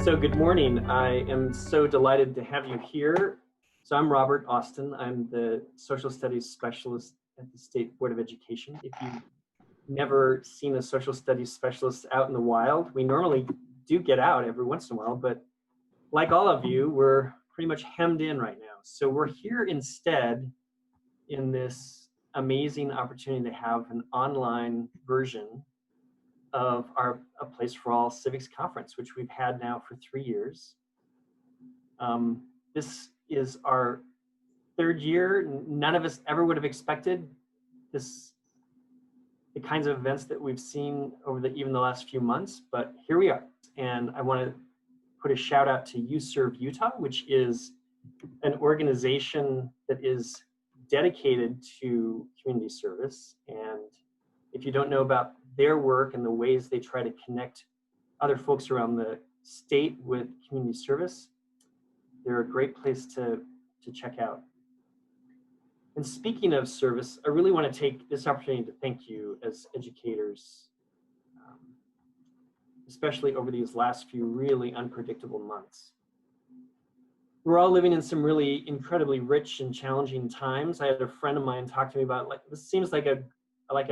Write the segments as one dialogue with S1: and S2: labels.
S1: So good morning. I am so delighted to have you here. So I'm Robert Austin. I'm the social studies specialist at the State Board of Education. If you've never seen a social studies specialist out in the wild, we normally do get out every once in a while, but like all of you, we're pretty much hemmed in right now. So we're here instead in this amazing opportunity to have an online version of our A Place for All Civics Conference, which we've had now for 3 years. This is our third year. None of us ever would have expected the kinds of events that we've seen over even the last few months, but here we are. And I want to put a shout out to You Serve Utah, which is an organization that is dedicated to community service. And if you don't know about their work and the ways they try to connect other folks around the state with community service, they're a great place to check out. And speaking of service, I really want to take this opportunity to thank you as educators, especially over these last few really unpredictable months. We're all living in some really incredibly rich and challenging times. I had a friend of mine talk to me about, like, this seems like a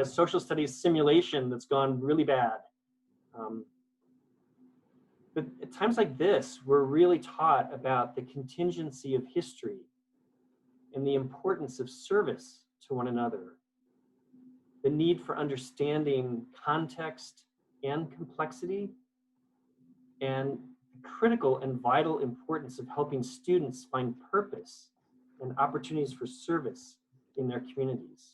S1: social studies simulation that's gone really bad. But at times like this, we're really taught about the contingency of history and the importance of service to one another, the need for understanding context and complexity, and the critical and vital importance of helping students find purpose and opportunities for service in their communities.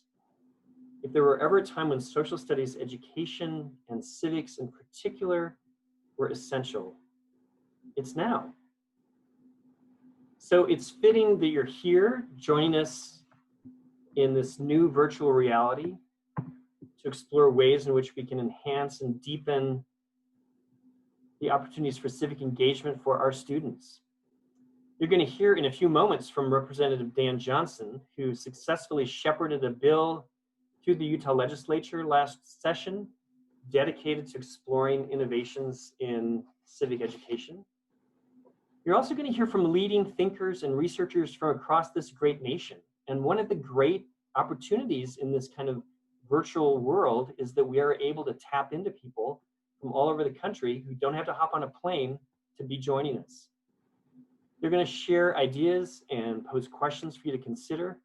S1: If there were ever a time when social studies education and civics in particular were essential, it's now. So it's fitting that you're here joining us in this new virtual reality to explore ways in which we can enhance and deepen the opportunities for civic engagement for our students. You're going to hear in a few moments from Representative Dan Johnson, who successfully shepherded a bill through the Utah Legislature last session dedicated to exploring innovations in civic education. You're also going to hear from leading thinkers and researchers from across this great nation. And one of the great opportunities in this kind of virtual world is that we are able to tap into people from all over the country who don't have to hop on a plane to be joining us. They're going to share ideas and pose questions for you to consider.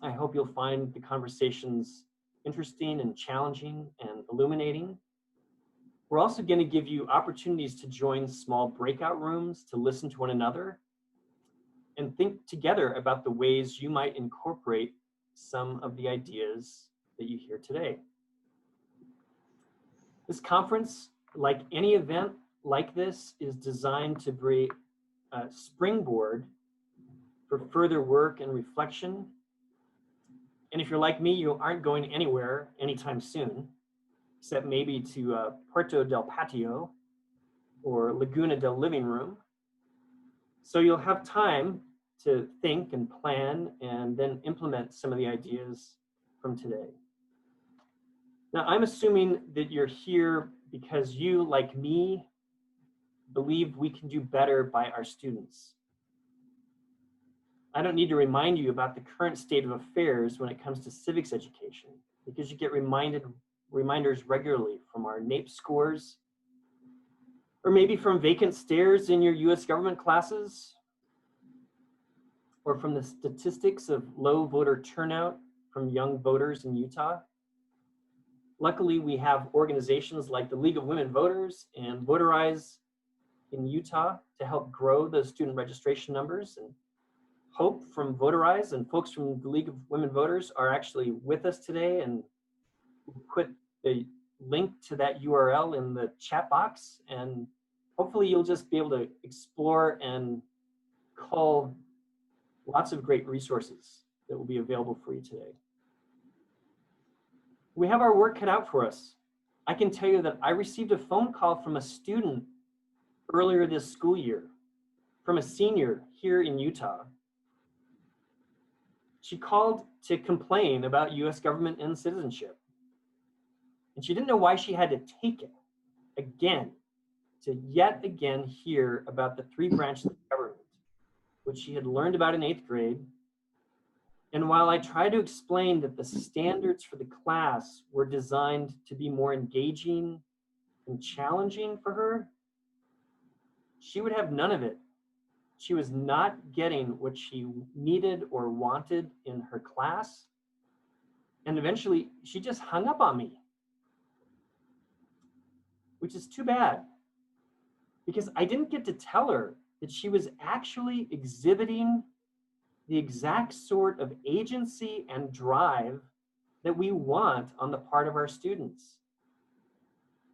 S1: I hope you'll find the conversations interesting and challenging and illuminating. We're also going to give you opportunities to join small breakout rooms to listen to one another and think together about the ways you might incorporate some of the ideas that you hear today. This conference, like any event like this, is designed to be a springboard for further work and reflection. And if you're like me, you aren't going anywhere anytime soon, except maybe to Puerto del Patio or Laguna del Living Room. So you'll have time to think and plan and then implement some of the ideas from today. Now, I'm assuming that you're here because you, like me, believe we can do better by our students. I don't need to remind you about the current state of affairs when it comes to civics education, because you get reminders regularly from our NAEP scores, or maybe from vacant stares in your US government classes, or from the statistics of low voter turnout from young voters in Utah. Luckily, we have organizations like the League of Women Voters and Voterize in Utah to help grow the student registration numbers. And Hope from Voterize and folks from the League of Women Voters are actually with us today, and we'll put the link to that URL in the chat box, and hopefully you'll just be able to explore and cull lots of great resources that will be available for you today. We have our work cut out for us. I can tell you that I received a phone call from a student earlier this school year, from a senior here in Utah. She called to complain about US government and citizenship. And she didn't know why she had to take it again to yet again hear about the three branches of government, which she had learned about in 8th grade. And while I tried to explain that the standards for the class were designed to be more engaging and challenging for her, she would have none of it. She was not getting what she needed or wanted in her class. And eventually she just hung up on me, which is too bad, because I didn't get to tell her that she was actually exhibiting the exact sort of agency and drive that we want on the part of our students.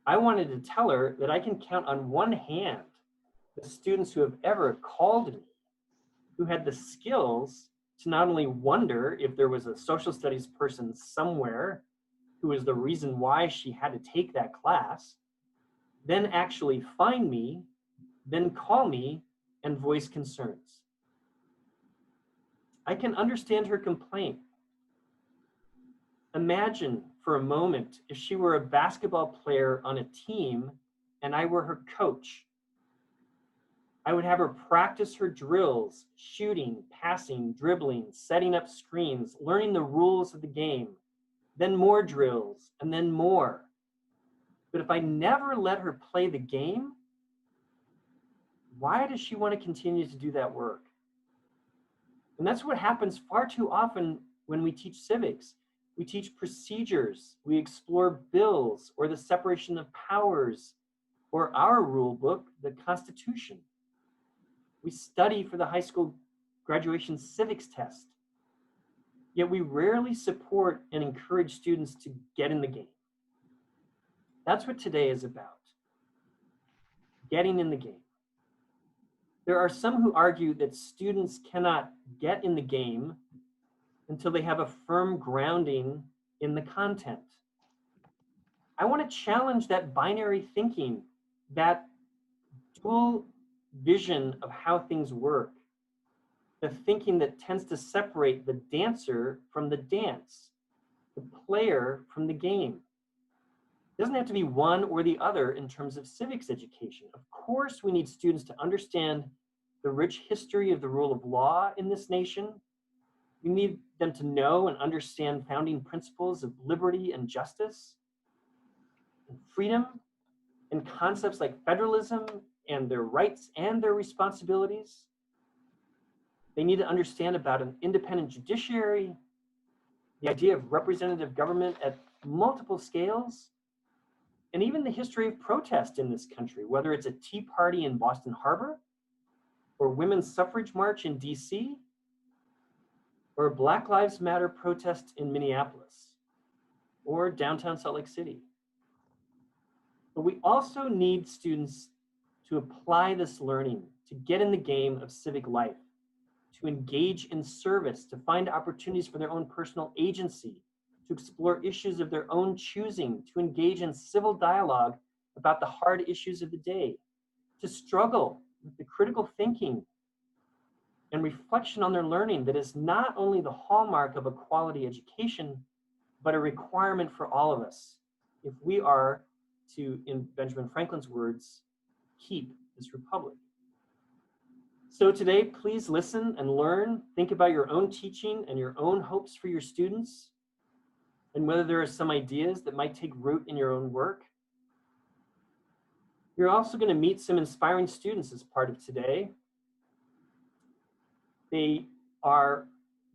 S1: I wanted to tell her that I can count on one hand the students who have ever called me, who had the skills to not only wonder if there was a social studies person somewhere who was the reason why she had to take that class, then actually find me, then call me and voice concerns. I can understand her complaint. Imagine for a moment if she were a basketball player on a team and I were her coach. I would have her practice her drills, shooting, passing, dribbling, setting up screens, learning the rules of the game, then more drills, and then more. But if I never let her play the game, why does she want to continue to do that work? And that's what happens far too often when we teach civics. We teach procedures, we explore bills or the separation of powers, or our rule book, the Constitution. We study for the high school graduation civics test. Yet we rarely support and encourage students to get in the game. That's what today is about, getting in the game. There are some who argue that students cannot get in the game until they have a firm grounding in the content. I want to challenge that binary thinking, that dual vision of how things work, the thinking that tends to separate the dancer from the dance, the player from the game. It doesn't have to be one or the other in terms of civics education. Of course, we need students to understand the rich history of the rule of law in this nation. We need them to know and understand founding principles of liberty and justice and freedom, and concepts like federalism and their rights and their responsibilities. They need to understand about an independent judiciary, the idea of representative government at multiple scales, and even the history of protest in this country, whether it's a Tea Party in Boston Harbor, or Women's Suffrage March in DC, or a Black Lives Matter protest in Minneapolis, or downtown Salt Lake City. But we also need students to apply this learning, to get in the game of civic life, to engage in service, to find opportunities for their own personal agency, to explore issues of their own choosing, to engage in civil dialogue about the hard issues of the day, to struggle with the critical thinking and reflection on their learning that is not only the hallmark of a quality education, but a requirement for all of us if we are to, in Benjamin Franklin's words, keep this republic. So today, please listen and learn, think about your own teaching and your own hopes for your students, and whether there are some ideas that might take root in your own work. You're also going to meet some inspiring students as part of today. They are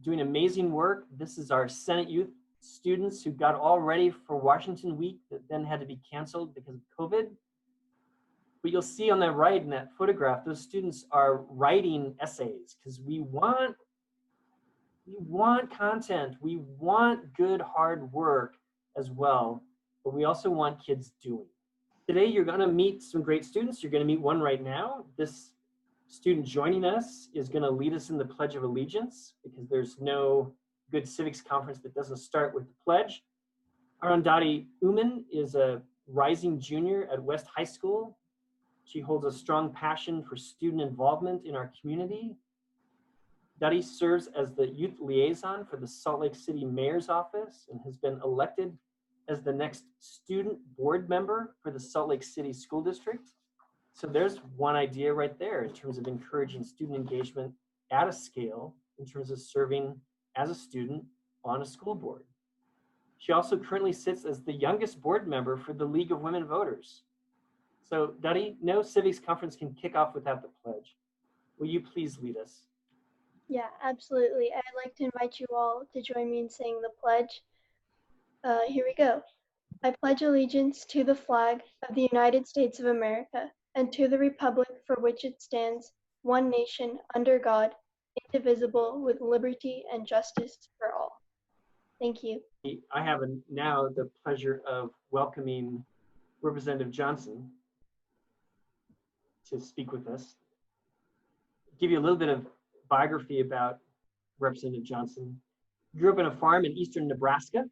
S1: doing amazing work. This is our Senate Youth students who got all ready for Washington Week that then had to be canceled because of COVID. But you'll see on the right in that photograph, those students are writing essays because we want content, we want good hard work as well, but we also want kids doing. Today you're going to meet some great students. You're going to meet one right now. This student joining us is going to lead us in the Pledge of Allegiance, because there's no good civics conference that doesn't start with the pledge. Arundhati Uman is a rising junior at West High School. She holds a strong passion for student involvement in our community. Judi serves as the youth liaison for the Salt Lake City Mayor's Office and has been elected as the next student board member for the Salt Lake City School District. So there's one idea right there in terms of encouraging student engagement at a scale in terms of serving as a student on a school board. She also currently sits as the youngest board member for the League of Women Voters. So Judi, no civics conference can kick off without the pledge. Will you please lead us?
S2: Yeah, absolutely. I'd like to invite you all to join me in saying the pledge. Here we go. I pledge allegiance to the flag of the United States of America and to the republic for which it stands, one nation, under God, indivisible, with liberty and justice for all. Thank you.
S1: I have now the pleasure of welcoming Representative Johnson to speak with us. Give you a little bit of biography about Representative Johnson. He grew up on a farm in eastern Nebraska.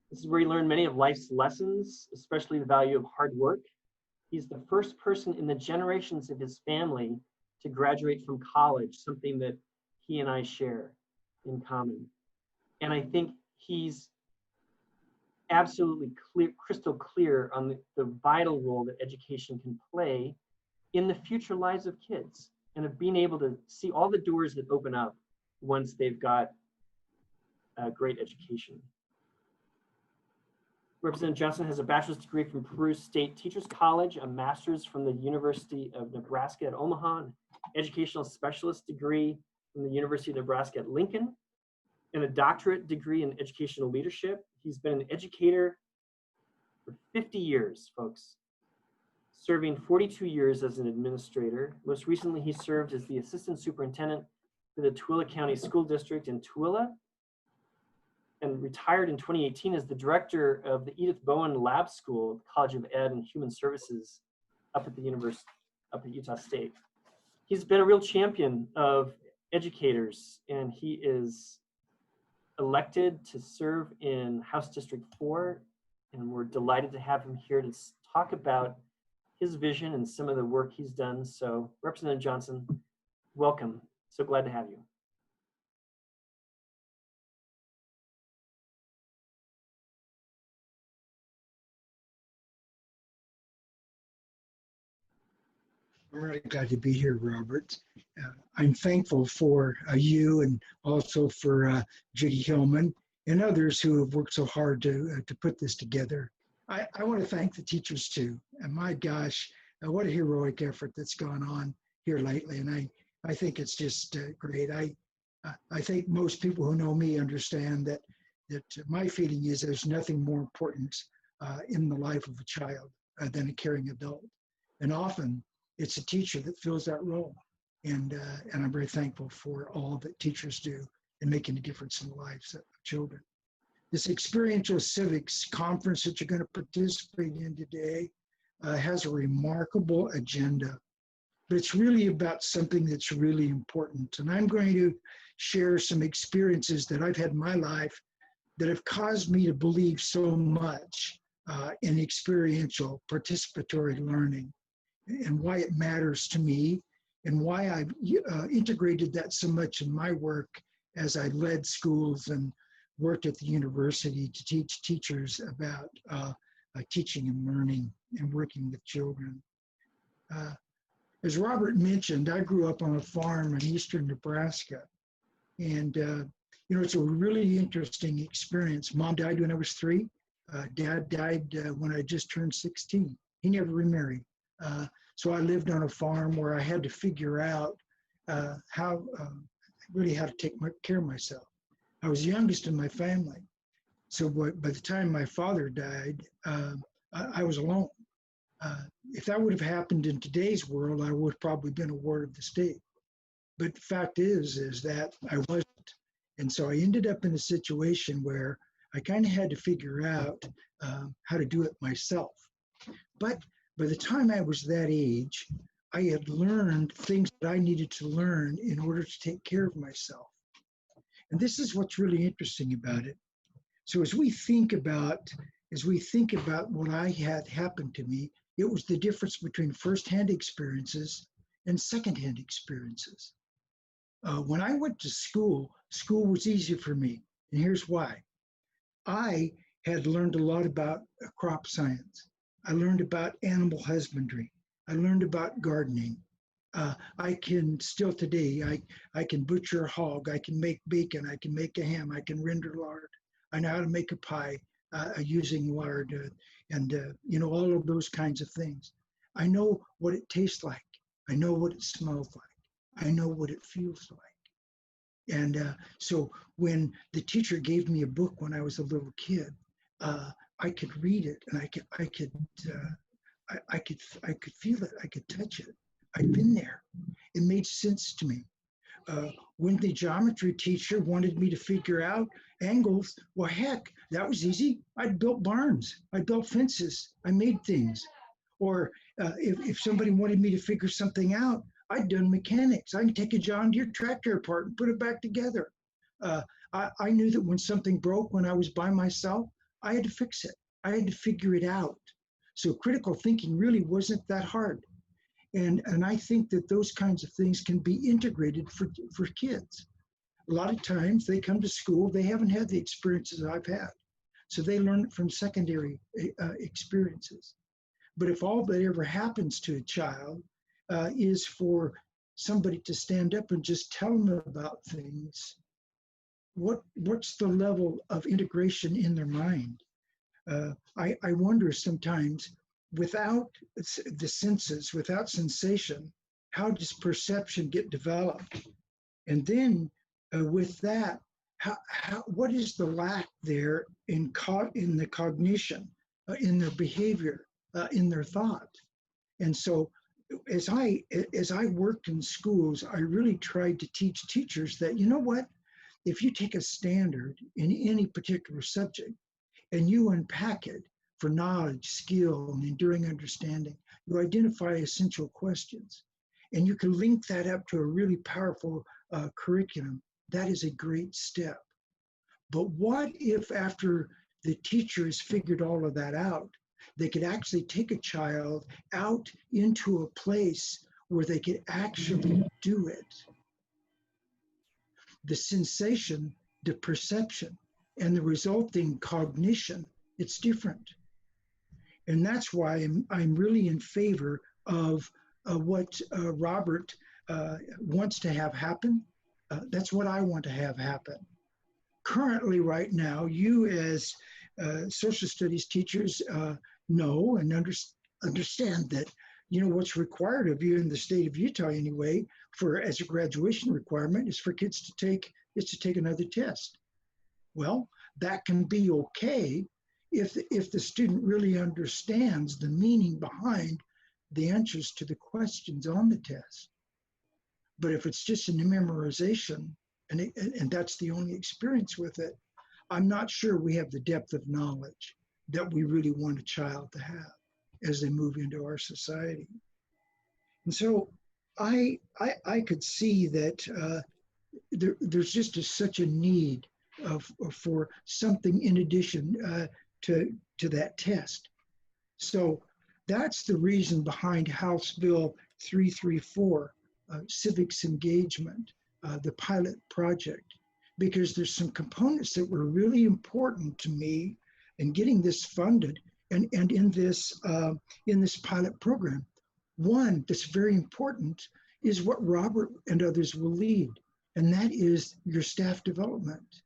S1: This is where he learned many of life's lessons, especially the value of hard work. He's the first person in the generations of his family to graduate from college, something that he and I share in common. And I think he's absolutely clear, crystal clear on the vital role that education can play in the future lives of kids, and of being able to see all the doors that open up once they've got a great education. Representative Johnson has a bachelor's degree from Peru State Teachers College, a master's from the University of Nebraska at Omaha, an educational specialist degree from the University of Nebraska at Lincoln, and a doctorate degree in educational leadership. He's been an educator for 50 years, folks, serving 42 years as an administrator. Most recently, he served as the assistant superintendent for the Tooele County School District in Tooele, and retired in 2018 as the director of the Edith Bowen Lab School, College of Ed and Human Services up at the University, up at Utah State. He's been a real champion of educators, and he is elected to serve in House District 4, and we're delighted to have him here to talk about his vision and some of the work he's done. So Representative Johnson, welcome. So glad to have you.
S3: I'm really glad to be here, Robert. I'm thankful for you, and also for Judi Hilman and others who have worked so hard to put this together. I want to thank the teachers too. And my gosh, what a heroic effort that's gone on here lately. And I think it's just great. I think most people who know me understand that my feeling is there's nothing more important in the life of a child than a caring adult. And often it's a teacher that fills that role. And I'm very thankful for all that teachers do in making a difference in the lives of children. This Experiential Civics conference that you're going to participate in today has a remarkable agenda, but it's really about something that's really important. And I'm going to share some experiences that I've had in my life that have caused me to believe so much in experiential participatory learning, and why it matters to me, and why I've integrated that so much in my work as I led schools and worked at the university to teach teachers about teaching and learning and working with children. As Robert mentioned, I grew up on a farm in eastern Nebraska. And, it's a really interesting experience. Mom died when I was 3. Dad died when I just turned 16. He never remarried. So I lived on a farm where I had to figure out how to take care of myself. I was youngest in my family. So by the time my father died, I was alone. If that would have happened in today's world, I would have probably been a ward of the state. But the fact is that I wasn't. And so I ended up in a situation where I kind of had to figure out how to do it myself. But by the time I was that age, I had learned things that I needed to learn in order to take care of myself. And this is what's really interesting about it. So as we think about what I had happen to me, it was the difference between firsthand experiences and secondhand experiences. When I went to school was easy for me. And here's why. I had learned a lot about crop science. I learned about animal husbandry. I learned about gardening. I can still today, I can butcher a hog, I can make bacon, I can make a ham, I can render lard. I know how to make a pie using lard and all of those kinds of things. I know what it tastes like. I know what it smells like. I know what it feels like. And so when the teacher gave me a book when I was a little kid, I could read it and I could feel it. I could touch it. I'd been there. It made sense to me. When the geometry teacher wanted me to figure out angles, well, heck, that was easy. I built barns. I built fences. I made things. Or if somebody wanted me to figure something out, I'd done mechanics. I can take a John Deere tractor apart and put it back together. I knew that when something broke when I was by myself, I had to fix it. I had to figure it out. So critical thinking really wasn't that hard. And I think that those kinds of things can be integrated for kids. A lot of times they come to school, they haven't had the experiences I've had. So they learn it from secondary experiences. But if all that ever happens to a child is for somebody to stand up and just tell them about things, what's the level of integration in their mind? I wonder sometimes, without the senses, without sensation, how does perception get developed? And then with that, what is the lack there in the cognition, in their behavior, in their thought? And so as I worked in schools, I really tried to teach teachers that, you know what, if you take a standard in any particular subject and you unpack it for knowledge, skill, and enduring understanding, you identify essential questions, and you can link that up to a really powerful curriculum. That is a great step. But what if after the teacher has figured all of that out, they could actually take a child out into a place where they could actually do it? The sensation, the perception, and the resulting cognition, it's different. And that's why I'm really in favor of what Robert wants to have happen. That's what I want to have happen. Currently, right now, you as social studies teachers know and understand that, what's required of you in the state of Utah anyway, as a graduation requirement, is for kids to take another test. Well, that can be okay if the student really understands the meaning behind the answers to the questions on the test. But if it's just an memorization and that's the only experience with it, I'm not sure we have the depth of knowledge that we really want a child to have as they move into our society. And so I could see that there's just such a need for something in addition to that test. So that's the reason behind House Bill 334, civics engagement, the pilot project, because there's some components that were really important to me in getting this funded and in this pilot program. One that's very important is what Robert and others will lead, and that is your staff development.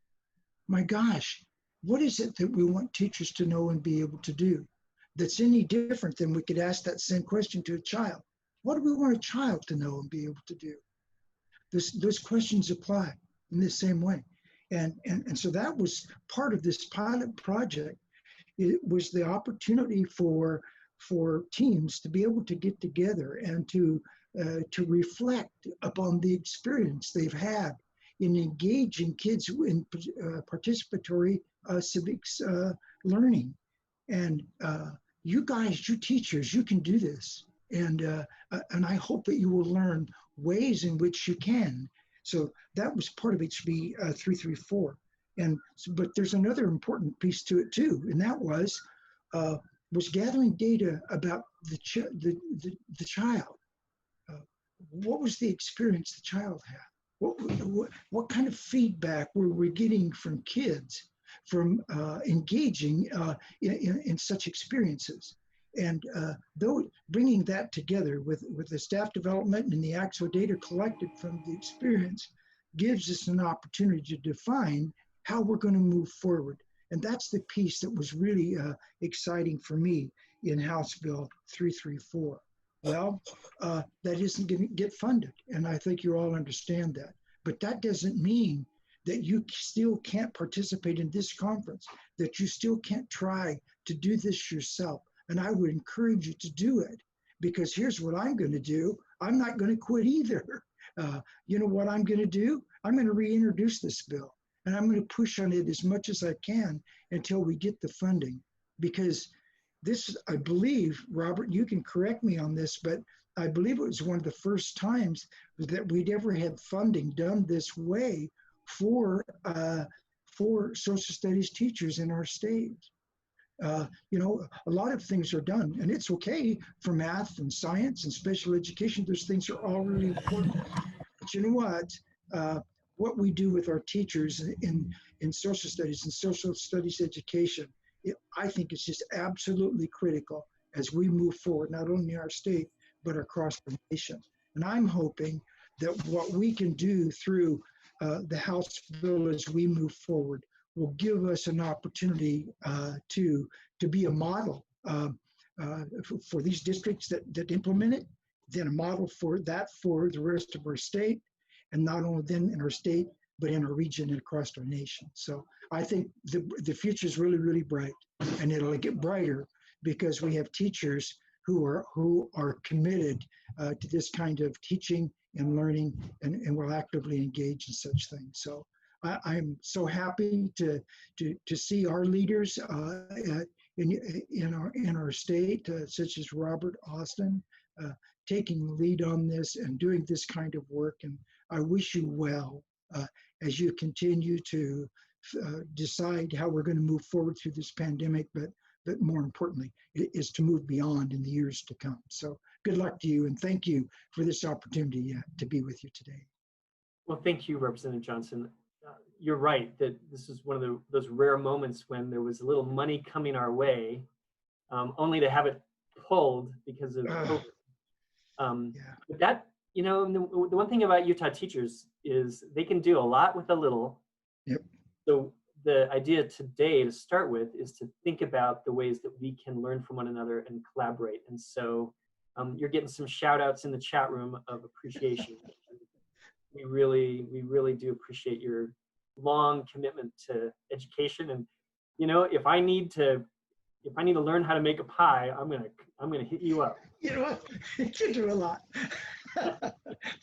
S3: My gosh, what is it that we want teachers to know and be able to do that's any different than we could ask that same question to a child? What do we want a child to know and be able to do? Those questions apply in the same way. And so that was part of this pilot project. It was the opportunity for teams to be able to get together and to reflect upon the experience they've had in engaging kids in participatory civics learning. And you guys, you teachers, you can do this. And I hope that you will learn ways in which you can. So that was part of HB 334. But there's another important piece to it too, and that was gathering data about the child. What was the experience the child had? What kind of feedback were we getting from kids from engaging in such experiences? And though bringing that together with the staff development and the actual data collected from the experience gives us an opportunity to define how we're going to move forward. And that's the piece that was really exciting for me in House Bill 334. Well, that isn't going to get funded, and I think you all understand that. But that doesn't mean that you still can't participate in this conference, that you still can't try to do this yourself. And I would encourage you to do it, because here's what I'm going to do. I'm not going to quit either. You know what I'm going to do? I'm going to reintroduce this bill, and I'm going to push on it as much as I can until we get the funding. Because this, I believe, Robert, you can correct me on this, but I believe it was one of the first times that we'd ever had funding done this way for social studies teachers in our state. You know, a lot of things are done, and it's okay for math and science and special education. Those things are all really important. But you know what we do with our teachers in social studies and social studies education, I think it's just absolutely critical as we move forward, not only in our state, but across the nation. And I'm hoping that what we can do through the House bill as we move forward will give us an opportunity to be a model for these districts that implement it, then a model for that for the rest of our state, and not only then in our state, but in our region and across our nation. So I think the future is really, really bright, and it'll get brighter because we have teachers who are committed to this kind of teaching and learning, and will actively engage in such things. So I'm so happy to see our leaders in our state, such as Robert Austin, taking the lead on this and doing this kind of work. And I wish you well as you continue to decide how we're going to move forward through this pandemic, but more importantly, is to move beyond in the years to come. So good luck to you, and thank you for this opportunity to be with you today.
S1: Well, thank you, Representative Johnson. You're right that this is one of those rare moments when there was a little money coming our way, only to have it pulled because of COVID. But that, you know, the one thing about Utah teachers is they can do a lot with a little.
S3: Yep.
S1: So the idea today to start with is to think about the ways that we can learn from one another and collaborate. And so you're getting some shout outs in the chat room of appreciation. We really do appreciate your long commitment to education. And you know, if I need to learn how to make a pie, I'm gonna hit you up.
S3: You know what? You do a lot.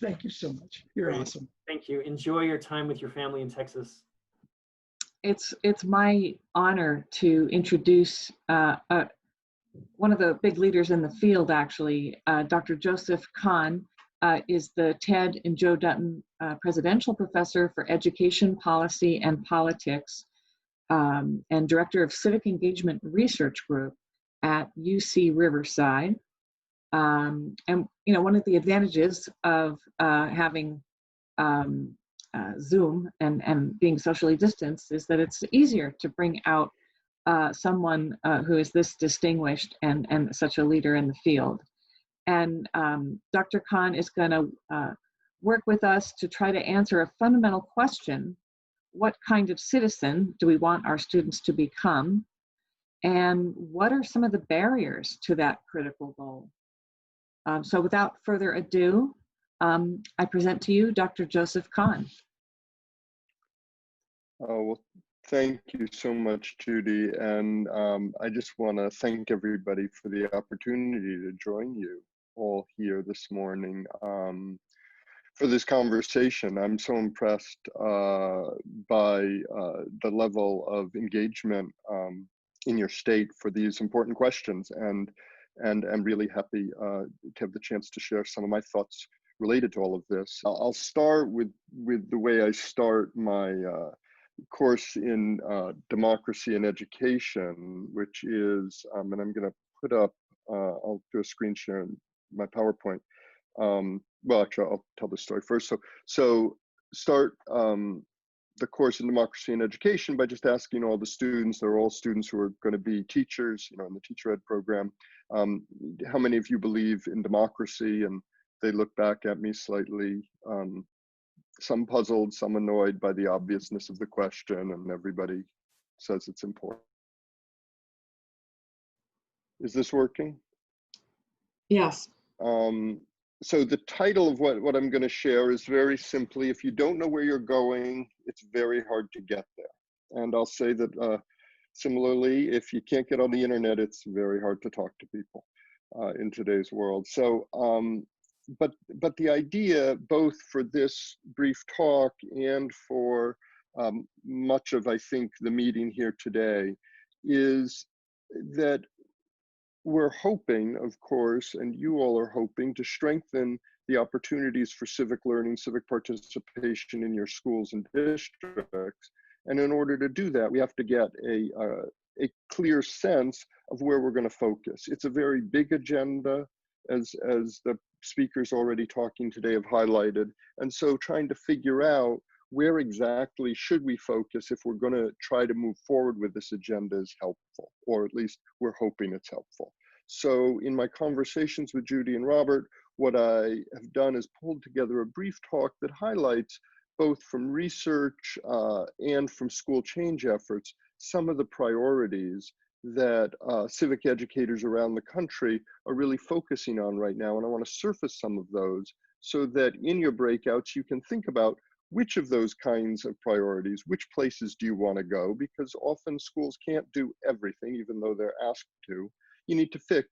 S3: Thank you so much. You're
S1: Great.
S3: Awesome.
S1: Thank you. Enjoy your time with your family in Texas.
S4: It's my honor to introduce one of the big leaders in the field, actually. Dr. Joseph Kahne is the Ted and Joe Dutton Presidential Professor for Education, Policy, and Politics, and Director of Civic Engagement Research Group at UC Riverside. And you know, one of the advantages of having Zoom and being socially distanced is that it's easier to bring out someone who is this distinguished and such a leader in the field. And Dr. Kahne is going to work with us to try to answer a fundamental question: what kind of citizen do we want our students to become? And what are some of the barriers to that critical goal? So without further ado, I present to you Dr. Joseph Kahne.
S5: Oh, well, thank you so much, Judi. And I just want to thank everybody for the opportunity to join you all here this morning for this conversation. I'm so impressed by the level of engagement in your state for these important questions, and I'm really happy to have the chance to share some of my thoughts related to all of this. I'll start with the way I start my course in democracy and education, which is, and I'm going to put up, I'll do a screen share in my PowerPoint. Well, actually, I'll tell the story first. So start the course in democracy and education by just asking all the students, they're all students who are going to be teachers, in the teacher ed program, how many of you believe in democracy? And they look back at me slightly, some puzzled, some annoyed by the obviousness of the question, and everybody says it's important. Is this working?
S4: Yes.
S5: So the title of what I'm going to share is very simply, if you don't know where you're going, it's very hard to get there. And I'll say that similarly, if you can't get on the internet, it's very hard to talk to people in today's world. So, but the idea, both for this brief talk and for much of, I think, the meeting here today, is that we're hoping, of course, and you all are hoping, to strengthen the opportunities for civic learning, civic participation in your schools and districts. And in order to do that, we have to get a clear sense of where we're going to focus. It's a very big agenda, as the speakers already talking today have highlighted. And so trying to figure out where exactly should we focus if we're going to try to move forward with this agenda is helpful, or at least we're hoping it's helpful. So in my conversations with Judi and Robert, what I have done is pulled together a brief talk that highlights, both from research and from school change efforts, some of the priorities that civic educators around the country are really focusing on right now. And I want to surface some of those so that in your breakouts, you can think about which of those kinds of priorities, which places do you want to go? Because often schools can't do everything, even though they're asked to. You need to pick,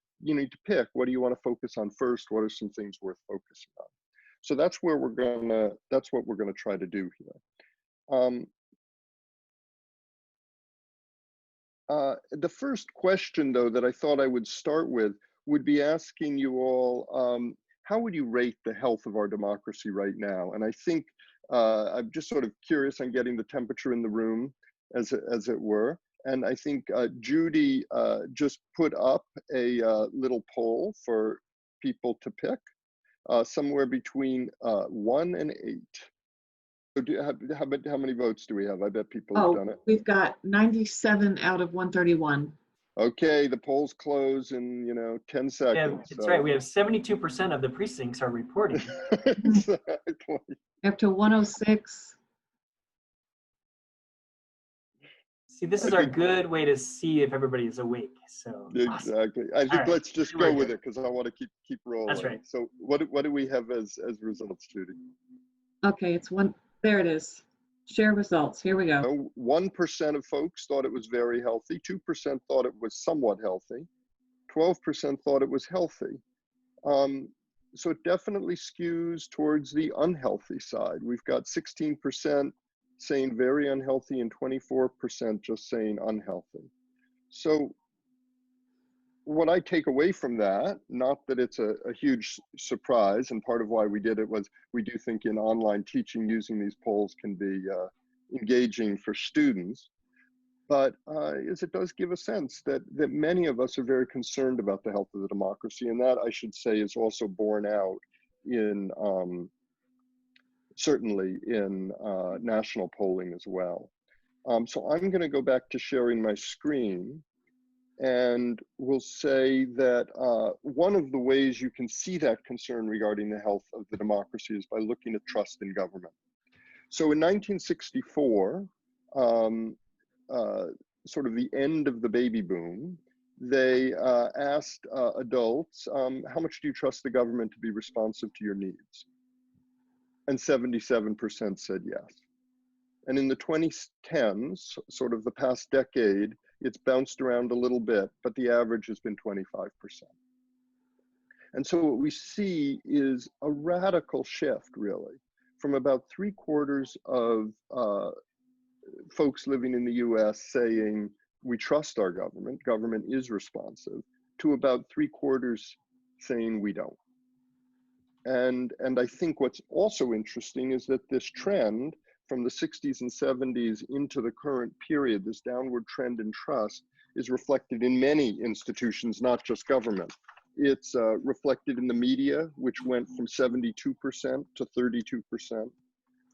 S5: what do you want to focus on first? What are some things worth focusing on? So that's what we're gonna try to do here. The first question, though, that I thought I would start with would be asking you all, how would you rate the health of our democracy right now? And I think I'm just sort of curious on getting the temperature in the room, as it were. And I think Judi just put up a little poll for people to pick, somewhere between 1 and 8. So how many votes do we have? I bet people have done it.
S4: We've got 97 out of 131.
S5: Okay, the polls close in 10 seconds.
S1: Yeah, that's right. We have 72% of the precincts are reporting.
S5: Exactly.
S4: Up to 106.
S1: See, this is our good way to see if everybody is awake. So
S5: exactly.
S1: Awesome.
S5: I think
S1: right.
S5: let's just go with it because I want to keep rolling.
S1: That's right.
S5: So what do we have as results, Judi?
S4: Okay, it's one. There it is. Share results. Here we go.
S5: 1% of folks thought it was very healthy. 2% thought it was somewhat healthy. 12% thought it was healthy. So it definitely skews towards the unhealthy side. We've got 16% saying very unhealthy and 24% just saying unhealthy. So what I take away from that, not that it's a huge surprise, and part of why we did it was we do think in online teaching using these polls can be engaging for students, but is it does give a sense that many of us are very concerned about the health of the democracy, and that, I should say, is also borne out in certainly in national polling as well. So I'm going to go back to sharing my screen, and we'll say that one of the ways you can see that concern regarding the health of the democracy is by looking at trust in government. So in 1964, sort of the end of the baby boom, they asked adults, how much do you trust the government to be responsive to your needs? And 77% said yes. And in the 2010s, sort of the past decade, it's bounced around a little bit, but the average has been 25%. And so what we see is a radical shift, really, from about 3/4 of folks living in the US saying, we trust our government, government is responsive, to about 3/4 saying we don't. And I think what's also interesting is that this trend from the 60s and 70s into the current period, this downward trend in trust, is reflected in many institutions, not just government. It's reflected in the media, which went from 72% to 32%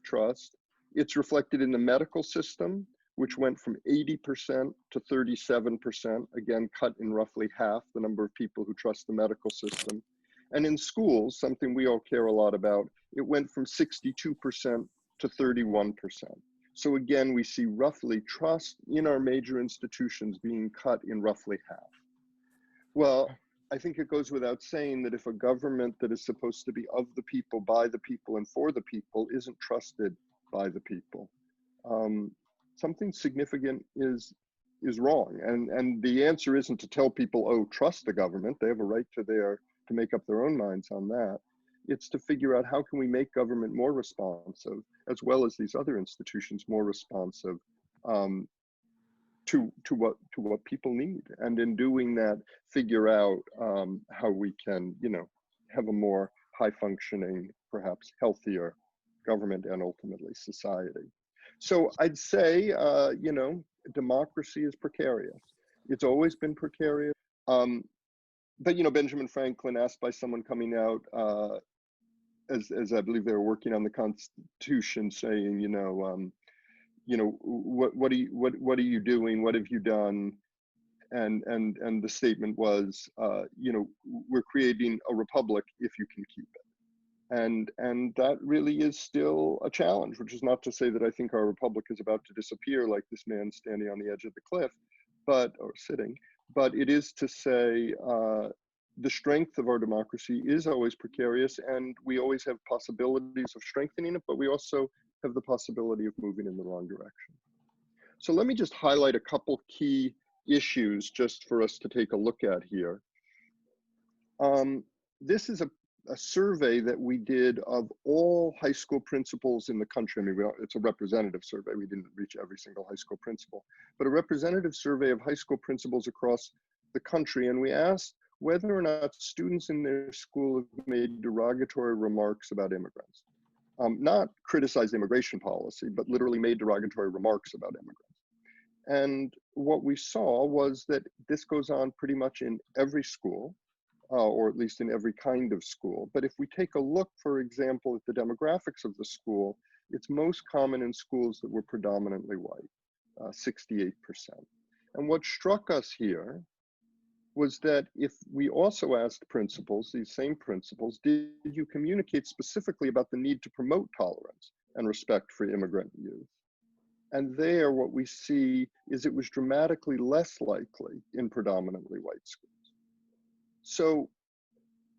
S5: trust. It's reflected in the medical system, which went from 80% to 37%, again, cut in roughly half the number of people who trust the medical system. And in schools, something we all care a lot about, it went from 62% to 31%. So again, we see roughly trust in our major institutions being cut in roughly half. Well, I think it goes without saying that if a government that is supposed to be of the people, by the people, and for the people isn't trusted by the people, something significant is wrong. And the answer isn't to tell people, oh, trust the government. They have a right to make up their own minds on that. It's to figure out how can we make government more responsive, as well as these other institutions more responsive to what people need, and in doing that, figure out how we can, have a more high functioning, perhaps healthier government and ultimately society. So I'd say, democracy is precarious. It's always been precarious. But Benjamin Franklin, asked by someone coming out, as I believe they were working on the Constitution, saying, what are you doing? What have you done? And the statement was, we're creating a republic if you can keep it. And that really is still a challenge, which is not to say that I think our republic is about to disappear like this man standing on the edge of the cliff, or sitting, but it is to say the strength of our democracy is always precarious, and we always have possibilities of strengthening it, but we also have the possibility of moving in the wrong direction. So let me just highlight a couple key issues just for us to take a look at here. This is a survey that we did of all high school principals in the country. I mean, it's a representative survey. We didn't reach every single high school principal, but a representative survey of high school principals across the country. And we asked whether or not students in their school have made derogatory remarks about immigrants. Not criticized immigration policy, but literally made derogatory remarks about immigrants. And what we saw was that this goes on pretty much in every school, or at least in every kind of school. But if we take a look, for example, at the demographics of the school, it's most common in schools that were predominantly white, 68%. And what struck us here was that if we also asked principals, these same principals, did you communicate specifically about the need to promote tolerance and respect for immigrant youth? And there, what we see is it was dramatically less likely in predominantly white schools. So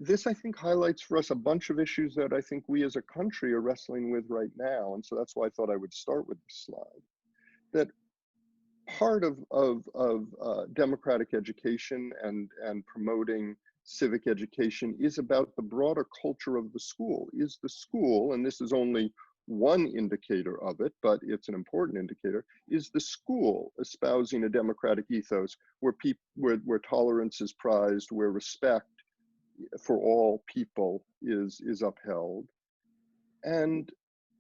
S5: this, I think, highlights for us a bunch of issues that I think we as a country are wrestling with right now. And so that's why I thought I would start with this slide. That part of democratic education and promoting civic education is about the broader culture of the school. Is the school, and this is only one indicator of it, but it's an important indicator, is the school espousing a democratic ethos where tolerance is prized, where respect for all people is upheld, and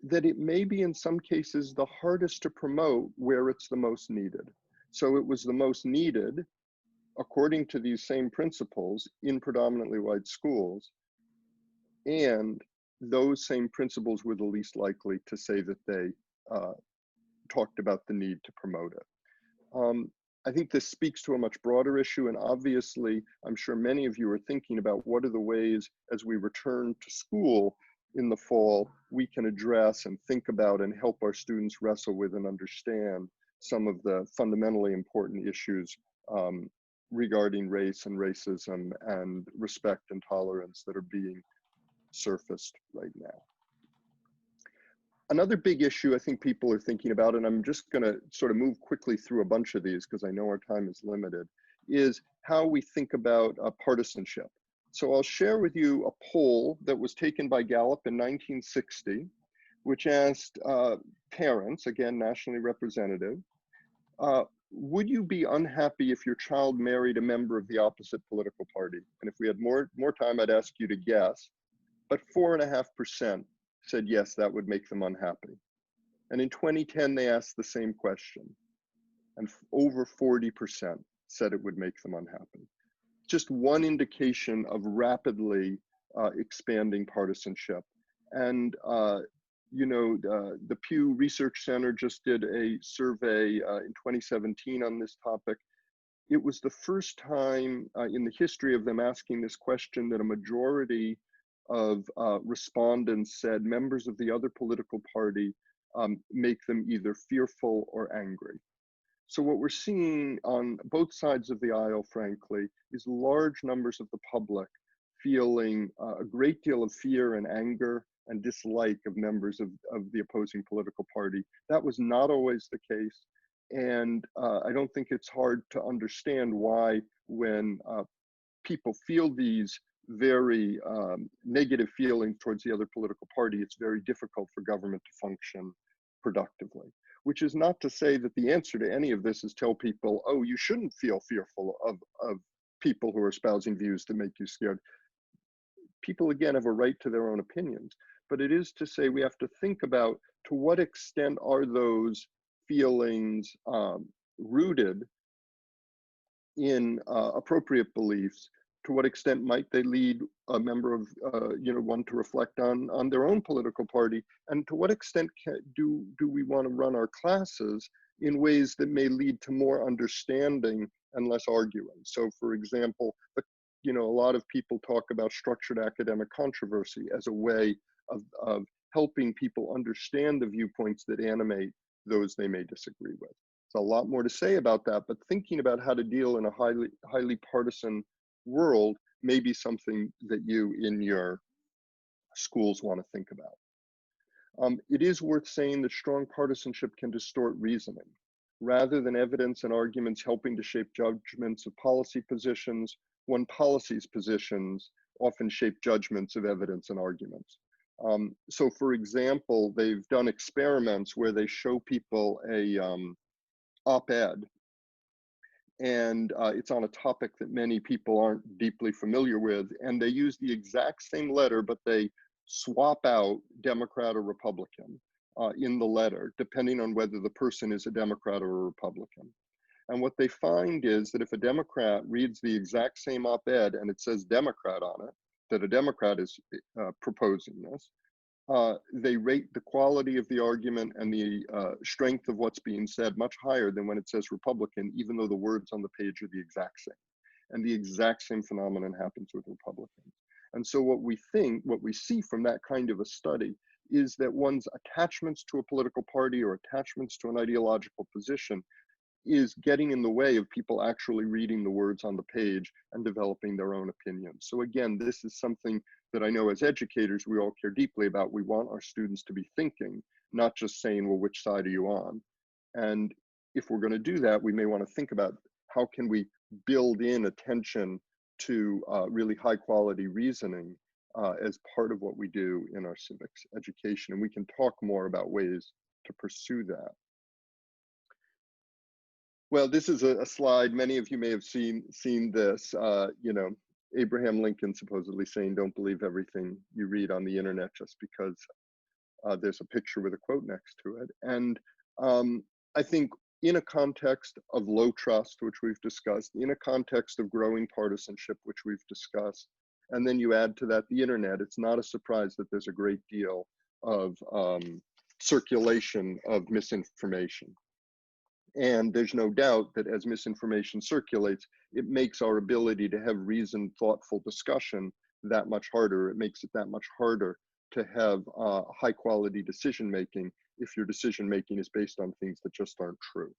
S5: that it may be in some cases the hardest to promote where it's the most needed. So it was the most needed, according to these same principles, in predominantly white schools, and those same principles were the least likely to say that they talked about the need to promote it. I think this speaks to a much broader issue, and obviously, I'm sure many of you are thinking about what are the ways as we return to school in the fall, we can address and think about and help our students wrestle with and understand some of the fundamentally important issues regarding race and racism and respect and tolerance that are being surfaced right now. Another big issue I think people are thinking about, and I'm just going to sort of move quickly through a bunch of these because I know our time is limited, is how we think about partisanship. So I'll share with you a poll that was taken by Gallup in 1960, which asked parents, again, nationally representative, would you be unhappy if your child married a member of the opposite political party? And if we had more time, I'd ask you to guess. But 4.5% said yes, that would make them unhappy. And in 2010, they asked the same question, and over 40% said it would make them unhappy. Just one indication of rapidly expanding partisanship. And you know, the Pew Research Center just did a survey in 2017 on this topic. It was the first time in the history of them asking this question that a majority of respondents said members of the other political party make them either fearful or angry. So what we're seeing on both sides of the aisle, frankly, is large numbers of the public feeling a great deal of fear and anger and dislike of members of the opposing political party. That was not always the case. And I don't think it's hard to understand why, when people feel these very negative feelings towards the other political party, it's very difficult for government to function productively. Which is not to say that the answer to any of this is tell people, oh, you shouldn't feel fearful of people who are espousing views that make you scared. People, again, have a right to their own opinions. But it is to say we have to think about to what extent are those feelings rooted in appropriate beliefs. To what extent might they lead a member of, one to reflect on their own political party? And to what extent do we want to run our classes in ways that may lead to more understanding and less arguing? So for example, a lot of people talk about structured academic controversy as a way of helping people understand the viewpoints that animate those they may disagree with. There's a lot more to say about that, but thinking about how to deal in a highly partisan world may be something that you in your schools want to think about. It is worth saying that strong partisanship can distort reasoning. Rather than evidence and arguments helping to shape judgments of policy positions, one policy's positions often shape judgments of evidence and arguments. So for example, they've done experiments where they show people a op-ed, and it's on a topic that many people aren't deeply familiar with, and they use the exact same letter, but they swap out Democrat or Republican in the letter, depending on whether the person is a Democrat or a Republican. And what they find is that if a Democrat reads the exact same op-ed and it says Democrat on it, that a Democrat is proposing this, they rate the quality of the argument and the strength of what's being said much higher than when it says Republican, even though the words on the page are the exact same. And the exact same phenomenon happens with Republicans. And so what we see from that kind of a study is that one's attachments to a political party or attachments to an ideological position is getting in the way of people actually reading the words on the page and developing their own opinions. So again, this is something that I know as educators, we all care deeply about. We want our students to be thinking, not just saying, well, which side are you on? And if we're going to do that, we may want to think about how can we build in attention to really high quality reasoning as part of what we do in our civics education. And we can talk more about ways to pursue that. Well, this is a slide, many of you may have seen this, Abraham Lincoln supposedly saying, don't believe everything you read on the internet just because there's a picture with a quote next to it. And I think in a context of low trust, which we've discussed, in a context of growing partisanship, which we've discussed, and then you add to that the internet, it's not a surprise that there's a great deal of circulation of misinformation. And there's no doubt that as misinformation circulates, it makes our ability to have reasoned, thoughtful discussion that much harder. It makes it that much harder to have high quality decision making if your decision making is based on things that just aren't true.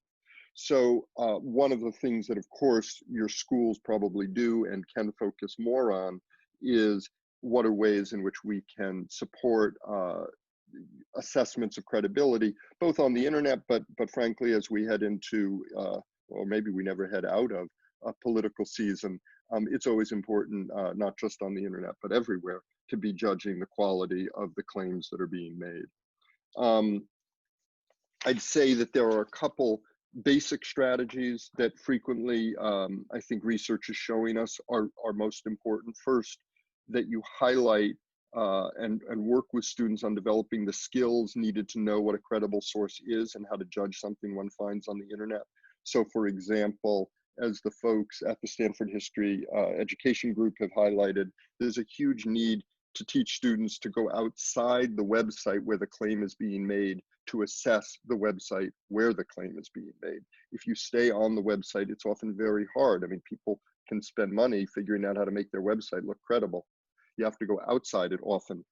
S5: So one of the things that, of course, your schools probably do and can focus more on is what are ways in which we can support assessments of credibility, both on the internet, but frankly, as we head into, or maybe we never head out of a political season, it's always important, not just on the internet, but everywhere, to be judging the quality of the claims that are being made. I'd say that there are a couple basic strategies that frequently, I think research is showing us are most important. First, that you highlight and work with students on developing the skills needed to know what a credible source is and how to judge something one finds on the internet. So for example, as the folks at the Stanford History Education Group have highlighted, there's a huge need to teach students to go outside the website where the claim is being made to assess the website where the claim is being made. If you stay on the website, it's often very hard. I mean, people can spend money figuring out how to make their website look credible. You have to go outside it often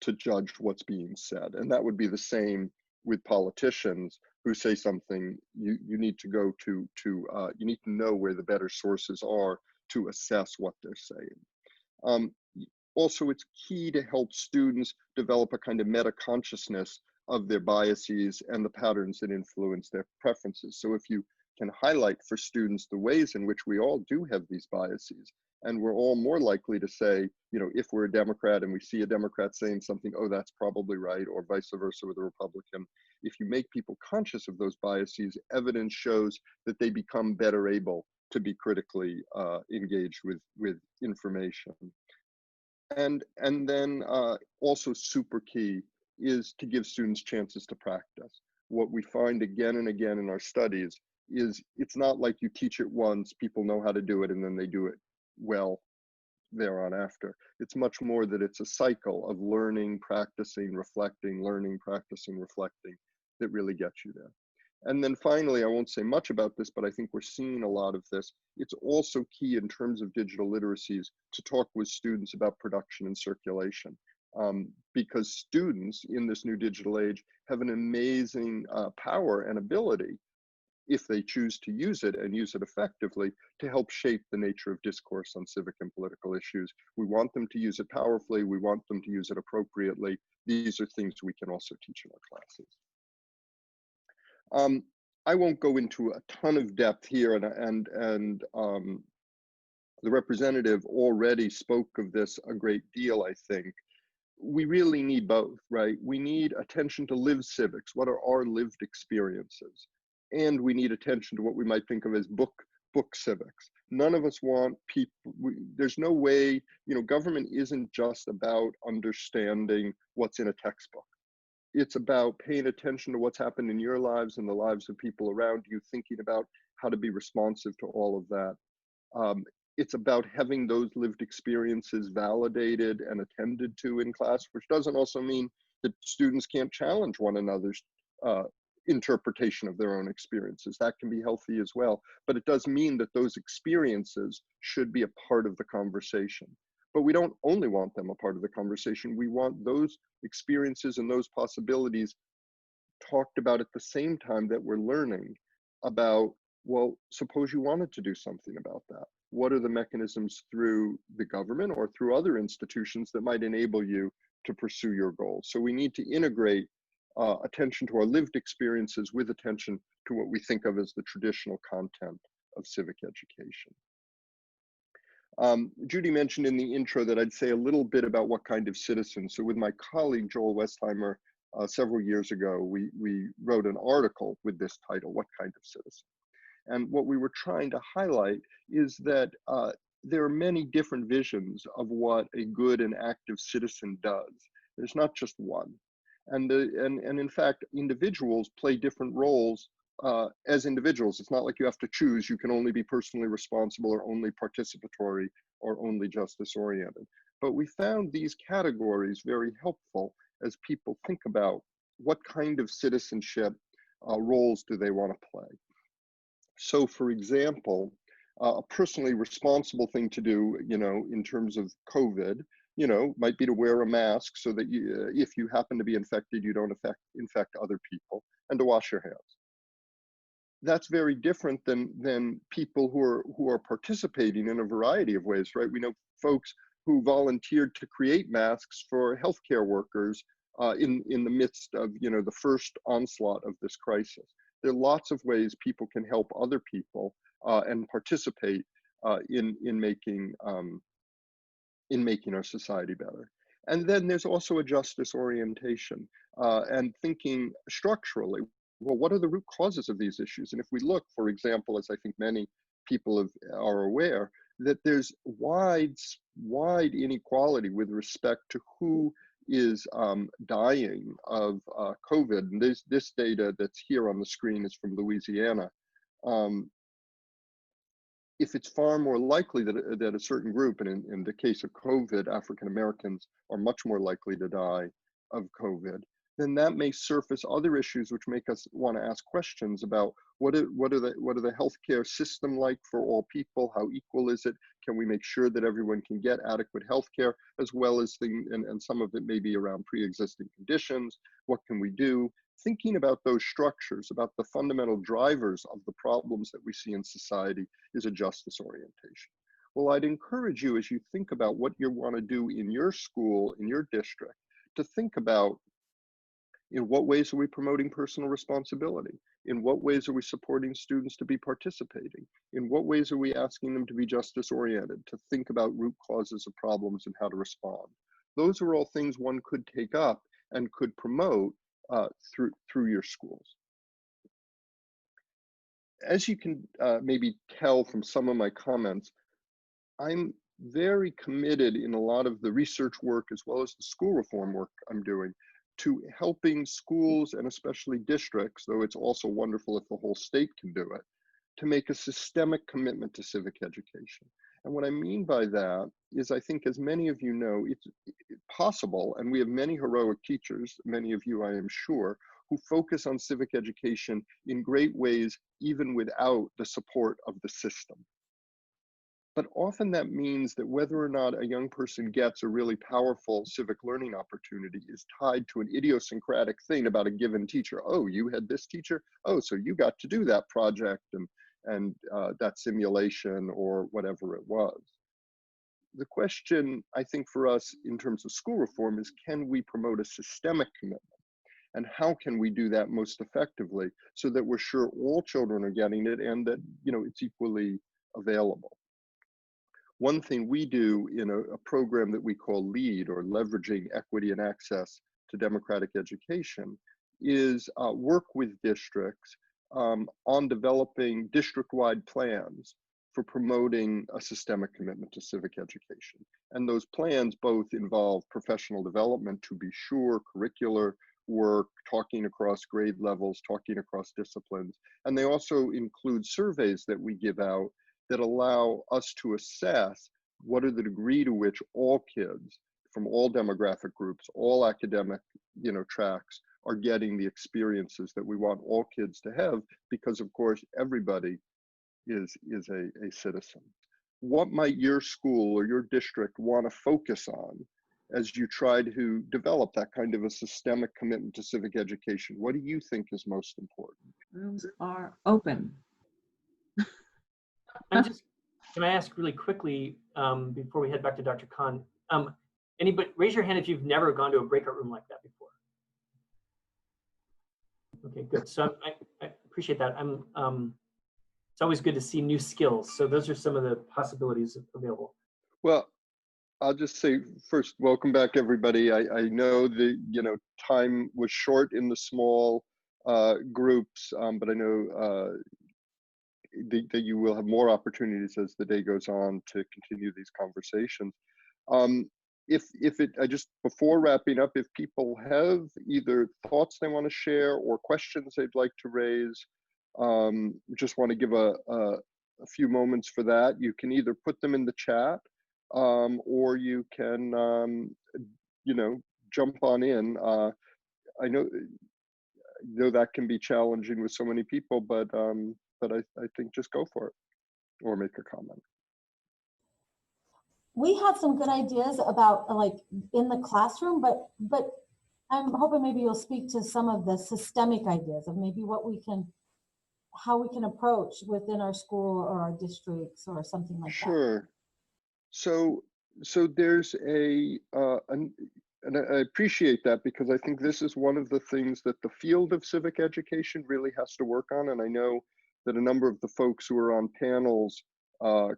S5: to judge what's being said. And that would be the same with politicians who say something. You need to go to you need to know where the better sources are to assess what they're saying. Also, it's key to help students develop a kind of meta-consciousness of their biases and the patterns that influence their preferences. So if you can highlight for students the ways in which we all do have these biases, and we're all more likely to say, you know, if we're a Democrat and we see a Democrat saying something, oh, that's probably right, or vice versa with a Republican. If you make people conscious of those biases, evidence shows that they become better able to be critically engaged with information. And then also super key is to give students chances to practice. What we find again and again in our studies is it's not like you teach it once, people know how to do it, and then they do it well thereon after. It's much more that it's a cycle of learning, practicing, reflecting, learning, practicing, reflecting that really gets you there. And then finally, I won't say much about this, but I think we're seeing a lot of this. It's also key in terms of digital literacies to talk with students about production and circulation, because students in this new digital age have an amazing power and ability, if they choose to use it and use it effectively, to help shape the nature of discourse on civic and political issues. We want them to use it powerfully. We want them to use it appropriately. These are things we can also teach in our classes. I won't go into a ton of depth here, and the representative already spoke of this a great deal, I think. We really need both, right? We need attention to lived civics. What are our lived experiences? And we need attention to what we might think of as book civics. None of us want people, there's no way, you know, government isn't just about understanding what's in a textbook. It's about paying attention to what's happened in your lives and the lives of people around you, thinking about how to be responsive to all of that. It's about having those lived experiences validated and attended to in class, which doesn't also mean that students can't challenge one another's interpretation of their own experiences. That can be healthy as well. But it does mean that those experiences should be a part of the conversation. But we don't only want them a part of the conversation. We want those experiences and those possibilities talked about at the same time that we're learning about, well, suppose you wanted to do something about that. What are the mechanisms through the government or through other institutions that might enable you to pursue your goals? So we need to integrate attention to our lived experiences with attention to what we think of as the traditional content of civic education. Judi mentioned in the intro that I'd say a little bit about what kind of citizen. So with my colleague, Joel Westheimer, several years ago, we wrote an article with this title, What Kind of Citizen? And what we were trying to highlight is that there are many different visions of what a good and active citizen does. There's not just one. And in fact, individuals play different roles as individuals. It's not like you have to choose. You can only be personally responsible or only participatory or only justice oriented. But we found these categories very helpful as people think about what kind of citizenship roles do they want to play. So for example, a personally responsible thing to do, you know, in terms of COVID, you know, might be to wear a mask so that you, if you happen to be infected, you don't infect other people, and to wash your hands. That's very different than people who are participating in a variety of ways, right? We know folks who volunteered to create masks for healthcare workers in the midst of, you know, the first onslaught of this crisis. There are lots of ways people can help other people and participate in making our society better. And then there's also a justice orientation and thinking structurally, well, what are the root causes of these issues? And if we look, for example, as I think many people are aware, that there's wide inequality with respect to who is dying of COVID. And this data that's here on the screen is from Louisiana. if it's far more likely that a certain group, and in the case of COVID, African Americans are much more likely to die of COVID, then that may surface other issues which make us want to ask questions about what are the healthcare system like for all people? How equal is it? Can we make sure that everyone can get adequate healthcare, as well as and some of it may be around pre-existing conditions? What can we do? Thinking about those structures, about the fundamental drivers of the problems that we see in society, is a justice orientation. Well, I'd encourage you, as you think about what you want to do in your school, in your district, to think about, in what ways are we promoting personal responsibility? In what ways are we supporting students to be participating? In what ways are we asking them to be justice oriented, to think about root causes of problems and how to respond? Those are all things one could take up and could promote through your schools. As you can maybe tell from some of my comments, I'm very committed in a lot of the research work as well as the school reform work I'm doing to helping schools, and especially districts, though it's also wonderful if the whole state can do it, to make a systemic commitment to civic education. And what I mean by that is, I think, as many of you know, it's possible, and we have many heroic teachers, many of you I am sure, who focus on civic education in great ways, even without the support of the system. But often that means that whether or not a young person gets a really powerful civic learning opportunity is tied to an idiosyncratic thing about a given teacher. Oh, you had this teacher? Oh, so you got to do that project and that simulation or whatever it was. The question, I think, for us in terms of school reform is, can we promote a systemic commitment? And how can we do that most effectively so that we're sure all children are getting it and that, you know, it's equally available? One thing we do in a program that we call LEAD, or Leveraging Equity and Access to Democratic Education, is work with districts on developing district-wide plans for promoting a systemic commitment to civic education. And those plans both involve professional development, to be sure, curricular work, talking across grade levels, talking across disciplines, and they also include surveys that we give out that allow us to assess what are the degree to which all kids from all demographic groups, all academic, you know, tracks are getting the experiences that we want all kids to have, because of course everybody is a citizen. What might your school or your district want to focus on as you try to develop that kind of a systemic commitment to civic education? What do you think is most important?
S4: Rooms are open.
S1: Can I ask really quickly before we head back to Dr. Kahn? Anybody, raise your hand if you've never gone to a breakout room like that before. Okay, good. So I appreciate that. It's always good to see new skills. So those are some of the possibilities available.
S5: Well, I'll just say first, welcome back, everybody. I know the time was short in the small groups, but I know that you will have more opportunities as the day goes on to continue these conversations. I just, before wrapping up, if people have either thoughts they want to share or questions they'd like to raise, just want to give a few moments for that. You can either put them in the chat or you can, jump on in. I know that can be challenging with so many people, but I think just go for it or make a comment.
S6: We have some good ideas about like in the classroom, but I'm hoping maybe you'll speak to some of the systemic ideas of maybe how we can approach within our school or our districts or something like that.
S5: Sure. So there's and I appreciate that, because I think this is one of the things that the field of civic education really has to work on. And I know that a number of the folks who are on panels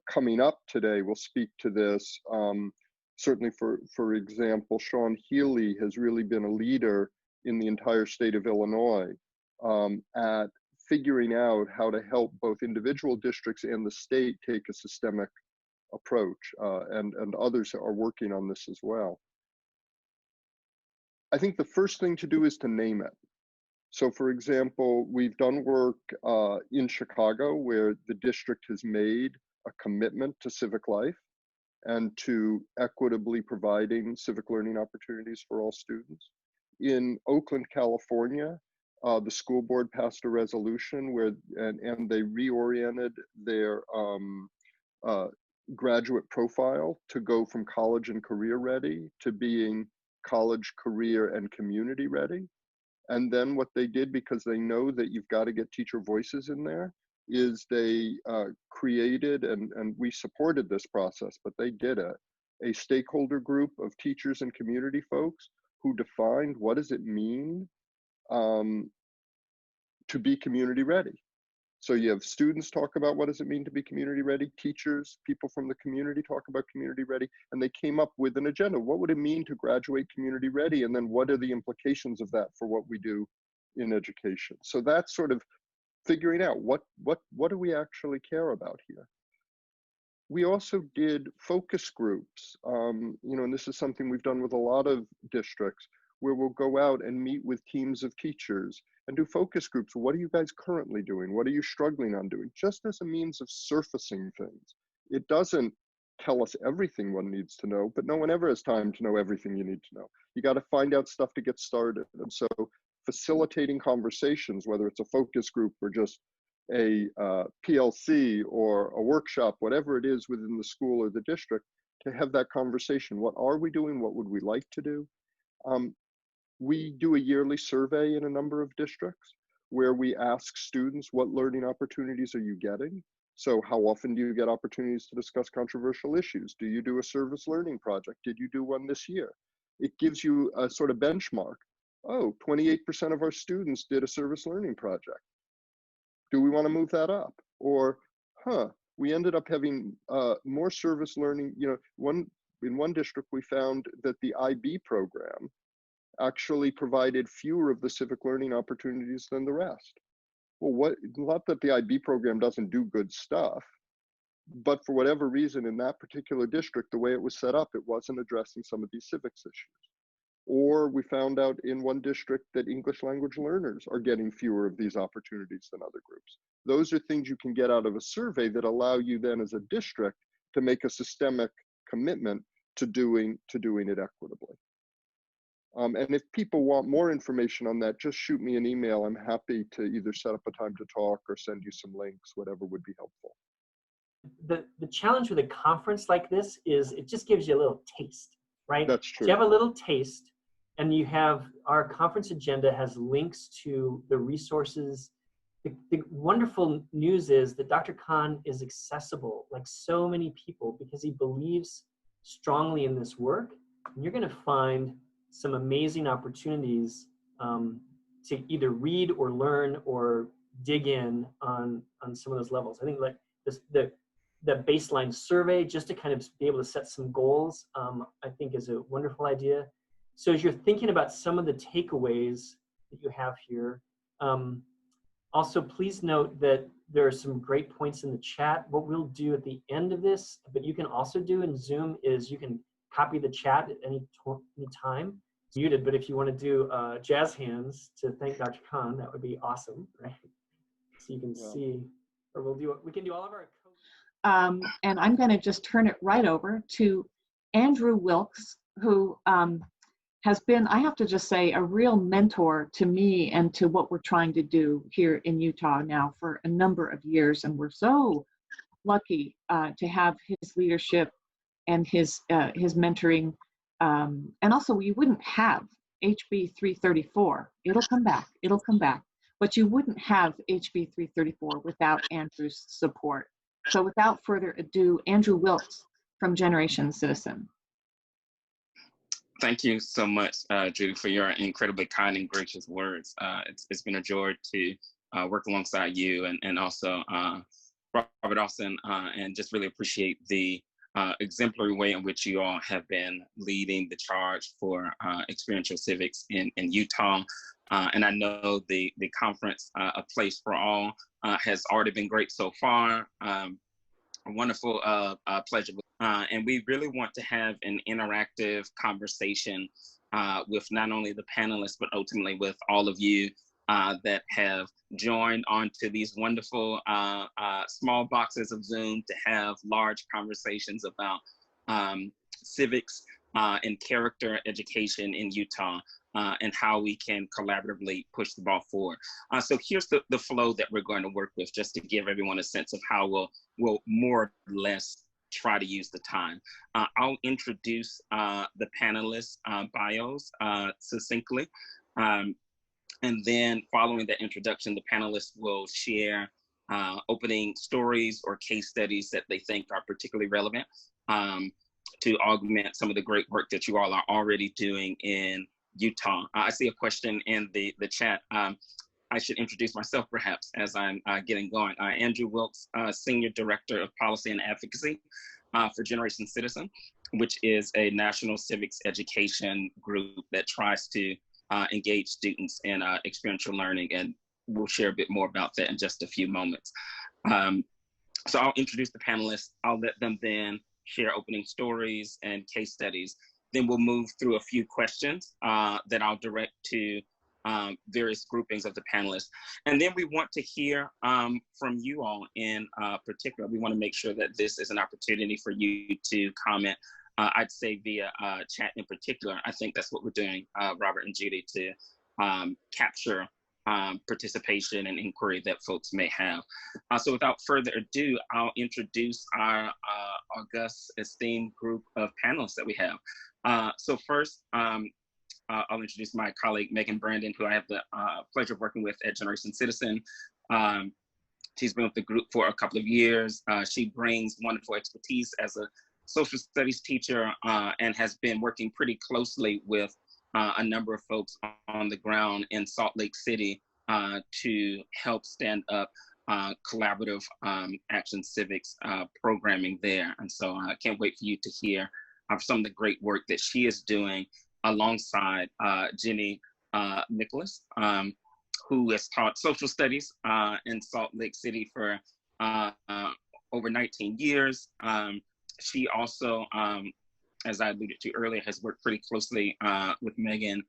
S5: coming up today will speak to this. Certainly, for example, Sean Healy has really been a leader in the entire state of Illinois at figuring out how to help both individual districts and the state take a systemic approach, and others are working on this as well. I think the first thing to do is to name it. So for example, we've done work in Chicago where the district has made a commitment to civic life and to equitably providing civic learning opportunities for all students. In Oakland, California, the school board passed a resolution where, and they reoriented their graduate profile to go from college and career ready to being college, career, and community ready. And then what they did, because they know that you've got to get teacher voices in there, is they created, and we supported this process, but they did it, a stakeholder group of teachers and community folks who defined what does it mean to be community ready. So you have students talk about what does it mean to be community ready, teachers, people from the community talk about community ready, and they came up with an agenda. What would it mean to graduate community ready? And then what are the implications of that for what we do in education? So that's sort of figuring out what do we actually care about here. We also did focus groups, you know, and this is something we've done with a lot of districts, where we'll go out and meet with teams of teachers and do focus groups. What are you guys currently doing? What are you struggling on doing? Just as a means of surfacing things. It doesn't tell us everything one needs to know, but no one ever has time to know everything you need to know. You got to find out stuff to get started. And so facilitating conversations, whether it's a focus group or just a PLC or a workshop, whatever it is within the school or the district, to have that conversation. What are we doing? What would we like to do? We do a yearly survey in a number of districts where we ask students, what learning opportunities are you getting? So how often do you get opportunities to discuss controversial issues? Do you do a service learning project? Did you do one this year? It gives you a sort of benchmark. Oh, 28% of our students did a service learning project. Do we want to move that up? Or, we ended up having more service learning. You know, in one district, we found that the IB program actually provided fewer of the civic learning opportunities than the rest. Well, not that the IB program doesn't do good stuff, but for whatever reason in that particular district, the way it was set up, it wasn't addressing some of these civics issues. Or we found out in one district that English language learners are getting fewer of these opportunities than other groups. Those are things you can get out of a survey that allow you then as a district to make a systemic commitment to doing it equitably. And if people want more information on that, just shoot me an email. I'm happy to either set up a time to talk or send you some links, whatever would be helpful.
S1: The challenge with a conference like this is it just gives you a little taste, right?
S5: That's true.
S1: So you have a little taste, and you have our conference agenda has links to the resources. The wonderful news is that Dr. Kahn is accessible, like so many people, because he believes strongly in this work. And you're going to find some amazing opportunities to either read or learn or dig in on some of those levels. I think like the baseline survey, just to kind of be able to set some goals, I think is a wonderful idea. So as you're thinking about some of the takeaways that you have here, also please note that there are some great points in the chat. What we'll do at the end of this, but you can also do in Zoom, is you can copy the chat at any time. It's muted, but if you want to do jazz hands to thank Dr. Kahn, that would be awesome, right? So you can see, or we can do all of our.
S4: And I'm going to just turn it right over to Andrew Wilkes, who has been, I have to just say, a real mentor to me and to what we're trying to do here in Utah now for a number of years. And we're so lucky to have his leadership and his mentoring. And also, you wouldn't have HB334. It'll come back. But you wouldn't have HB334 without Andrew's support. So without further ado, Andrew Wilkes from Generation Citizen.
S7: Thank you so much, Judi, for your incredibly kind and gracious words. It's been a joy to work alongside you and also Robert Austin, and just really appreciate the exemplary way in which you all have been leading the charge for experiential civics in Utah. And I know the conference, A Place for All, has already been great so far. A wonderful pleasure. And we really want to have an interactive conversation with not only the panelists, but ultimately with all of you that have joined onto these wonderful small boxes of Zoom to have large conversations about civics and character education in Utah, and how we can collaboratively push the ball forward. So here's the flow that we're going to work with, just to give everyone a sense of how we'll more or less try to use the time. I'll introduce the panelists' bios succinctly. And then following that introduction, the panelists will share opening stories or case studies that they think are particularly relevant to augment some of the great work that you all are already doing in Utah. I see a question in the chat. I should introduce myself perhaps as I'm getting going. Andrew Wilkes, Senior Director of Policy and Advocacy for Generation Citizen, which is a national civics education group that tries to engage students in experiential learning, and we'll share a bit more about that in just a few moments. So I'll introduce the panelists. I'll let them then share opening stories and case studies. Then we'll move through a few questions that I'll direct to various groupings of the panelists. And then we want to hear from you all in particular. We want to make sure that this is an opportunity for you to comment. I'd say via chat in particular. I think that's what we're doing, Robert and Judi, to capture participation and inquiry that folks may have. So without further ado, I'll introduce our august, esteemed group of panelists that we have. So first, I'll introduce my colleague, Megan Brandon, who I have the pleasure of working with at Generation Citizen. She's been with the group for a couple of years. She brings wonderful expertise as a social studies teacher and has been working pretty closely with a number of folks on the ground in Salt Lake City to help stand up collaborative action civics programming there. And so I can't wait for you to hear some of the great work that she is doing alongside Jenny Nicholas, who has taught social studies in Salt Lake City for over 19 years. She also, as I alluded to earlier, has worked pretty closely with Megan,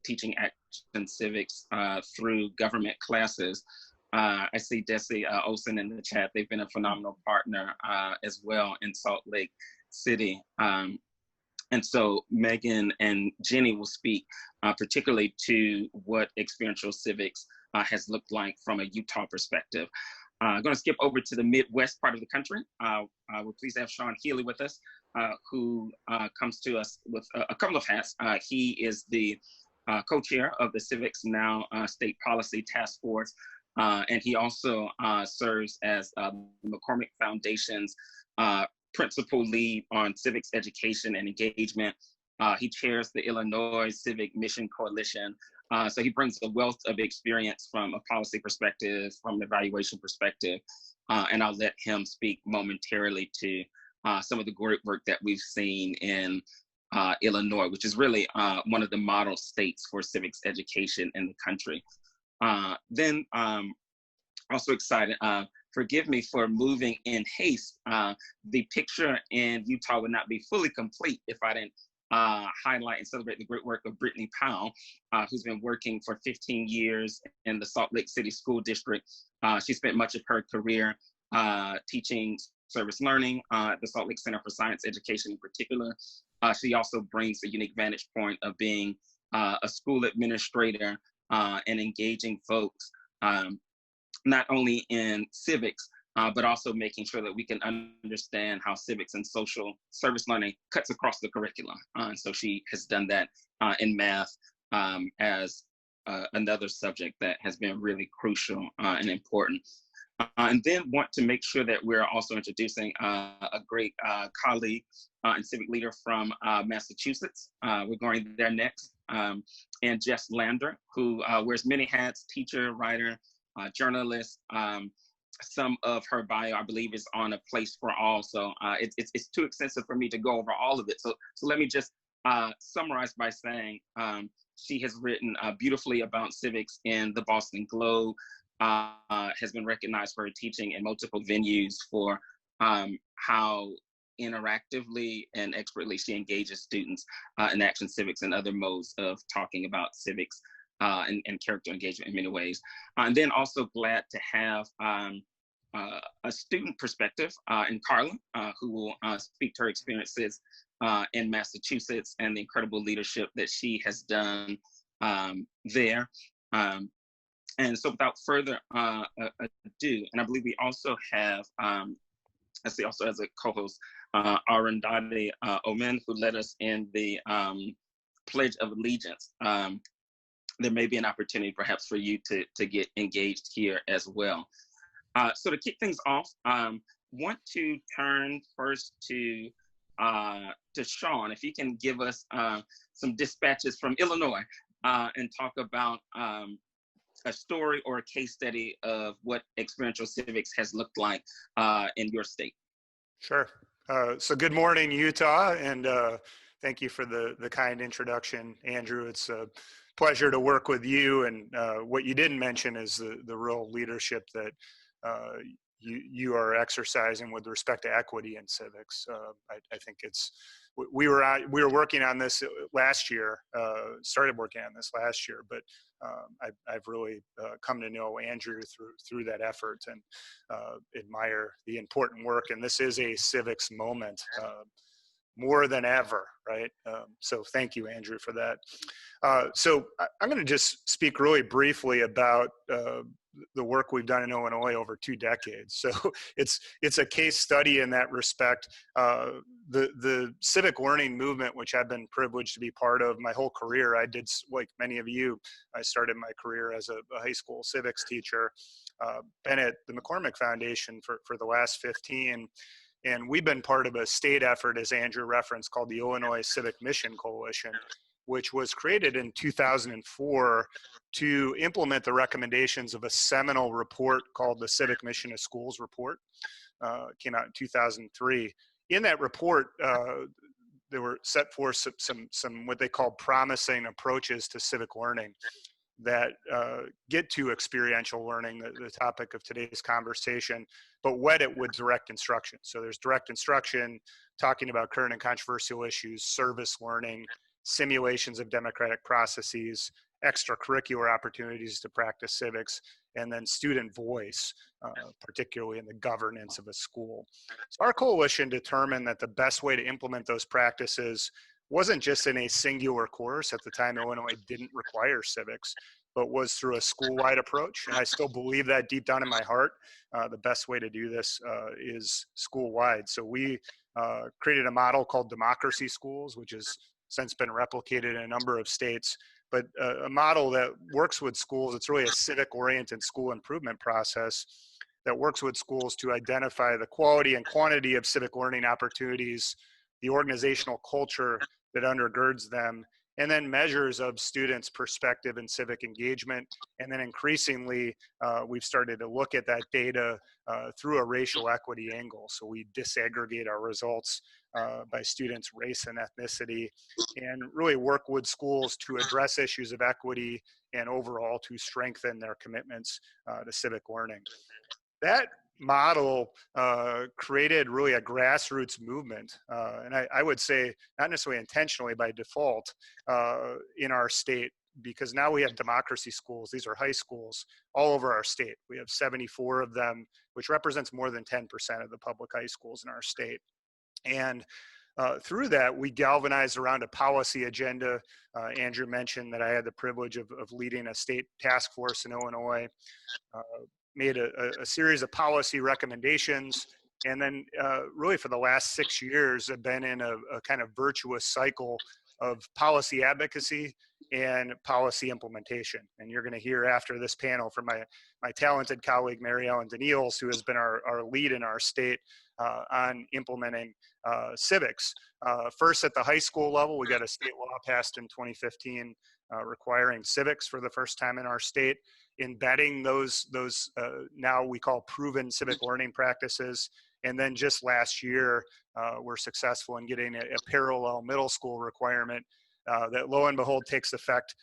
S7: teaching action civics through government classes. I see Desi Olsen in the chat. They've been a phenomenal partner as well in Salt Lake City. And so Megan and Jenny will speak particularly to what experiential civics has looked like from a Utah perspective. I'm going to skip over to the Midwest part of the country. We're pleased to have Sean Healy with us, who comes to us with a couple of hats. He is the co-chair of the Civics Now State Policy Task Force, and he also serves as the McCormick Foundation's principal lead on civics education and engagement. He chairs the Illinois Civic Mission Coalition. So he brings a wealth of experience from a policy perspective, from an evaluation perspective, and I'll let him speak momentarily to some of the great work that we've seen in Illinois, which is really one of the model states for civics education in the country. Then also excited, forgive me for moving in haste. The picture in Utah would not be fully complete if I didn't highlight and celebrate the great work of Brittany Powell, who's been working for 15 years in the Salt Lake City School District. She spent much of her career teaching service learning at the Salt Lake Center for Science Education in particular. She also brings a unique vantage point of being a school administrator and engaging folks, not only in civics, but also making sure that we can understand how civics and social service learning cuts across the curriculum. So she has done that in math as another subject that has been really crucial and important. And then want to make sure that we're also introducing a great colleague and civic leader from Massachusetts. We're going there next. And Jess Lander, who wears many hats, teacher, writer, journalist. Some of her bio, I believe, is on A Place for All. So it's too extensive for me to go over all of it. So let me just summarize by saying she has written beautifully about civics in the Boston Globe, has been recognized for her teaching in multiple venues for how interactively and expertly she engages students in action civics and other modes of talking about civics and character engagement in many ways. And then also glad to have a student perspective in Carla, who will speak to her experiences in Massachusetts and the incredible leadership that she has done there. And so without further ado, and I believe we also have, I see also as a co-host, Arundhati Omen, who led us in the Pledge of Allegiance. There may be an opportunity perhaps for you to get engaged here as well. So to kick things off, want to turn first to Sean, if you can give us some dispatches from Illinois and talk about a story or a case study of what experiential civics has looked like in your state.
S8: Sure. So good morning, Utah, and thank you for the kind introduction, Andrew. It's a pleasure to work with you, and what you didn't mention is the real leadership that you are exercising with respect to equity in civics. I think we were working on this last year, started working on this last year, but I've really come to know Andrew through that effort and admire the important work. And this is a civics moment more than ever, right? So thank you, Andrew, for that. So I'm going to just speak really briefly about the work we've done in Illinois over 2 decades. So it's a case study in that respect. The civic learning movement, which I've been privileged to be part of my whole career, I did, like many of you, I started my career as a high school civics teacher, been at the McCormick Foundation for the last 15. And we've been part of a state effort, as Andrew referenced, called the Illinois Civic Mission Coalition, which was created in 2004 to implement the recommendations of a seminal report called the Civic Mission of Schools Report. Came out in 2003. In that report, there were set forth some what they call promising approaches to civic learning that get to experiential learning, the topic of today's conversation, but wed it with direct instruction. So there's direct instruction, talking about current and controversial issues, service learning, simulations of democratic processes, extracurricular opportunities to practice civics, and then student voice, particularly in the governance of a school. So our coalition determined that the best way to implement those practices wasn't just in a singular course. At the time, Illinois didn't require civics, but was through a school-wide approach. And I still believe that deep down in my heart. The best way to do this is school-wide. So we created a model called democracy schools, which has since been replicated in a number of states, but a model that works with schools. It's really a civic-oriented school improvement process that works with schools to identify the quality and quantity of civic learning opportunities, the organizational culture that undergirds them, and then measures of students' perspective and civic engagement. And then increasingly, we've started to look at that data through a racial equity angle. So we disaggregate our results by students' race and ethnicity, and really work with schools to address issues of equity and overall to strengthen their commitments to civic learning. That model created really a grassroots movement, and I would say not necessarily intentionally by default in our state, because now we have democracy schools. These are high schools all over our state. We have 74 of them, which represents more than 10% of the public high schools in our state. And through that, we galvanized around a policy agenda. Andrew mentioned that I had the privilege of leading a state task force in Illinois, made a series of policy recommendations, and then really for the last 6 years have been in a kind of virtuous cycle of policy advocacy and policy implementation. And you're going to hear after this panel from my talented colleague, Mary Ellen Daneels, who has been our lead in our state on implementing civics. First at the high school level, we got a state law passed in 2015 requiring civics for the first time in our state, embedding those now we call proven civic learning practices. And then just last year, we're successful in getting a parallel middle school requirement that lo and behold takes effect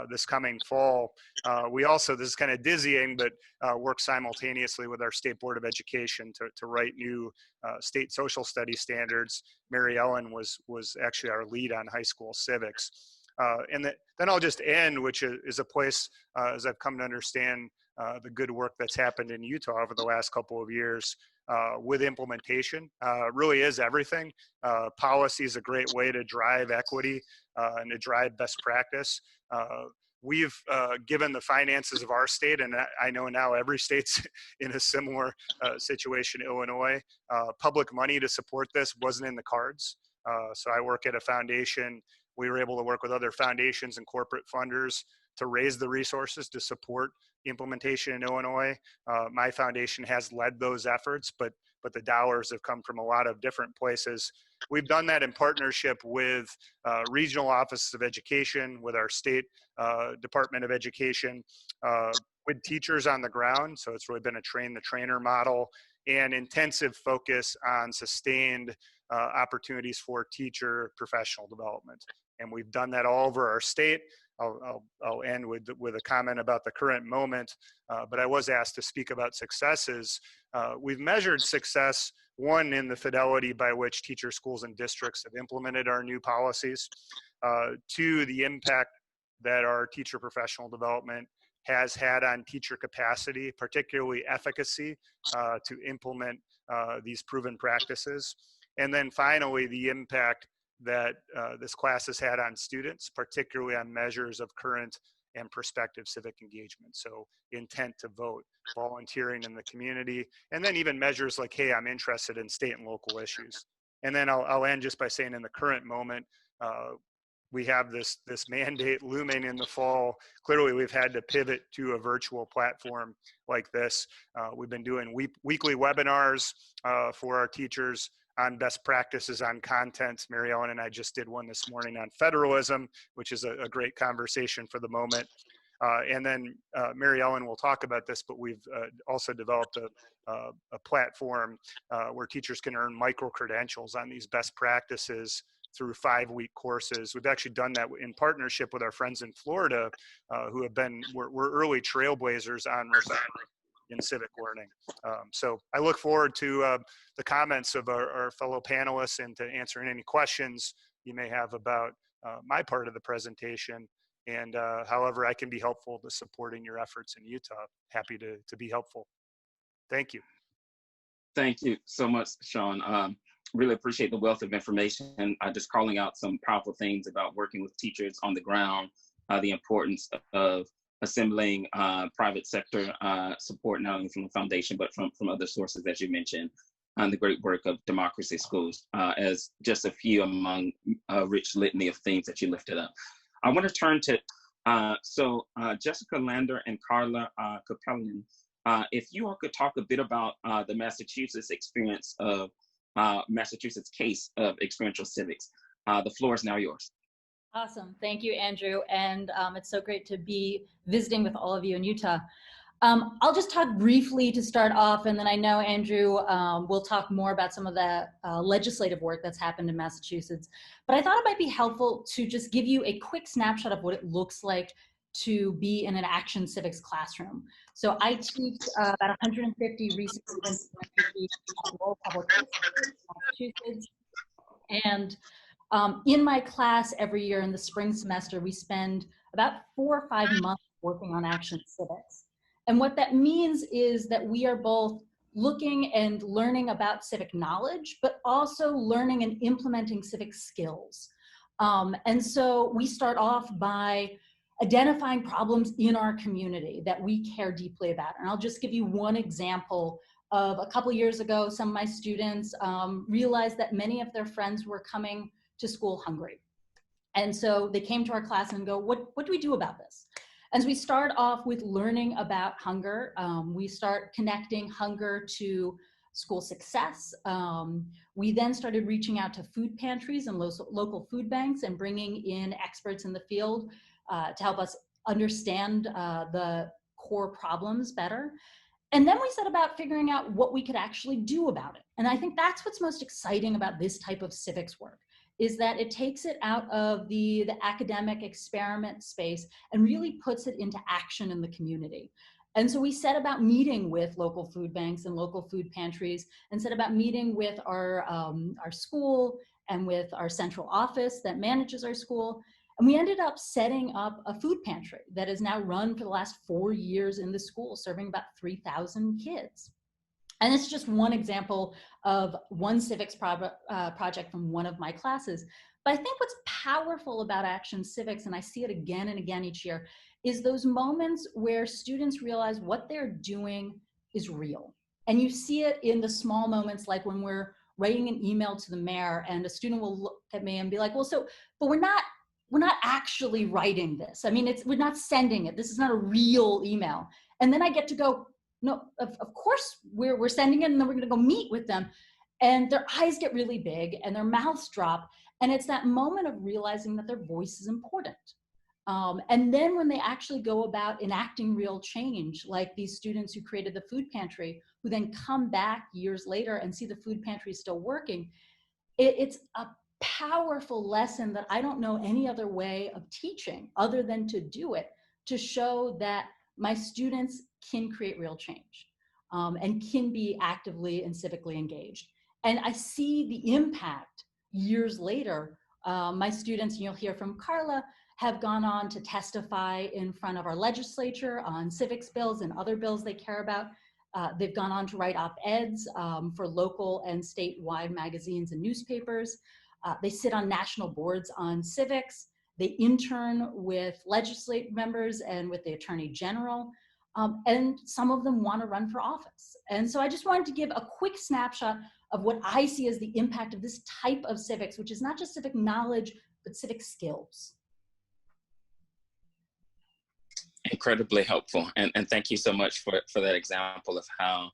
S8: this coming fall. We also, this is kind of dizzying, but work simultaneously with our State Board of Education to write new state social studies standards. Mary Ellen was actually our lead on high school civics. Then I'll just end, which is a place, as I've come to understand the good work that's happened in Utah over the last couple of years with implementation. Really is everything. Policy is a great way to drive equity and to drive best practice. We've given the finances of our state, and I know now every state's in a similar situation, Illinois, public money to support this wasn't in the cards. So I work at a foundation. We were able to work with other foundations and corporate funders to raise the resources to support implementation in Illinois. My foundation has led those efforts, but the dollars have come from a lot of different places. We've done that in partnership with regional offices of education, with our state Department of Education, with teachers on the ground. So it's really been a train the trainer model and intensive focus on sustained opportunities for teacher professional development. And we've done that all over our state. I'll end with a comment about the current moment, but I was asked to speak about successes. We've measured success, one, in the fidelity by which teachers, schools, and districts have implemented our new policies. Two, the impact that our teacher professional development has had on teacher capacity, particularly efficacy, to implement these proven practices. And then finally, the impact that this class has had on students, particularly on measures of current and prospective civic engagement. So intent to vote, volunteering in the community, and then even measures like, hey, I'm interested in state and local issues. And then I'll end just by saying, in the current moment, we have this mandate looming in the fall. Clearly, we've had to pivot to a virtual platform like this. We've been doing weekly webinars for our teachers on best practices on content. Mary Ellen and I just did one this morning on federalism, which is a great conversation for the moment. And then Mary Ellen will talk about this, but we've also developed a platform where teachers can earn micro-credentials on these best practices through 5-week courses. We've actually done that in partnership with our friends in Florida who have been, we're early trailblazers on Riverside in civic learning. So I look forward to the comments of our fellow panelists and to answering any questions you may have about my part of the presentation, and however I can be helpful to supporting your efforts in Utah. Happy to be helpful. Thank you.
S7: Thank you so much, Sean. Really appreciate the wealth of information. Just calling out some powerful things about working with teachers on the ground, the importance of assembling private sector support, not only from the foundation, but from other sources, as you mentioned, and the great work of democracy schools as just a few among a rich litany of themes that you lifted up. I want to turn to, Jessica Lander and Carla Capellan, if you all could talk a bit about the Massachusetts experience of Massachusetts case of experiential civics. The floor is now yours.
S9: Awesome. Thank you, Andrew. And it's so great to be visiting with all of you in Utah. I'll just talk briefly to start off, and then I know Andrew will talk more about some of the legislative work that's happened in Massachusetts. But I thought it might be helpful to just give you a quick snapshot of what it looks like to be in an action civics classroom. So I teach about 150 recent students in public Massachusetts. And in my class every year in the spring semester, we spend about 4 or 5 months working on action civics. And what that means is that we are both looking and learning about civic knowledge, but also learning and implementing civic skills. And so we start off by identifying problems in our community that we care deeply about. And I'll just give you one example of a couple years ago, some of my students realized that many of their friends were coming to school hungry. And so they came to our class and go, what do we do about this? As we start off with learning about hunger, we start connecting hunger to school success. We then started reaching out to food pantries and local food banks and bringing in experts in the field to help us understand the core problems better. And then we set about figuring out what we could actually do about it. And I think that's what's most exciting about this type of civics work, is that it takes it out of the academic experiment space and really puts it into action in the community. And so we set about meeting with local food banks and local food pantries, and set about meeting with our school and with our central office that manages our school. And we ended up setting up a food pantry that is now run for the last 4 years in the school, serving about 3,000 kids. And it's just one example of one civics project from one of my classes. But I think what's powerful about Action Civics, and I see it again and again each year, is those moments where students realize what they're doing is real. And you see it in the small moments, like when we're writing an email to the mayor and a student will look at me and be like, well, but we're not actually writing this. I mean, we're not sending it. This is not a real email. And then I get to go, no, of course we're sending it, and then we're going to go meet with them. And their eyes get really big and their mouths drop. And it's that moment of realizing that their voice is important. And then when they actually go about enacting real change, like these students who created the food pantry, who then come back years later and see the food pantry still working, it's a powerful lesson that I don't know any other way of teaching other than to do it, to show that my students can create real change and can be actively and civically engaged. And I see the impact years later. My students, and you'll hear from Carla, have gone on to testify in front of our legislature on civics bills and other bills they care about. They've gone on to write op-eds for local and statewide magazines and newspapers. They sit on national boards on civics. They intern with legislative members and with the Attorney General. And some of them want to run for office. And so I just wanted to give a quick snapshot of what I see as the impact of this type of civics, which is not just civic knowledge, but civic skills.
S7: Incredibly helpful, and thank you so much for that example of how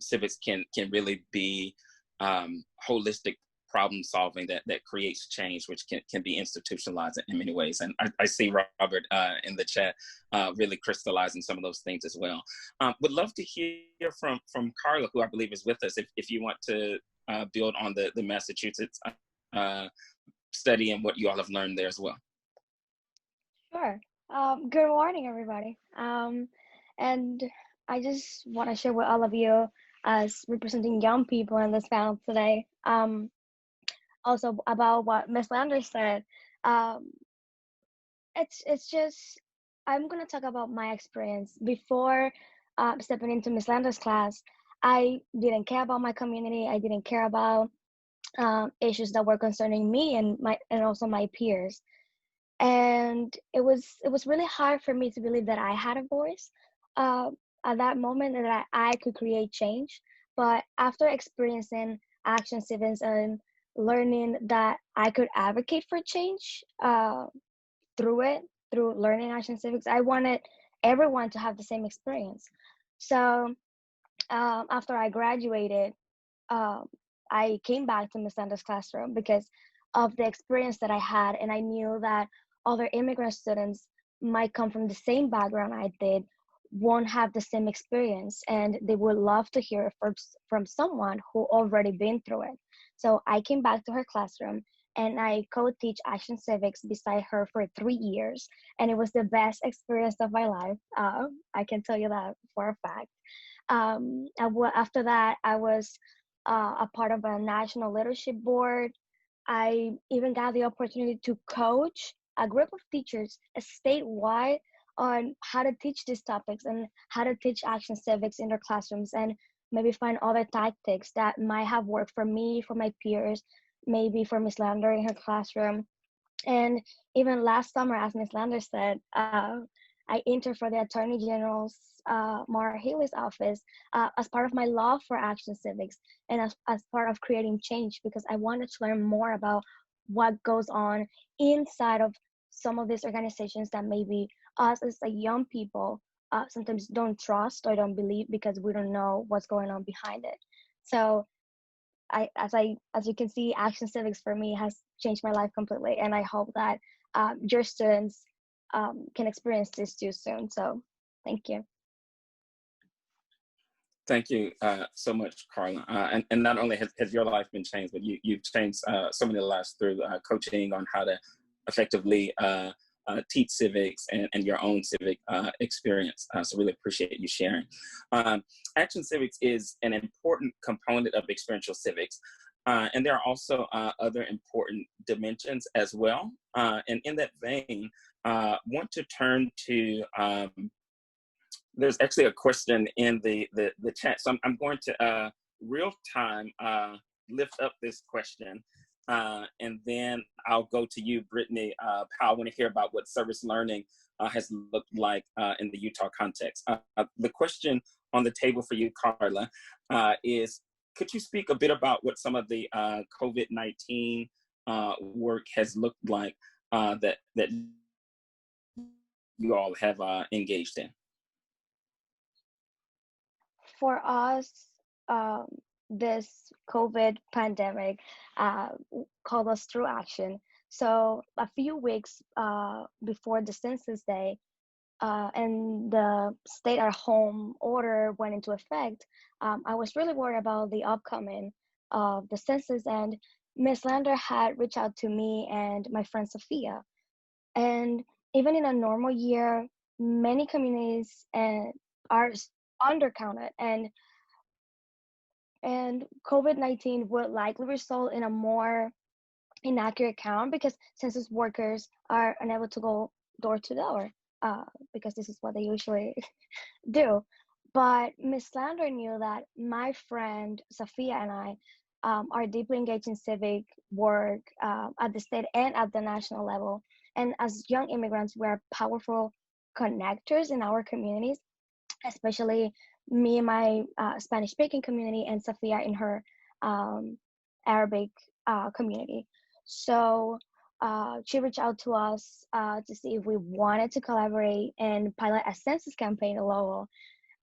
S7: civics can really be holistic problem solving that creates change, which can be institutionalized in many ways. And I see Robert in the chat really crystallizing some of those things as well. Would love to hear from Carla, who I believe is with us, if you want to build on the Massachusetts study and what you all have learned there as well.
S10: Sure. Good morning, everybody. And I just want to share with all of you, as representing young people in this panel today, also about what Ms. Landers said. It's just, I'm going to talk about my experience. Before stepping into Ms. Landers' class, I didn't care about my community. I didn't care about issues that were concerning me and also my peers. And it was really hard for me to believe that I had a voice at that moment, and that I could create change. But after experiencing Action Civics and learning that I could advocate for change through learning Action Civics, I wanted everyone to have the same experience. So after I graduated, I came back to Ms. Sanders' classroom because of the experience that I had, and I knew that other immigrant students might come from the same background I did, won't have the same experience, and they would love to hear from someone who already been through it. So I came back to her classroom and I co-teach Action Civics beside her for 3 years, and it was the best experience of my life. I can tell you that for a fact. After that, I was a part of a national leadership board. I even got the opportunity to coach a group of teachers statewide on how to teach these topics and how to teach Action Civics in their classrooms, and maybe find other tactics that might have worked for me, for my peers, maybe for Ms. Lander in her classroom. And even last summer, as Ms. Lander said, I interned for the Attorney General's Mara Haley's office as part of my love for Action Civics and as part of creating change, because I wanted to learn more about what goes on inside of some of these organizations that maybe us as young people sometimes don't trust or don't believe because we don't know what's going on behind it. So as you can see, Action Civics for me has changed my life completely, and I hope that your students can experience this too soon. So thank you.
S7: Thank you so much, Carla. And not only has your life been changed, but you've changed so many lives through coaching on how to effectively teach civics and your own civic experience. So really appreciate you sharing. Action Civics is an important component of experiential civics. And there are also other important dimensions as well. And in that vein, want to turn to, there's actually a question in the chat. So I'm going to real time lift up this question. And then I'll go to you, Brittany. I want to hear about what service learning has looked like in the Utah context. The question on the table for you, Carla, is, could you speak a bit about what some of the COVID-19 work has looked like that you all have engaged in?
S10: For us, this COVID pandemic called us through action. So a few weeks before the census day and the stay-at-home order went into effect, I was really worried about the upcoming of the census, and Ms. Lander had reached out to me and my friend Sophia. And even in a normal year, many communities are undercounted, and COVID-19 would likely result in a more inaccurate count because census workers are unable to go door to door because this is what they usually do. But Ms. Lander knew that my friend Sophia and I are deeply engaged in civic work at the state and at the national level. And as young immigrants, we're powerful connectors in our communities, especially me and my Spanish-speaking community, and Sophia in her Arabic community. So she reached out to us to see if we wanted to collaborate and pilot a census campaign in Lowell.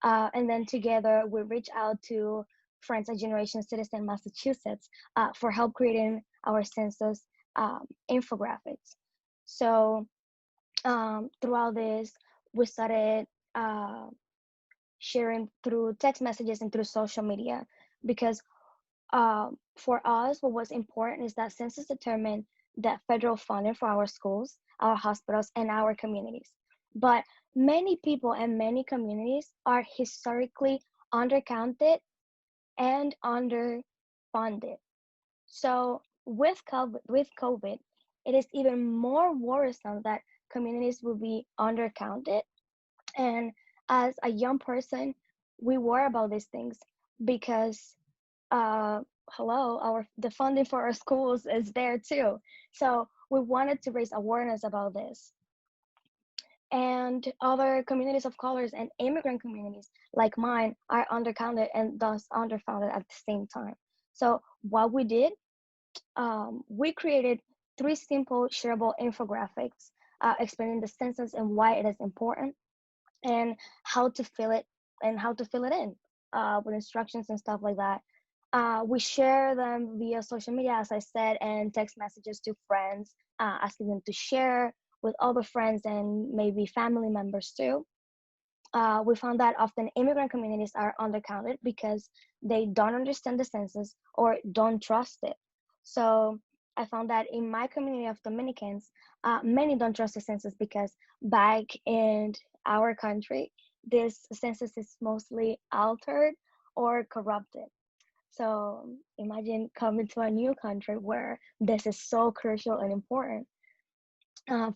S10: And then together we reached out to Friends of Generation Citizen Massachusetts for help creating our census infographics. So throughout this, we started sharing through text messages and through social media, because for us, what was important is that census determined that federal funding for our schools, our hospitals, and our communities. But many people and many communities are historically undercounted and underfunded. So with COVID, it is even more worrisome that communities will be undercounted. And as a young person, we worry about these things because the funding for our schools is there too. So we wanted to raise awareness about this. And other communities of colors and immigrant communities like mine are undercounted and thus underfunded at the same time. So what we did, we created 3 simple shareable infographics explaining the census and why it is important, and how to fill it in with instructions and stuff like that. We share them via social media, as I said, and text messages to friends, asking them to share with other friends and maybe family members too. We found that often immigrant communities are undercounted because they don't understand the census or don't trust it. So I found that in my community of Dominicans, many don't trust the census because back in our country, this census is mostly altered or corrupted. So imagine coming to a new country where this is so crucial and important.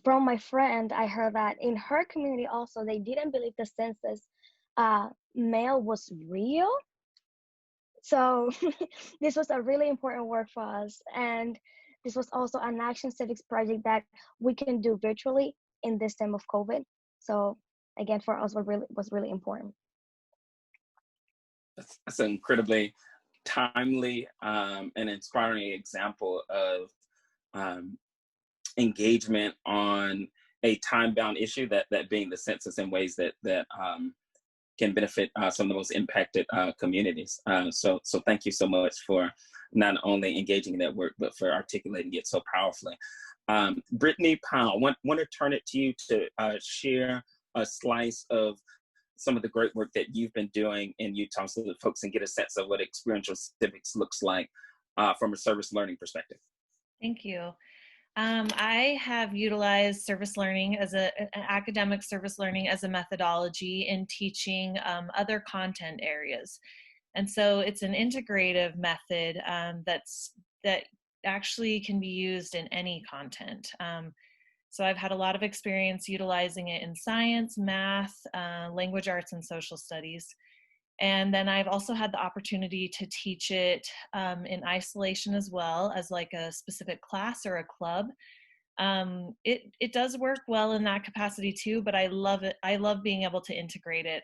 S10: From my friend, I heard that in her community also, they didn't believe the census mail was real. So this was a really important work for us. And this was also an Action Civics project that we can do virtually in this time of COVID. So again, for us, was really important.
S7: That's an incredibly timely and inspiring example of engagement on a time-bound issue, that being the census, in ways that can benefit some of the most impacted communities. So thank you so much for not only engaging in that work, but for articulating it so powerfully. Brittany Powell, want to turn it to you to share a slice of some of the great work that you've been doing in Utah, so that folks can get a sense of what experiential civics looks like from a service learning perspective.
S11: Thank you. I have utilized service learning as an academic service learning as a methodology in teaching other content areas. And so it's an integrative method that actually can be used in any content. So I've had a lot of experience utilizing it in science, math, language arts, and social studies. And then I've also had the opportunity to teach it in isolation as well as like a specific class or a club. It does work well in that capacity too, but I love it. I love being able to integrate it.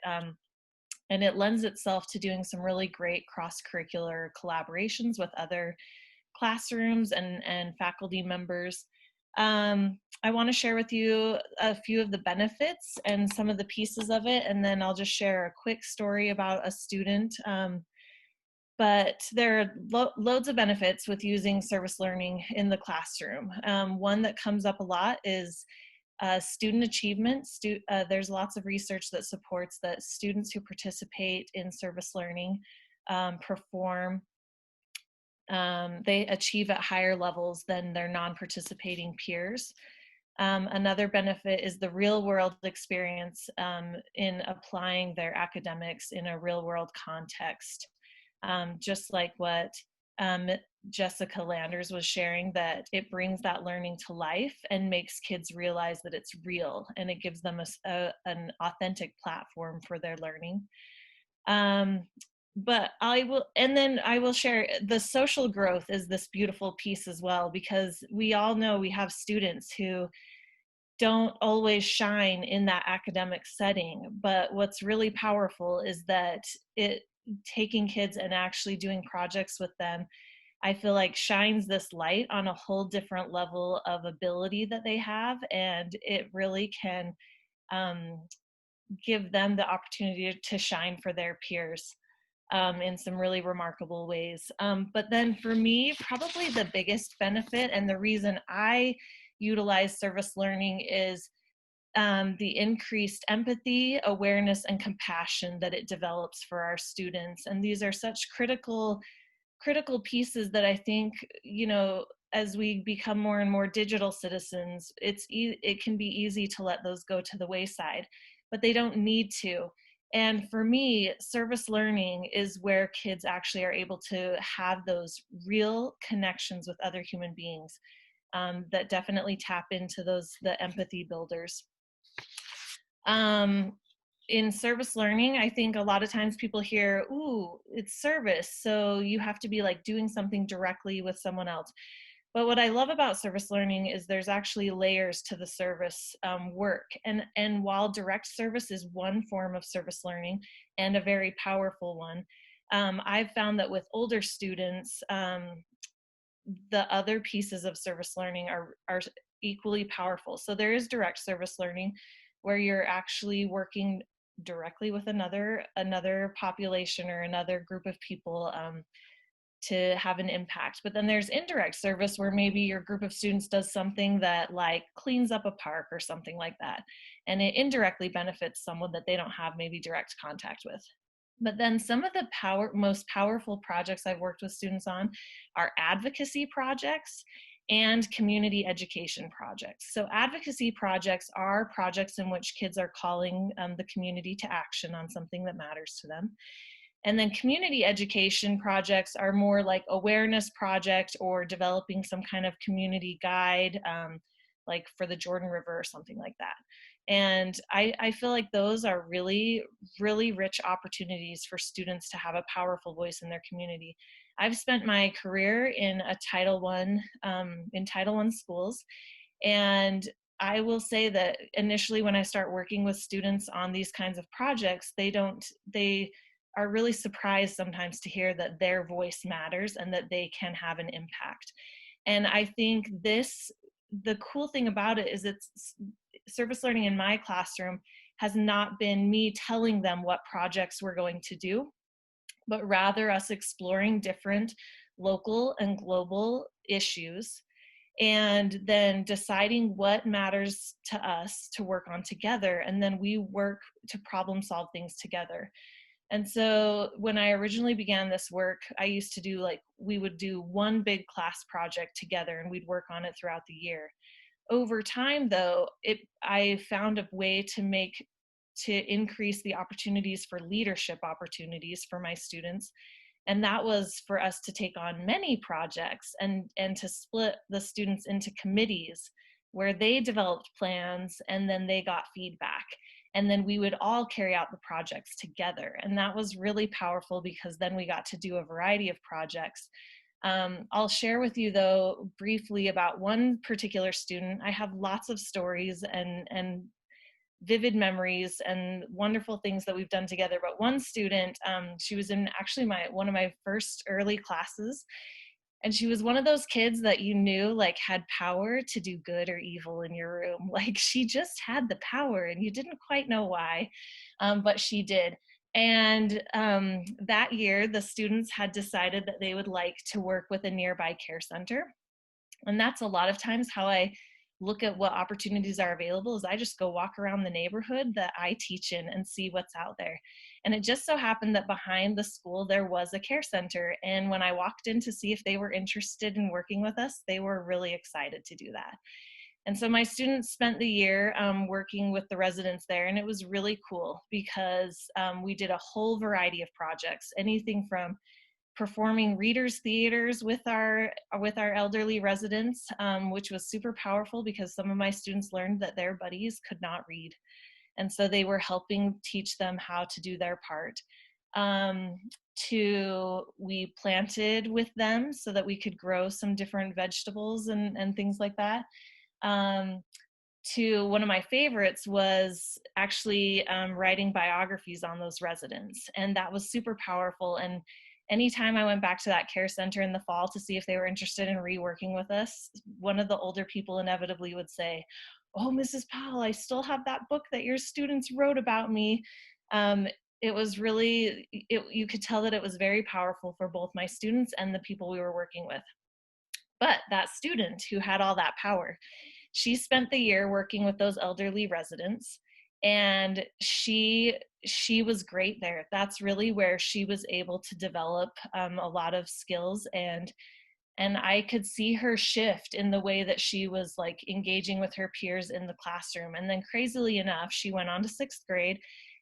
S11: And it lends itself to doing some really great cross-curricular collaborations with other classrooms and faculty members. I want to share with you a few of the benefits and some of the pieces of it, and then I'll just share a quick story about a student. But there are loads of benefits with using service learning in the classroom. One that comes up a lot is student achievement. There's lots of research that supports that students who participate in service learning perform they achieve at higher levels than their non-participating peers. Another benefit is the real-world experience in applying their academics in a real-world context. Just like what Jessica Landers was sharing, that it brings that learning to life and makes kids realize that it's real, and it gives them an authentic platform for their learning. But I will share the social growth is this beautiful piece as well, because we all know we have students who don't always shine in that academic setting. But what's really powerful is that taking kids and actually doing projects with them, I feel like shines this light on a whole different level of ability that they have, and it really can give them the opportunity to shine for their peers. In some really remarkable ways. But then for me, probably the biggest benefit and the reason I utilize service learning is the increased empathy, awareness, and compassion that it develops for our students. And these are such critical pieces that I think, you know, as we become more and more digital citizens, it can be easy to let those go to the wayside, but they don't need to. And for me, service learning is where kids actually are able to have those real connections with other human beings that definitely tap into the empathy builders. In service learning, I think a lot of times people hear, ooh, it's service, so you have to be like doing something directly with someone else. But what I love about service learning is there's actually layers to the service work. And while direct service is one form of service learning and a very powerful one, I've found that with older students, the other pieces of service learning are equally powerful. So there is direct service learning where you're actually working directly with another population or another group of people to have an impact. But then there's indirect service where maybe your group of students does something that like cleans up a park or something like that, and it indirectly benefits someone that they don't have maybe direct contact with. But then some of the most powerful projects I've worked with students on are advocacy projects and community education projects. So advocacy projects are projects in which kids are calling the community to action on something that matters to them. And then community education projects are more like awareness project or developing some kind of community guide, like for the Jordan River or something like that. And I feel like those are really, really rich opportunities for students to have a powerful voice in their community. I've spent my career in Title I schools, and I will say that initially when I start working with students on these kinds of projects, they are really surprised sometimes to hear that their voice matters and that they can have an impact. And I think the cool thing about it is it's service learning in my classroom has not been me telling them what projects we're going to do, but rather us exploring different local and global issues and then deciding what matters to us to work on together. And then we work to problem solve things together. And so when I originally began this work, I used to we would do one big class project together and we'd work on it throughout the year. Over time though, I found a way to make to increase the opportunities for leadership opportunities for my students. And that was for us to take on many projects and to split the students into committees where they developed plans and then they got feedback. And then we would all carry out the projects together. And that was really powerful because then we got to do a variety of projects. I'll share with you though briefly about one particular student. I have lots of stories and vivid memories and wonderful things that we've done together. But one student, she was in actually one of my first early classes. And she was one of those kids that you knew like had power to do good or evil in your room. Like she just had the power and you didn't quite know why, but she did. And that year, the students had decided that they would like to work with a nearby care center. And that's a lot of times how I look at what opportunities are available is I just go walk around the neighborhood that I teach in and see what's out there. And it just so happened that behind the school, there was a care center. And when I walked in to see if they were interested in working with us, they were really excited to do that. And so my students spent the year working with the residents there, and it was really cool because we did a whole variety of projects, anything from performing readers theaters with our elderly residents, which was super powerful because some of my students learned that their buddies could not read. And so they were helping teach them how to do their part. We planted with them so that we could grow some different vegetables and things like that. To one of my favorites was actually writing biographies on those residents. And that was super powerful. And anytime I went back to that care center in the fall to see if they were interested in reworking with us, one of the older people inevitably would say, "Oh, Mrs. Powell, I still have that book that your students wrote about me." It was really, you could tell that it was very powerful for both my students and the people we were working with. But that student who had all that power, she spent the year working with those elderly residents, and she was great there. That's really where she was able to develop a lot of skills, and I could see her shift in the way that she was like engaging with her peers in the classroom. And then crazily enough, she went on to 6th grade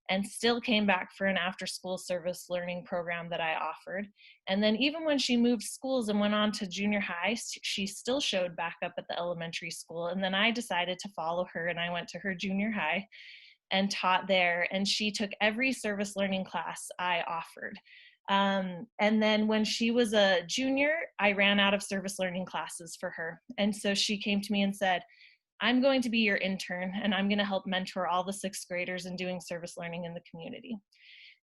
S11: and still came back for an after-school service learning program that I offered. And then even when she moved schools and went on to junior high, she still showed back up at the elementary school. And then I decided to follow her, and I went to her junior high and taught there. And she took every service learning class I offered. And then when she was a junior, I ran out of service learning classes for her. And so she came to me and said, "I'm going to be your intern, and I'm going to help mentor all the 6th graders in doing service learning in the community."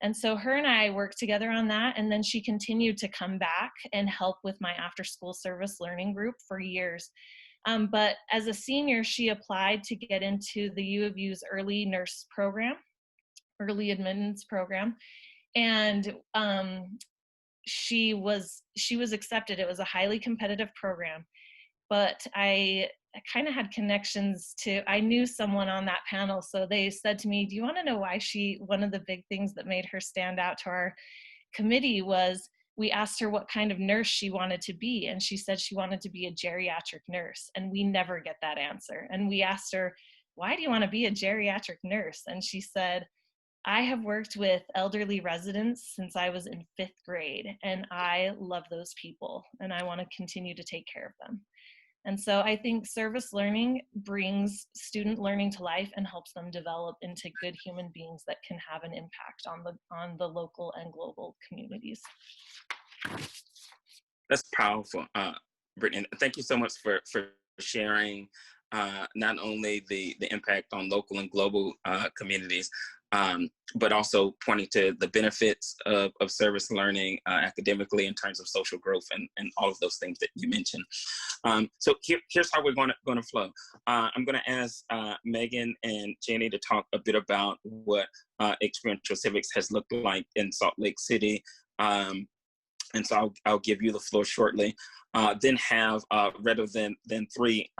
S11: And so her and I worked together on that. And then she continued to come back and help with my after school service learning group for years. But as a senior, she applied to get into the U of U's early nurse program, early admittance program. And she was accepted. It was a highly competitive program, but I kind of had connections I knew someone on that panel. So they said to me, "Do you want to know why one of the big things that made her stand out to our committee was we asked her what kind of nurse she wanted to be. And she said she wanted to be a geriatric nurse. And we never get that answer. And we asked her, "Why do you want to be a geriatric nurse?" And she said, "I have worked with elderly residents since I was in 5th grade, and I love those people, and I want to continue to take care of them." And so I think service learning brings student learning to life and helps them develop into good human beings that can have an impact on the local and global communities.
S7: That's powerful, Brittany. Thank you so much for sharing not only the impact on local and global communities, but also pointing to the benefits of service learning academically in terms of social growth and all of those things that you mentioned. So here's how we're going to flow. I'm going to ask Megan and Jenny to talk a bit about what Experiential Civics has looked like in Salt Lake City. And so I'll give you the floor shortly. Then have, rather than three,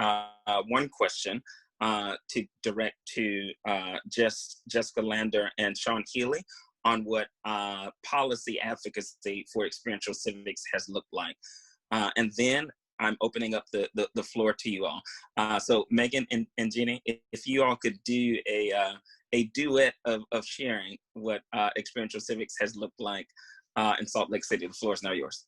S7: one question to direct to Jessica Lander and Sean Healy on what policy advocacy for Experiential Civics has looked like. And then I'm opening up the floor to you all. So Megan and Jenny, if you all could do a duet of sharing what Experiential Civics has looked like in Salt Lake City. The floor is now yours.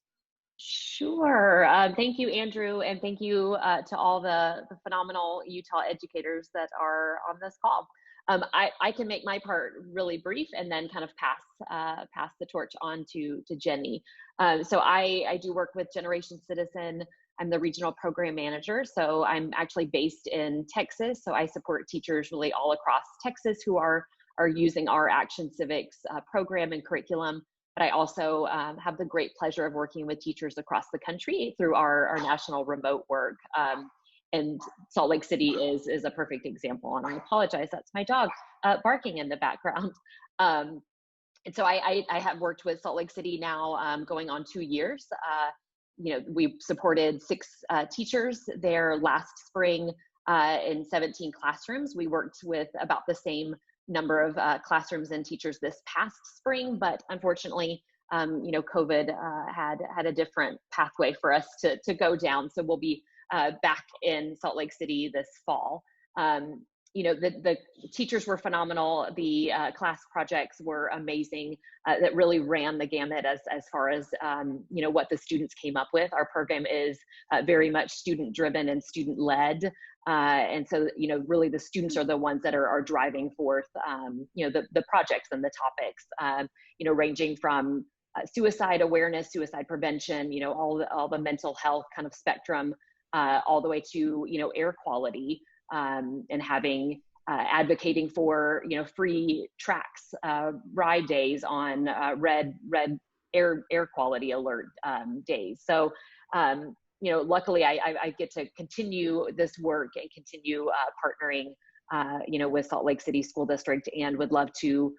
S12: Sure. Thank you, Andrew, and thank you to all the phenomenal Utah educators that are on this call. I can make my part really brief and then kind of pass the torch on to Jenny. So I do work with Generation Citizen. I'm the regional program manager, so I'm actually based in Texas. So I support teachers really all across Texas who are using our Action Civics program and curriculum. But I also have the great pleasure of working with teachers across the country through our national remote work. And Salt Lake City is a perfect example. And I apologize, that's my dog barking in the background. And so I have worked with Salt Lake City now going on 2 years. You know, we supported 6 teachers there last spring in 17 classrooms. We worked with about the same number of classrooms and teachers this past spring, but unfortunately, you know, COVID had a different pathway for us to go down. So we'll be back in Salt Lake City this fall. You know, the teachers were phenomenal. The class projects were amazing. That really ran the gamut as far as, you know, what the students came up with. Our program is very much student driven and student led. And so, you know, really the students are the ones that are driving forth, you know, the projects and the topics, you know, ranging from suicide awareness, suicide prevention, you know, all the mental health kind of spectrum, all the way to, you know, air quality, and having, advocating for, you know, free tracks, ride days on red air quality alert days. So, you know, luckily I get to continue this work and continue partnering, you know, with Salt Lake City School District, and would love to,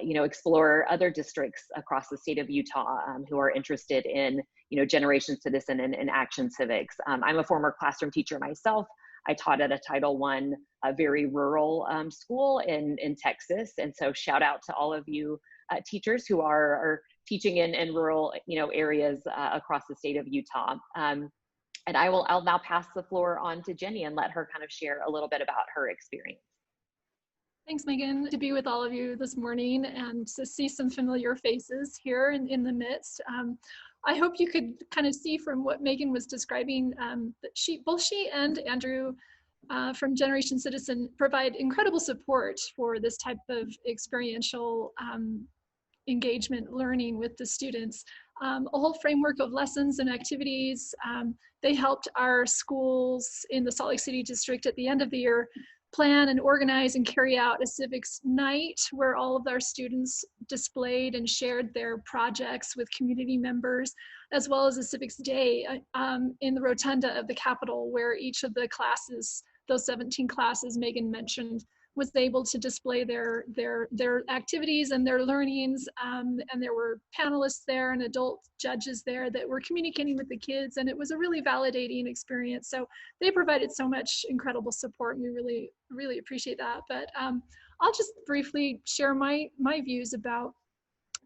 S12: you know, explore other districts across the state of Utah who are interested in, you know, Generation Citizen and Action Civics. I'm a former classroom teacher myself. I taught at a Title I, a very rural school in Texas. And so shout out to all of you teachers who are teaching in rural, you know, areas across the state of Utah. And I'll now pass the floor on to Jenny and let her kind of share a little bit about her experience.
S13: Thanks, Megan, to be with all of you this morning and to see some familiar faces here in the midst. I hope you could kind of see from what Megan was describing that both she and Andrew from Generation Citizen provide incredible support for this type of experiential engagement learning with the students. A whole framework of lessons and activities. They helped our schools in the Salt Lake City district at the end of the year plan and organize and carry out a civics night where all of our students displayed and shared their projects with community members, as well as a civics day in the rotunda of the Capitol, where each of the classes, those 17 classes Megan mentioned, was able to display their activities and their learnings, and there were panelists there and adult judges there that were communicating with the kids, and it was a really validating experience. So they provided so much incredible support, and we really, really appreciate that. But I'll just briefly share my views about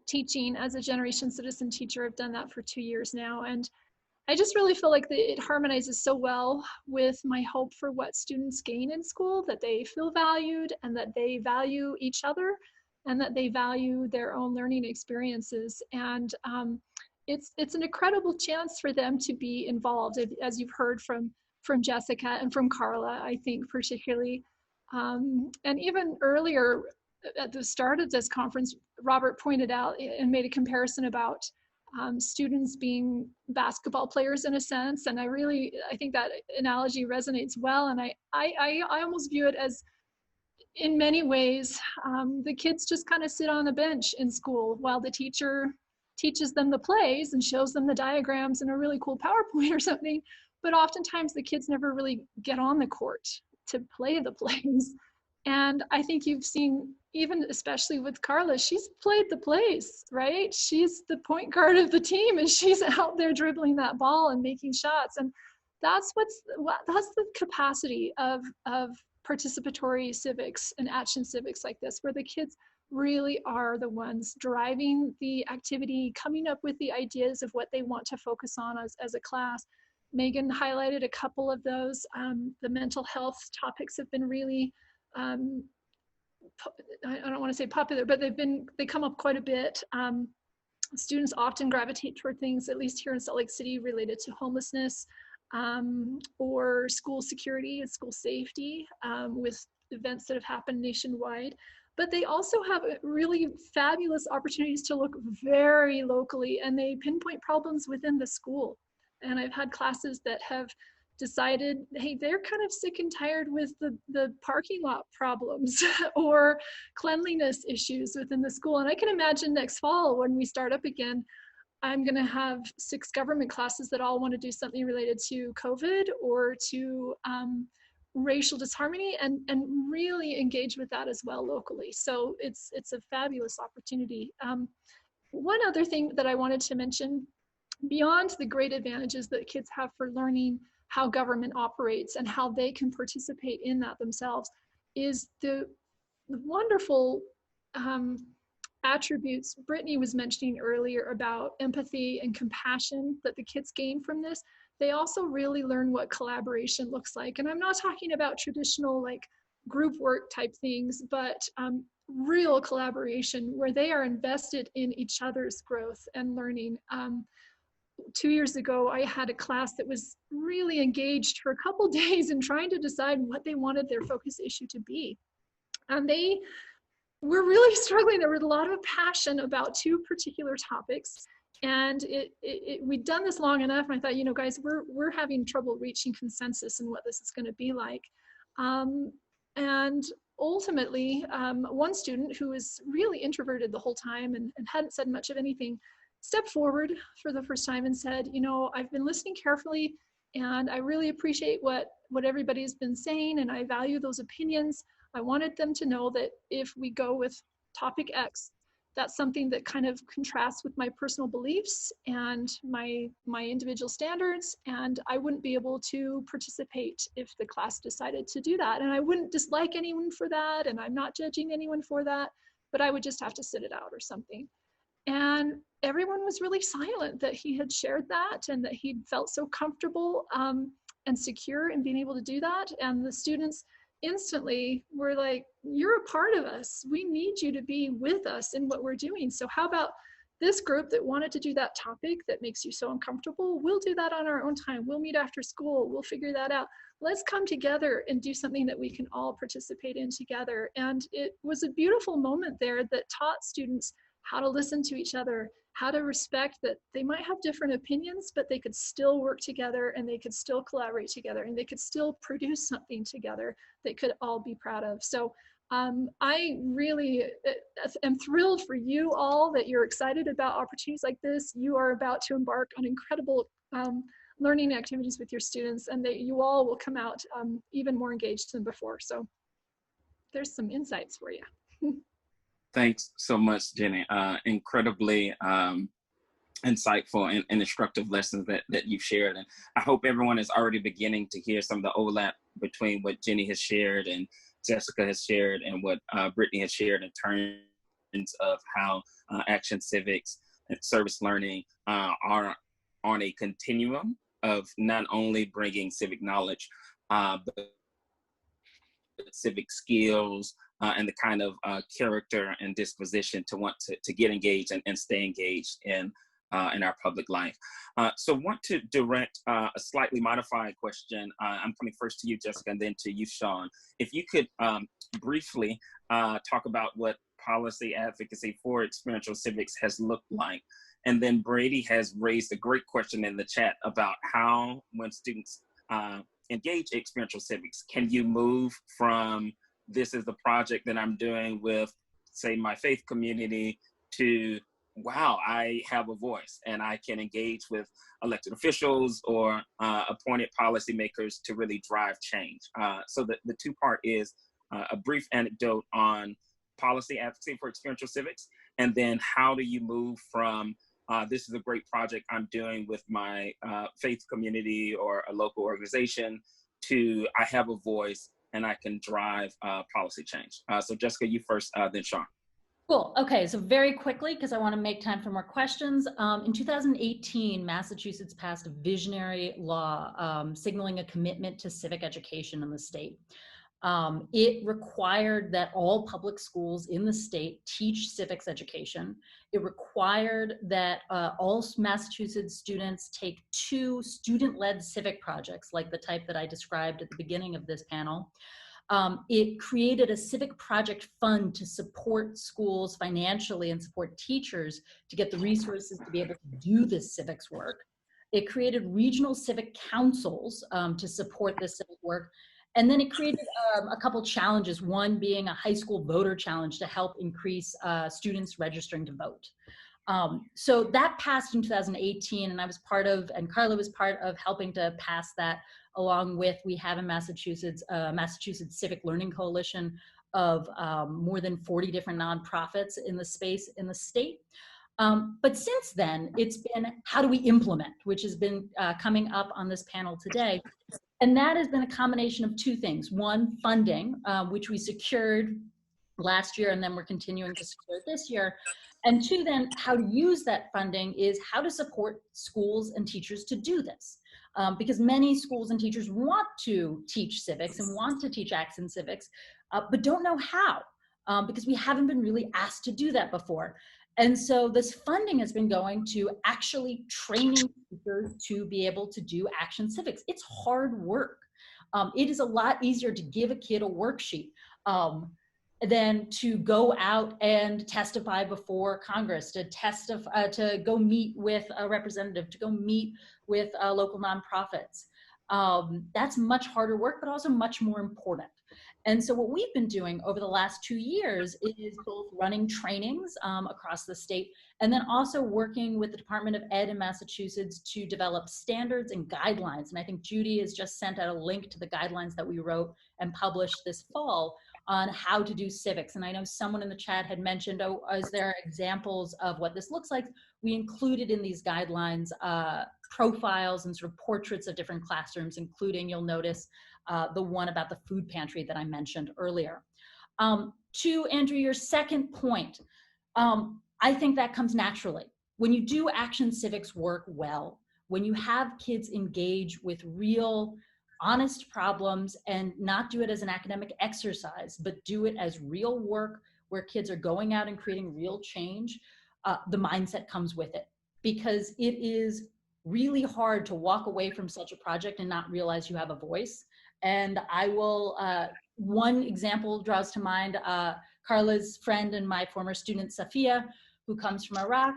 S13: teaching as a Generation Citizen teacher. I've done that for 2 years now, and I just really feel like it harmonizes so well with my hope for what students gain in school, that they feel valued and that they value each other and that they value their own learning experiences. And it's an incredible chance for them to be involved, as you've heard from Jessica and from Carla, I think particularly. And even earlier at the start of this conference, Robert pointed out and made a comparison about students being basketball players in a sense. And I think that analogy resonates well. And I almost view it as, in many ways, the kids just kind of sit on a bench in school while the teacher teaches them the plays and shows them the diagrams in a really cool PowerPoint or something. But oftentimes the kids never really get on the court to play the plays. And I think you've seen, even especially with Carla, she's played the plays, right? She's the point guard of the team, and she's out there dribbling that ball and making shots. And that's the capacity of participatory civics and action civics like this, where the kids really are the ones driving the activity, coming up with the ideas of what they want to focus on as a class. Megan highlighted a couple of those. The mental health topics have been really I don't want to say popular, but they come up quite a bit. Students often gravitate toward things, at least here in Salt Lake City, related to homelessness or school security and school safety with events that have happened nationwide. But they also have really fabulous opportunities to look very locally, and they pinpoint problems within the school. And I've had classes that have decided, hey, they're kind of sick and tired with the parking lot problems or cleanliness issues within the school. And I can imagine next fall when we start up again, I'm going to have 6 government classes that all want to do something related to COVID or to racial disharmony and really engage with that as well locally. So it's a fabulous opportunity. One other thing that I wanted to mention, beyond the great advantages that kids have for learning how government operates and how they can participate in that themselves, is the wonderful attributes Brittany was mentioning earlier about empathy and compassion that the kids gain from this. They also really learn what collaboration looks like. And I'm not talking about traditional like group work type things, but real collaboration where they are invested in each other's growth and learning. 2 years ago, I had a class that was really engaged for a couple days in trying to decide what they wanted their focus issue to be. And they were really struggling. There was a lot of passion about 2 particular topics. And we'd done this long enough, and I thought, you know, guys, we're having trouble reaching consensus in what this is going to be like. And ultimately, one student who was really introverted the whole time and hadn't said much of anything stepped forward for the first time and said, you know, I've been listening carefully, and I really appreciate what everybody's been saying, and I value those opinions. I wanted them to know that if we go with topic X, that's something that kind of contrasts with my personal beliefs and my individual standards, and I wouldn't be able to participate if the class decided to do that. And I wouldn't dislike anyone for that, and I'm not judging anyone for that, but I would just have to sit it out or something. And everyone was really silent that he had shared that and that he'd felt so comfortable and secure in being able to do that. And the students instantly were like, you're a part of us. We need you to be with us in what we're doing. So how about this group that wanted to do that topic that makes you so uncomfortable? We'll do that on our own time. We'll meet after school. We'll figure that out. Let's come together and do something that we can all participate in together. And it was a beautiful moment there that taught students how to listen to each other, how to respect that they might have different opinions, but they could still work together and they could still collaborate together and they could still produce something together they could all be proud of. So I really am thrilled for you all that you're excited about opportunities like this. You are about to embark on incredible learning activities with your students, and that you all will come out even more engaged than before. So there's some insights for you.
S7: Thanks so much, Jenny. Incredibly insightful and instructive lessons that you've shared. And I hope everyone is already beginning to hear some of the overlap between what Jenny has shared and Jessica has shared and what Brittany has shared in terms of how action civics and service learning are on a continuum of not only bringing civic knowledge, but civic skills, and the kind of character and disposition to want to get engaged and stay engaged in our public life. So want to direct a slightly modified question. I'm coming first to you, Jessica, and then to you, Sean. If you could briefly talk about what policy advocacy for experiential civics has looked like. And then Brady has raised a great question in the chat about how, when students engage experiential civics, can you move from this is the project that I'm doing with, say, my faith community to, wow, I have a voice and I can engage with elected officials or appointed policymakers to really drive change. So the 2-part is a brief anecdote on policy advocacy for experiential civics, and then how do you move from this is a great project I'm doing with my faith community or a local organization to I have a voice and I can drive policy change. So Jessica, you first, then Sean.
S9: Cool. Okay, so very quickly, because I want to make time for more questions. In 2018, Massachusetts passed a visionary law signaling a commitment to civic education in the state. It required that all public schools in the state teach civics education. It required that all Massachusetts students take 2 student-led civic projects, like the type that I described at the beginning of this panel. It created a civic project fund to support schools financially and support teachers to get the resources to be able to do this civics work. It created regional civic councils to support this civic work. And then it created a couple challenges, one being a high school voter challenge to help increase students registering to vote. So that passed in 2018, and I was part of, and Carla was part of helping to pass that, along with, we have in Massachusetts, Massachusetts Civic Learning Coalition of more than 40 different nonprofits in the space in the state. But since then, it's been how do we implement, which has been coming up on this panel today. And that has been a combination of 2 things. One, funding, which we secured last year, and then we're continuing to secure this year. And 2, then how to use that funding is how to support schools and teachers to do this. Because many schools and teachers want to teach civics and want to teach acts in civics, but don't know how, because we haven't been really asked to do that before. And so this funding has been going to actually training teachers to be able to do action civics. It's hard work. It is a lot easier to give a kid a worksheet than to go out and testify before Congress, to testify, to go meet with a representative, to go meet with local nonprofits. That's much harder work, but also much more important. And so what we've been doing over the last 2 years is both running trainings across the state, and then also working with the Department of Ed in Massachusetts to develop standards and guidelines. And I think Judi has just sent out a link to the guidelines that we wrote and published this fall on how to do civics. And I know someone in the chat had mentioned, oh, is there examples of what this looks like? We included in these guidelines profiles and sort of portraits of different classrooms, including, you'll notice, the one about the food pantry that I mentioned earlier. To Andrew, your second point, I think that comes naturally. When you do action civics work well, when you have kids engage with real, honest problems and not do it as an academic exercise, but do it as real work where kids are going out and creating real change, the mindset comes with it. Because it is really hard to walk away from such a project and not realize you have a voice. And I will, one example draws to mind, Carla's friend and my former student, Safia, who comes from Iraq.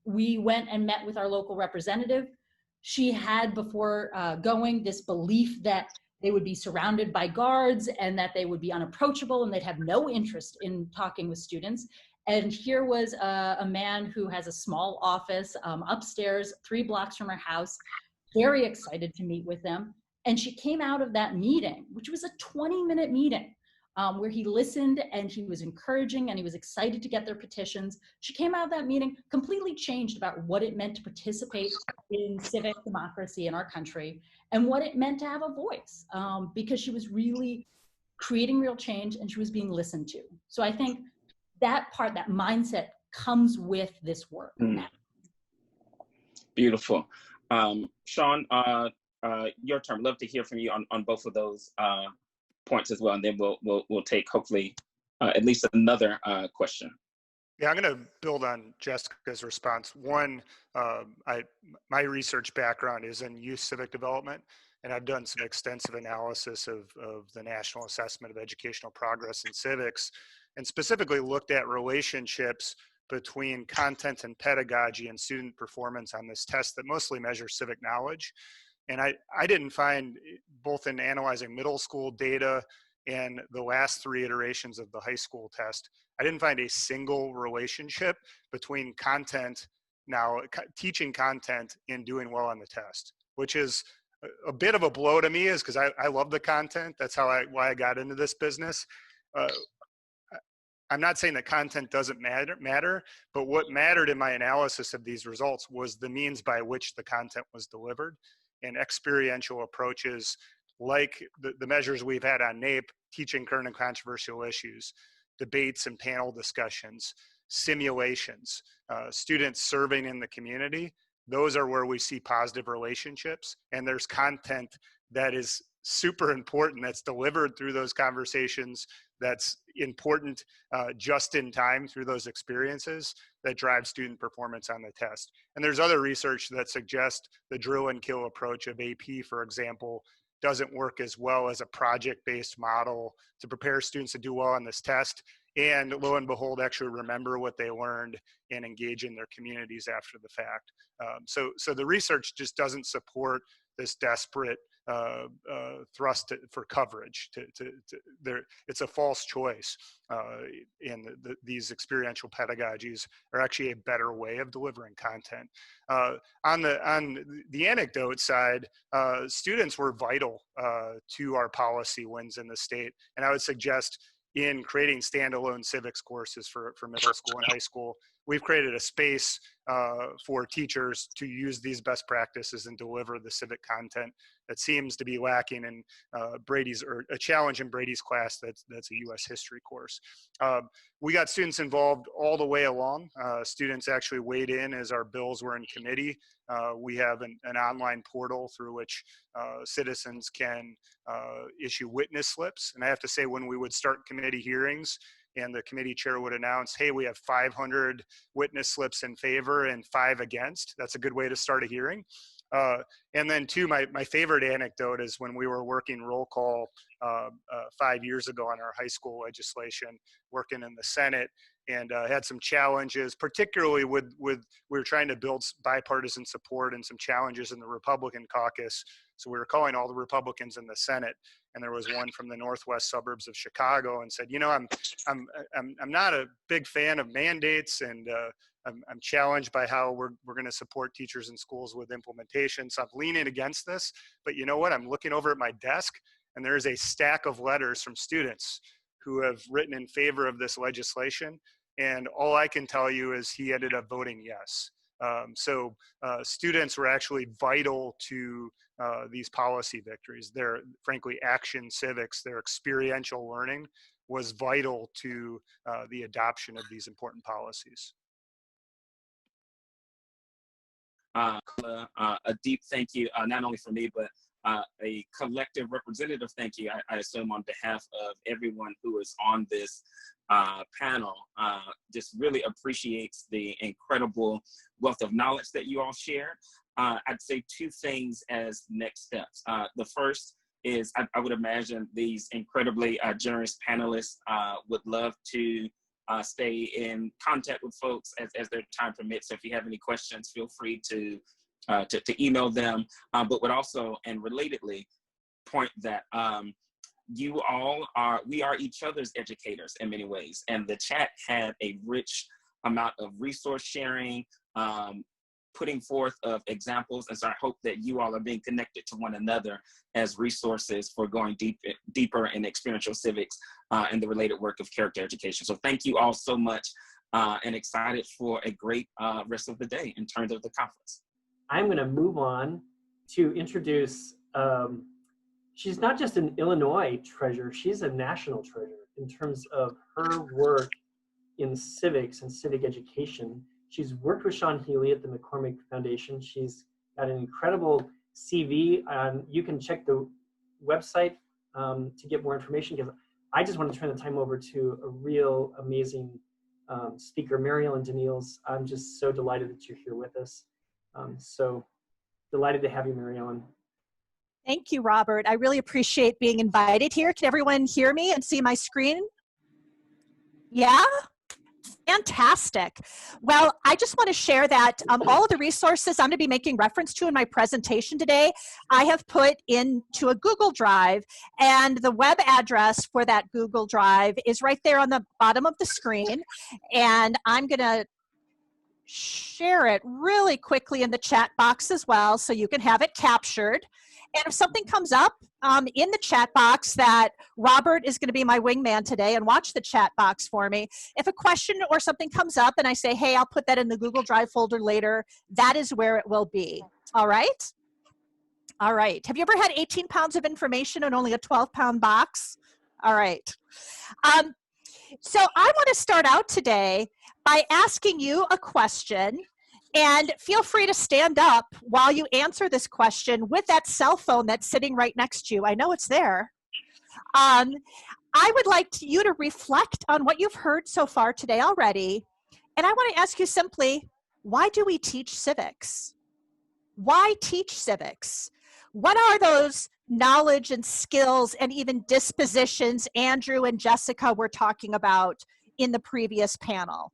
S9: We went and met with our local representative. She had, before going, this belief that they would be surrounded by guards and that they would be unapproachable and they'd have no interest in talking with students. And here was a man who has a small office upstairs, 3 blocks from her house, very excited to meet with them. And she came out of that meeting, which was a 20-minute meeting, where he listened and he was encouraging and he was excited to get their petitions. She came out of that meeting completely changed about what it meant to participate in civic democracy in our country and what it meant to have a voice, because she was really creating real change and she was being listened to. So I think that part, that mindset comes with this work.
S7: Beautiful. Sean, your turn. Love to hear from you on both of those points as well, and then we'll take hopefully at least another question.
S8: Yeah, I'm going to build on Jessica's response. One, my research background is in youth civic development, and I've done some extensive analysis of the National Assessment of Educational Progress in Civics, and specifically looked at relationships between content and pedagogy and student performance on this test that mostly measures civic knowledge. And I didn't find, both in analyzing middle school data and the last 3 iterations of the high school test, I didn't find a single relationship between content, teaching content, and doing well on the test, which is a bit of a blow to me, is because I love the content. That's why I got into this business. I'm not saying that content doesn't matter, but what mattered in my analysis of these results was the means by which the content was delivered. And experiential approaches like the measures we've had on NAEP, teaching current and controversial issues, debates and panel discussions, simulations, students serving in the community, those are where we see positive relationships. And there's content that is super important, that's delivered through those conversations, that's important just in time through those experiences, that drive student performance on the test. And there's other research that suggests the drill and kill approach of AP, for example, doesn't work as well as a project-based model to prepare students to do well on this test, and lo and behold, actually remember what they learned and engage in their communities after the fact. So the research just doesn't support this desperate thrust for coverage. It's a false choice, and these experiential pedagogies are actually a better way of delivering content. On the anecdote side, students were vital to our policy wins in the state, and I would suggest in creating standalone civics courses for middle school and high school, we've created a space for teachers to use these best practices and deliver the civic content that seems to be lacking in a challenge in Brady's class that's a U.S. history course. We got students involved all the way along. Students actually weighed in as our bills were in committee. We have an online portal through which citizens can issue witness slips. And I have to say, when we would start committee hearings and the committee chair would announce, hey, we have 500 witness slips in favor and 5 against, that's a good way to start a hearing. And then two, my favorite anecdote is when we were working roll call 5 years ago on our high school legislation, working in the Senate, and had some challenges, particularly with we were trying to build bipartisan support and some challenges in the Republican caucus. So we were calling all the Republicans in the Senate, and there was one from the northwest suburbs of Chicago, and said, you know, I'm not a big fan of mandates, and I'm challenged by how we're going to support teachers and schools with implementation. So I'm leaning against this, but you know what? I'm looking over at my desk, and there is a stack of letters from students who have written in favor of this legislation. And all I can tell you is he ended up voting yes. So students were actually vital to these policy victories. Their, frankly, action civics, their experiential learning was vital to the adoption of these important policies.
S7: A deep thank you, not only for me, but a collective representative thank you, I assume, on behalf of everyone who is on this panel. Just really appreciates the incredible wealth of knowledge that you all shared. I'd say 2 things as next steps. The first is I would imagine these incredibly generous panelists would love to stay in contact with folks as their time permits. So if you have any questions, feel free to email them, but would also, and relatedly, point that we are each other's educators in many ways. And the chat had a rich amount of resource sharing, putting forth of examples. And so I hope that you all are being connected to one another as resources for going deeper in experiential civics and the related work of character education. So thank you all so much, and excited for a great rest of the day in terms of the conference.
S1: I'm going to move on to introduce, she's not just an Illinois treasure, she's a national treasure in terms of her work in civics and civic education. She's worked with Sean Healy at the McCormick Foundation. She's got an incredible CV. You can check the website to get more information, because I just want to turn the time over to a real amazing speaker, Mary Ellen Daneels. I'm just so delighted that you're here with us. So delighted to have you, Mary Ellen.
S14: Thank you, Robert. I really appreciate being invited here. Can everyone hear me and see my screen? Yeah? Fantastic. Well, I just want to share that all of the resources I'm going to be making reference to in my presentation today, I have put into a Google Drive, and the web address for that Google Drive is right there on the bottom of the screen. And I'm going to share it really quickly in the chat box as well, so you can have it captured. And if something comes up in the chat box, that Robert is going to be my wingman today and watch the chat box for me. If a question or something comes up and I say, hey, I'll put that in the Google Drive folder later, that is where it will be. All right? All right. Have you ever had 18 pounds of information in only a 12-pound box? All right. So I want to start out today by asking you a question. And feel free to stand up while you answer this question with that cell phone that's sitting right next to you. I know it's there. I would like you to reflect on what you've heard so far today already. And I want to ask you simply, why do we teach civics? Why teach civics? What are those knowledge and skills and even dispositions Andrew and Jessica were talking about in the previous panel?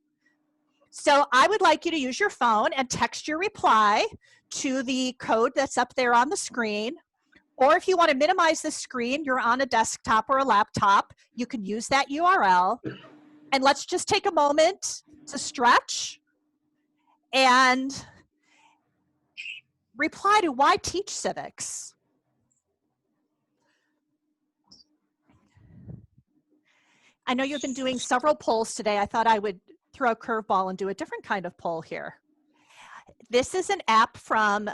S14: So I would like you to use your phone and text your reply to the code that's up there on the screen. Or if you want to minimize the screen, you're on a desktop or a laptop, you can use that URL. And let's just take a moment to stretch and reply to why teach civics. I know you've been doing several polls today. I thought I would throw a curveball and do a different kind of poll here. This is an app from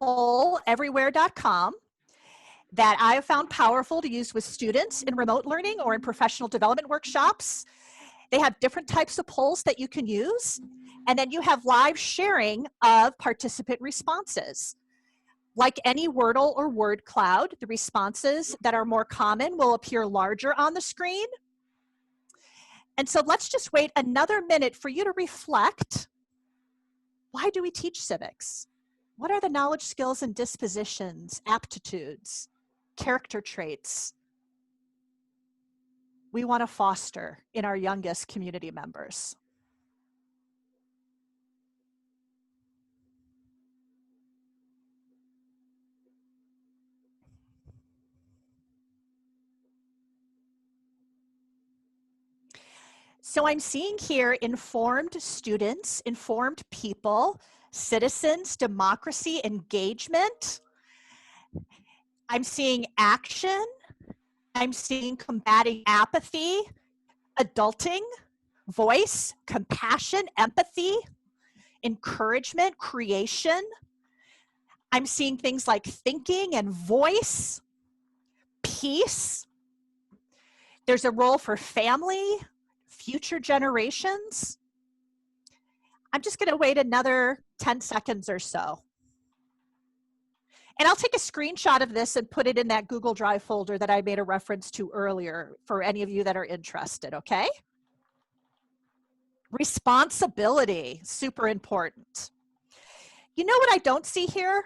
S14: polleverywhere.com that I have found powerful to use with students in remote learning or in professional development workshops. They have different types of polls that you can use, and then you have live sharing of participant responses. Like any Wordle or word cloud, the responses that are more common will appear larger on the screen. And so let's just wait another minute for you to reflect. Why do we teach civics? What are the knowledge, skills, and dispositions, aptitudes, character traits we want to foster in our youngest community members? So I'm seeing here informed students, informed people, citizens, democracy, engagement. I'm seeing action. I'm seeing combating apathy, adulting, voice, compassion, empathy, encouragement, creation. I'm seeing things like thinking and voice, peace. There's a role for family, future generations. I'm just going to wait another 10 seconds or so. And I'll take a screenshot of this and put it in that Google Drive folder that I made a reference to earlier for any of you that are interested, okay? Responsibility, super important. You know what I don't see here?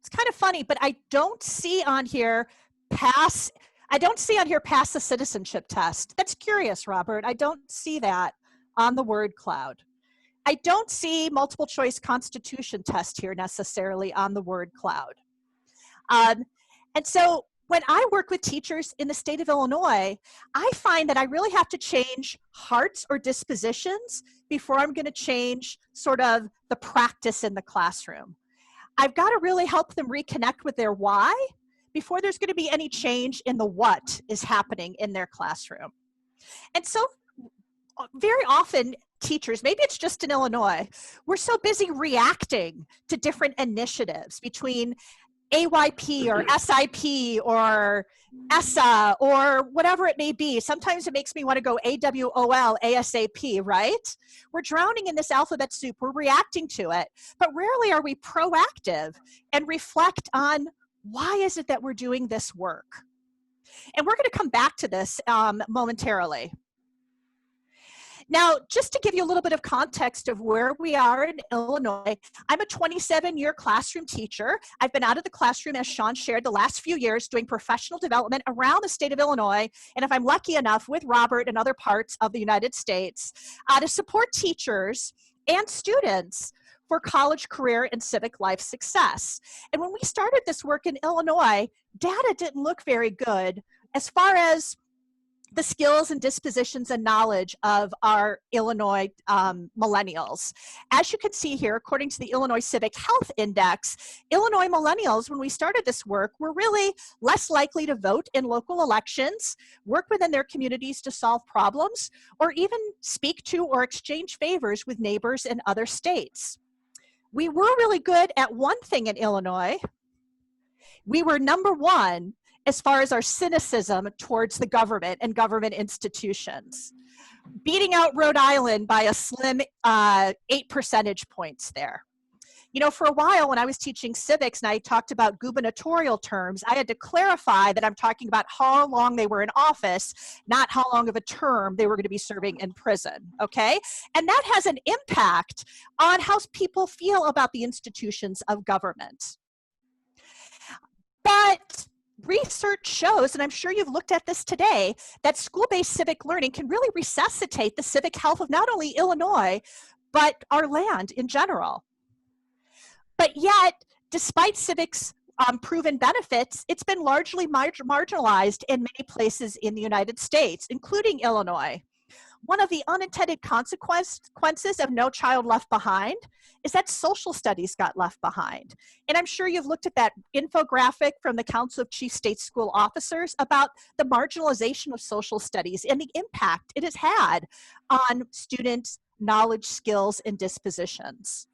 S14: It's kind of funny, but I don't see on here pass the citizenship test. That's curious, Robert. I don't see that on the word cloud. I don't see multiple choice constitution test here necessarily on the word cloud. And so when I work with teachers in the state of Illinois, I find that I really have to change hearts or dispositions before I'm going to change sort of the practice in the classroom. I've got to really help them reconnect with their why before there's going to be any change in the what is happening in their classroom. And so very often teachers, maybe it's just in Illinois, we're so busy reacting to different initiatives between AYP or SIP or ESSA or whatever it may be. Sometimes it makes me want to go AWOL, ASAP, right? We're drowning in this alphabet soup. We're reacting to it. But rarely are we proactive and reflect on why is it that we're doing this work? And we're going to come back to this momentarily. Now, just to give you a little bit of context of where we are in Illinois, I'm a 27-year classroom teacher. I've been out of the classroom, as Sean shared, the last few years doing professional development around the state of Illinois, and if I'm lucky enough, with Robert and other parts of the United States, to support teachers and students for college, career, and civic life success. And when we started this work in Illinois, data didn't look very good as far as the skills and dispositions and knowledge of our Illinois millennials. As you can see here, according to the Illinois Civic Health Index, Illinois millennials, when we started this work, were really less likely to vote in local elections, work within their communities to solve problems, or even speak to or exchange favors with neighbors in other states. We were really good at one thing in Illinois. We were number one as far as our cynicism towards the government and government institutions. beating out Rhode Island by a slim 8 percentage points there. You know, for a while when I was teaching civics and I talked about gubernatorial terms, I had to clarify that I'm talking about how long they were in office, not how long of a term they were going to be serving in prison, okay? And that has an impact on how people feel about the institutions of government. But research shows, and I'm sure you've looked at this today, that school-based civic learning can really resuscitate the civic health of not only Illinois, but our land in general. But yet, despite civics' proven benefits, it's been largely marginalized in many places in the United States, including Illinois. One of the unintended consequences of No Child Left Behind is that social studies got left behind. And I'm sure you've looked at that infographic from the Council of Chief State School Officers about the marginalization of social studies and the impact it has had on students' knowledge, skills, and dispositions.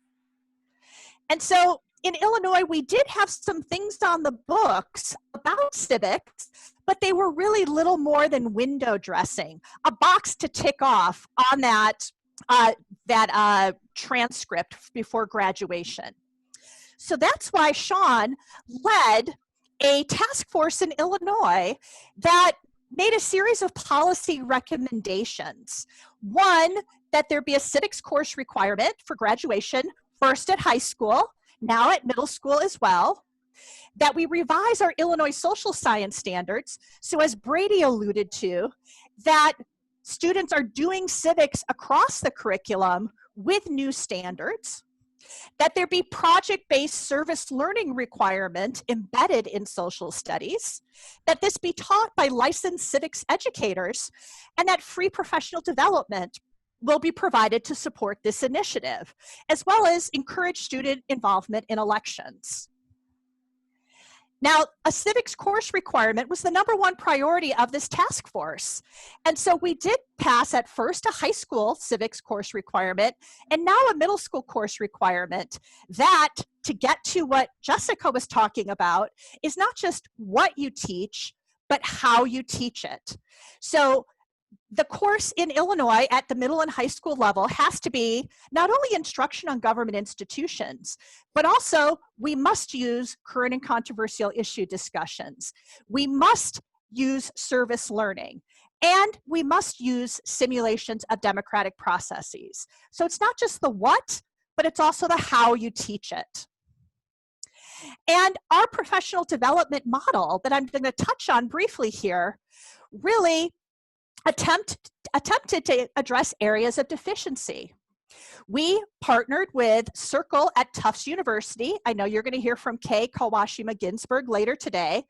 S14: And so in Illinois, we did have some things on the books about civics, but they were really little more than window dressing, a box to tick off on that, transcript before graduation. So that's why Sean led a task force in Illinois that made a series of policy recommendations. One, that there be a civics course requirement for graduation, first at high school, now at middle school as well, that we revise our Illinois social science standards, so as Brady alluded to, that students are doing civics across the curriculum with new standards, that there be project-based service learning requirement embedded in social studies, that this be taught by licensed civics educators, and that free professional development will be provided to support this initiative, as well as encourage student involvement in elections. Now, a civics course requirement was the #1 priority of this task force. And so we did pass at first a high school civics course requirement and now a middle school course requirement that, to get to what Jessica was talking about, is not just what you teach, but how you teach it. So the course in Illinois at the middle and high school level has to be not only instruction on government institutions, but also we must use current and controversial issue discussions. We must use service learning, and we must use simulations of democratic processes. So it's not just the what, but it's also the how you teach it. And our professional development model that I'm going to touch on briefly here really attempted to address areas of deficiency. We partnered with Circle at Tufts University. I know you're going to hear from Kay Kawashima-Ginsburg later today,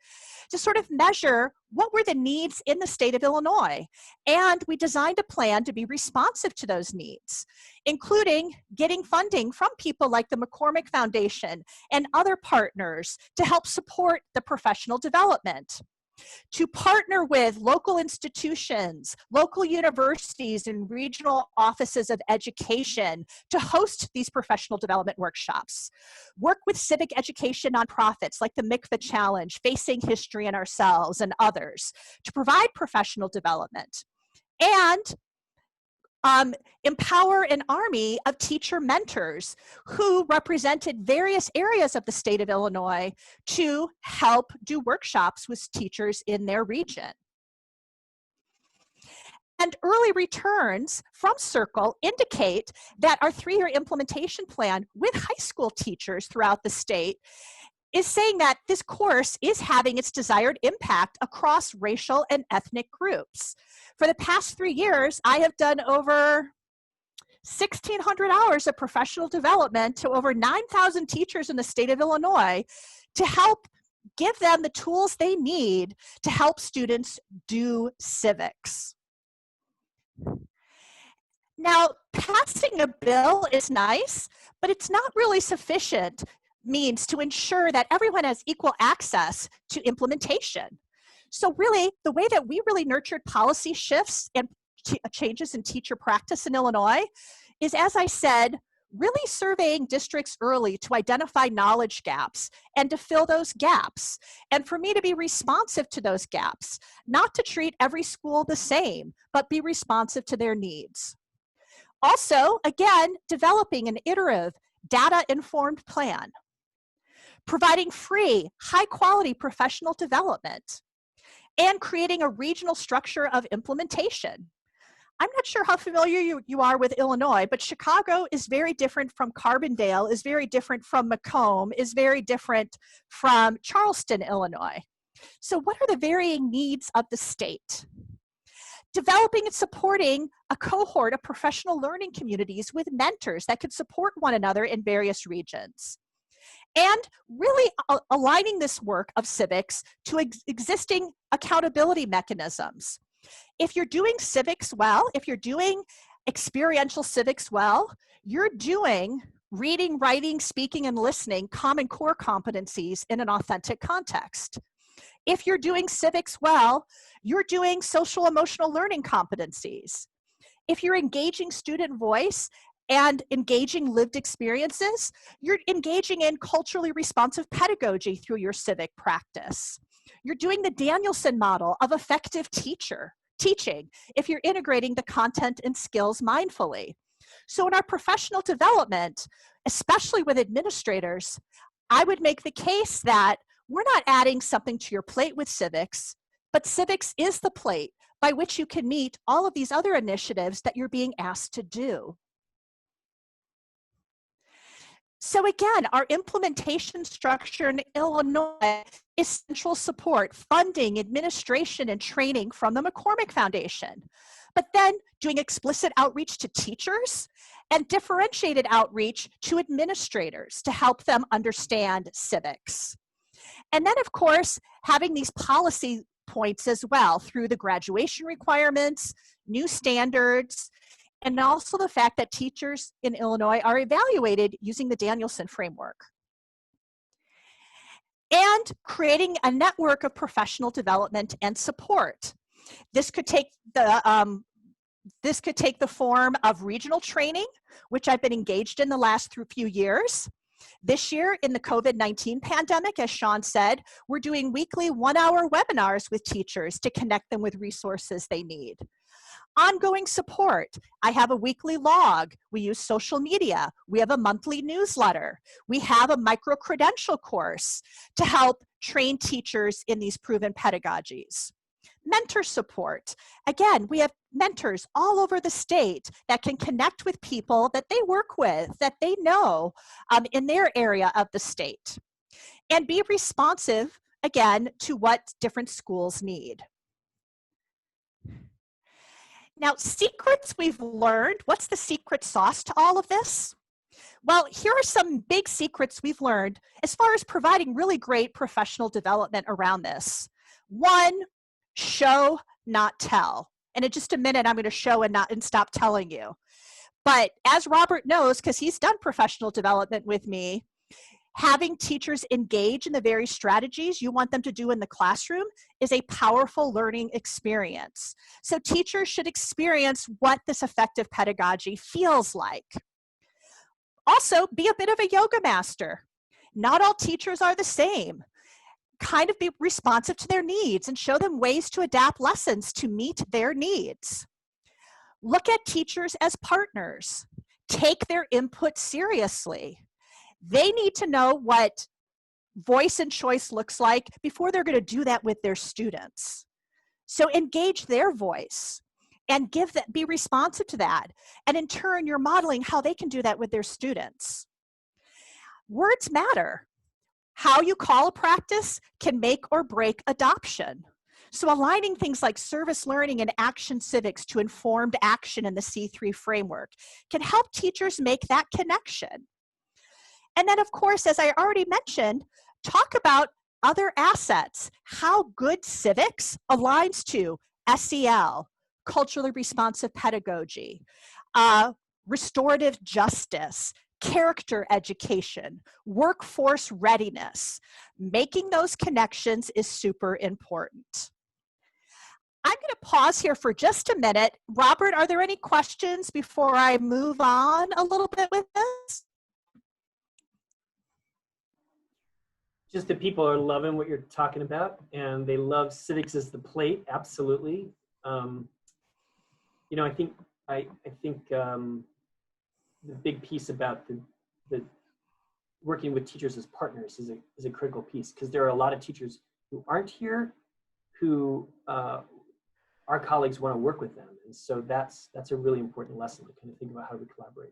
S14: to sort of measure what were the needs in the state of Illinois. And we designed a plan to be responsive to those needs, including getting funding from people like the McCormick Foundation and other partners to help support the professional development, to partner with local institutions, local universities, and regional offices of education to host these professional development workshops, work with civic education nonprofits like the MICVA Challenge, Facing History and Ourselves, and others to provide professional development, and empower an army of teacher mentors who represented various areas of the state of Illinois to help do workshops with teachers in their region. And early returns from Circle indicate that our 3-year implementation plan with high school teachers throughout the state is saying that this course is having its desired impact across racial and ethnic groups. For the past 3 years, I have done over 1,600 hours of professional development to over 9,000 teachers in the state of Illinois to help give them the tools they need to help students do civics. Now, passing a bill is nice, but it's not really sufficient means to ensure that everyone has equal access to implementation. So really, the way that we really nurtured policy shifts and changes in teacher practice in Illinois is, as I said, really surveying districts early to identify knowledge gaps and to fill those gaps. And for me to be responsive to those gaps, not to treat every school the same, but be responsive to their needs. Also, again, developing an iterative, data-informed plan. Providing free, high-quality professional development. And creating a regional structure of implementation. I'm not sure how familiar you are with Illinois, but Chicago is very different from Carbondale, is very different from Macomb, is very different from Charleston, Illinois. So what are the varying needs of the state? Developing and supporting a cohort of professional learning communities with mentors that could support one another in various regions. And really aligning this work of civics to existing accountability mechanisms. If you're doing civics well, if you're doing experiential civics well, you're doing reading, writing, speaking, and listening common core competencies in an authentic context. If you're doing civics well, you're doing social emotional learning competencies. If you're engaging student voice and engaging lived experiences, you're engaging in culturally responsive pedagogy through your civic practice. You're doing the Daneelson model of effective teaching if you're integrating the content and skills mindfully. So in our professional development, especially with administrators, I would make the case that we're not adding something to your plate with civics, but civics is the plate by which you can meet all of these other initiatives that you're being asked to do. So again, our implementation structure in Illinois is central support, funding, administration, and training from the McCormick Foundation. But then doing explicit outreach to teachers and differentiated outreach to administrators to help them understand civics. And then, of course, having these policy points as well through the graduation requirements, new standards, and also the fact that teachers in Illinois are evaluated using the Daneelson framework. And creating a network of professional development and support. This could take the form of regional training, which I've been engaged in the last few years. This year in the COVID-19 pandemic, as Sean said, we're doing weekly 1-hour webinars with teachers to connect them with resources they need. Ongoing support. I have a weekly log. We use social media. We have a monthly newsletter. We have a micro-credential course to help train teachers in these proven pedagogies. Mentor support. Again, we have mentors all over the state that can connect with people that they work with, that they know in their area of the state. And be responsive, again, to what different schools need. Now, secrets we've learned. What's the secret sauce to all of this? Well, here are some big secrets we've learned as far as providing really great professional development around this. One, show, not tell. And in just a minute, I'm going to show and stop telling you. But as Robert knows, because he's done professional development with me, having teachers engage in the very strategies you want them to do in the classroom is a powerful learning experience. So teachers should experience what this effective pedagogy feels like. Also, be a bit of a yoga master. Not all teachers are the same. Kind of be responsive to their needs and show them ways to adapt lessons to meet their needs. Look at teachers as partners. Take their input seriously. They need to know what voice and choice looks like before they're going to do that with their students. So engage their voice and be responsive to that. And in turn, you're modeling how they can do that with their students. Words matter. How you call a practice can make or break adoption. So aligning things like service learning and action civics to informed action in the C3 framework can help teachers make that connection. And then, of course, as I already mentioned, talk about other assets, how good civics aligns to SEL, culturally responsive pedagogy, restorative justice, character education, workforce readiness. Making those connections is super important. I'm going to pause here for just a minute. Robert, are there any questions before I move on a little bit with this?
S1: Just that people are loving what you're talking about, and they love civics as the plate. Absolutely. You know, I think the big piece about the working with teachers as partners is a critical piece, because there are a lot of teachers who aren't here, who our colleagues want to work with them, and so that's a really important lesson to kind of think about how we collaborate.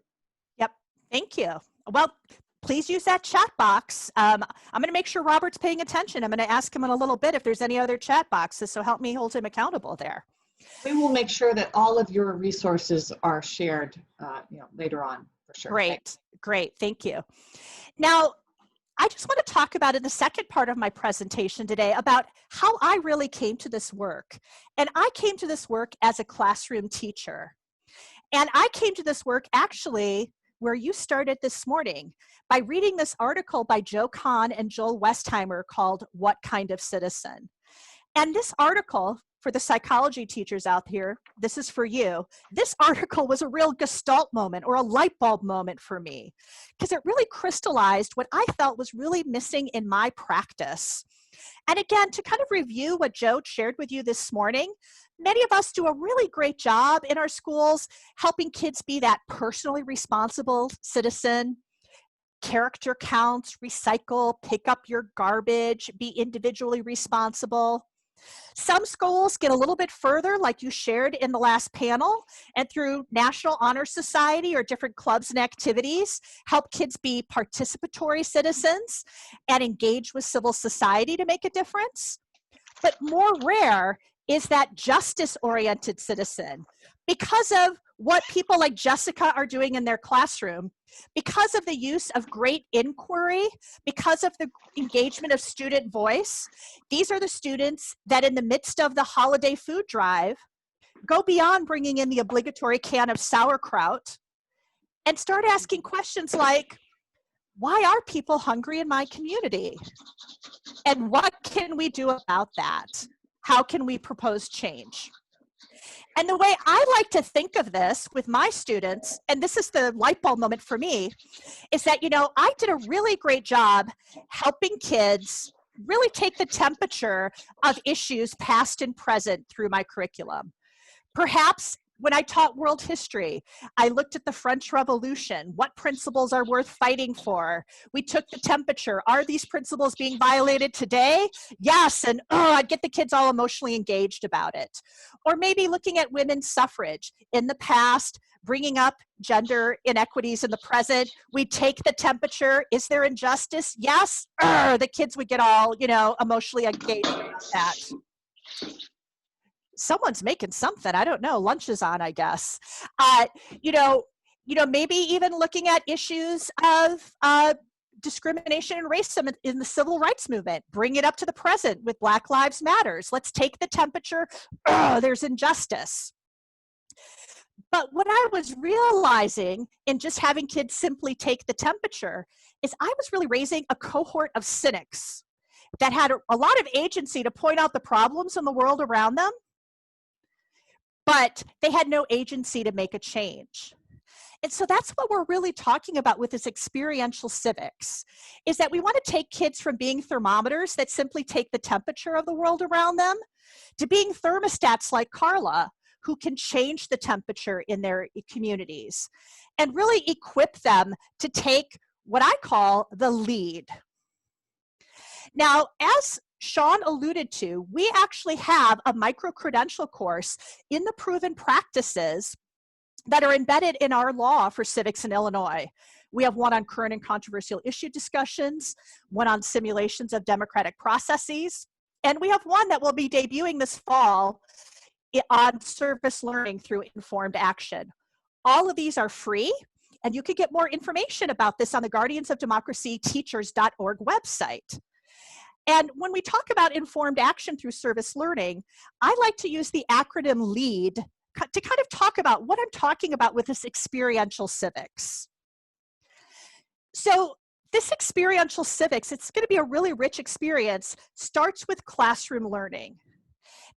S14: Yep. Thank you. Well, please use that chat box. I'm going to make sure Robert's paying attention. I'm going to ask him in a little bit if there's any other chat boxes, so help me hold him accountable there.
S4: We will make sure that all of your resources are shared later on, for sure.
S14: Great,
S4: Thanks.
S14: great, thank you. Now, I just want to talk about in the second part of my presentation today about how I really came to this work. And I came to this work as a classroom teacher. And I came to this work actually where you started this morning by reading this article by Joe Kahne and Joel Westheimer called What Kind of Citizen? And this article, for the psychology teachers out here, this is for you. This article was a real gestalt moment or a light bulb moment for me, because it really crystallized what I felt was really missing in my practice. And again, to kind of review what Joe shared with you this morning, many of us do a really great job in our schools helping kids be that personally responsible citizen. Character counts, recycle, pick up your garbage, be individually responsible. Some schools get a little bit further, like you shared in the last panel, and through National Honor Society or different clubs and activities, help kids be participatory citizens and engage with civil society to make a difference. But more rare is that justice-oriented citizen. Because of what people like Jessica are doing in their classroom, because of the use of great inquiry, because of the engagement of student voice, these are the students that in the midst of the holiday food drive, go beyond bringing in the obligatory can of sauerkraut and start asking questions like, why are people hungry in my community? And what can we do about that? How can we propose change? And the way I like to think of this with my students, and this is the light bulb moment for me, is that, you know, I did a really great job helping kids really take the temperature of issues past and present through my curriculum. Perhaps when I taught world history, I looked at the French Revolution. What principles are worth fighting for? We took the temperature. Are these principles being violated today? Yes, and I'd get the kids all emotionally engaged about it. Or maybe looking at women's suffrage. In the past, bringing up gender inequities in the present, we take the temperature. Is there injustice? Yes. The kids would get all, you know, emotionally engaged about that. Someone's making something, I don't know, lunch is on, I guess. You know, maybe even looking at issues of discrimination and racism in the civil rights movement, bring it up to the present with Black Lives Matters. Let's take the temperature, there's injustice. But what I was realizing in just having kids simply take the temperature is I was really raising a cohort of cynics that had a lot of agency to point out the problems in the world around them, but they had no agency to make a change. And so that's what we're really talking about with this experiential civics, is that we want to take kids from being thermometers that simply take the temperature of the world around them to being thermostats like Carla, who can change the temperature in their communities and really equip them to take what I call the lead. Now, as Sean alluded to, we actually have a micro-credential course in the proven practices that are embedded in our law for civics in Illinois. We have one on current and controversial issue discussions, one on simulations of democratic processes, and we have one that will be debuting this fall on service learning through informed action. All of these are free, and you can get more information about this on the guardiansofdemocracyteachers.org website. And when we talk about informed action through service learning, I like to use the acronym LEAD to kind of talk about what I'm talking about with this experiential civics. So this experiential civics, it's going to be a really rich experience, starts with classroom learning.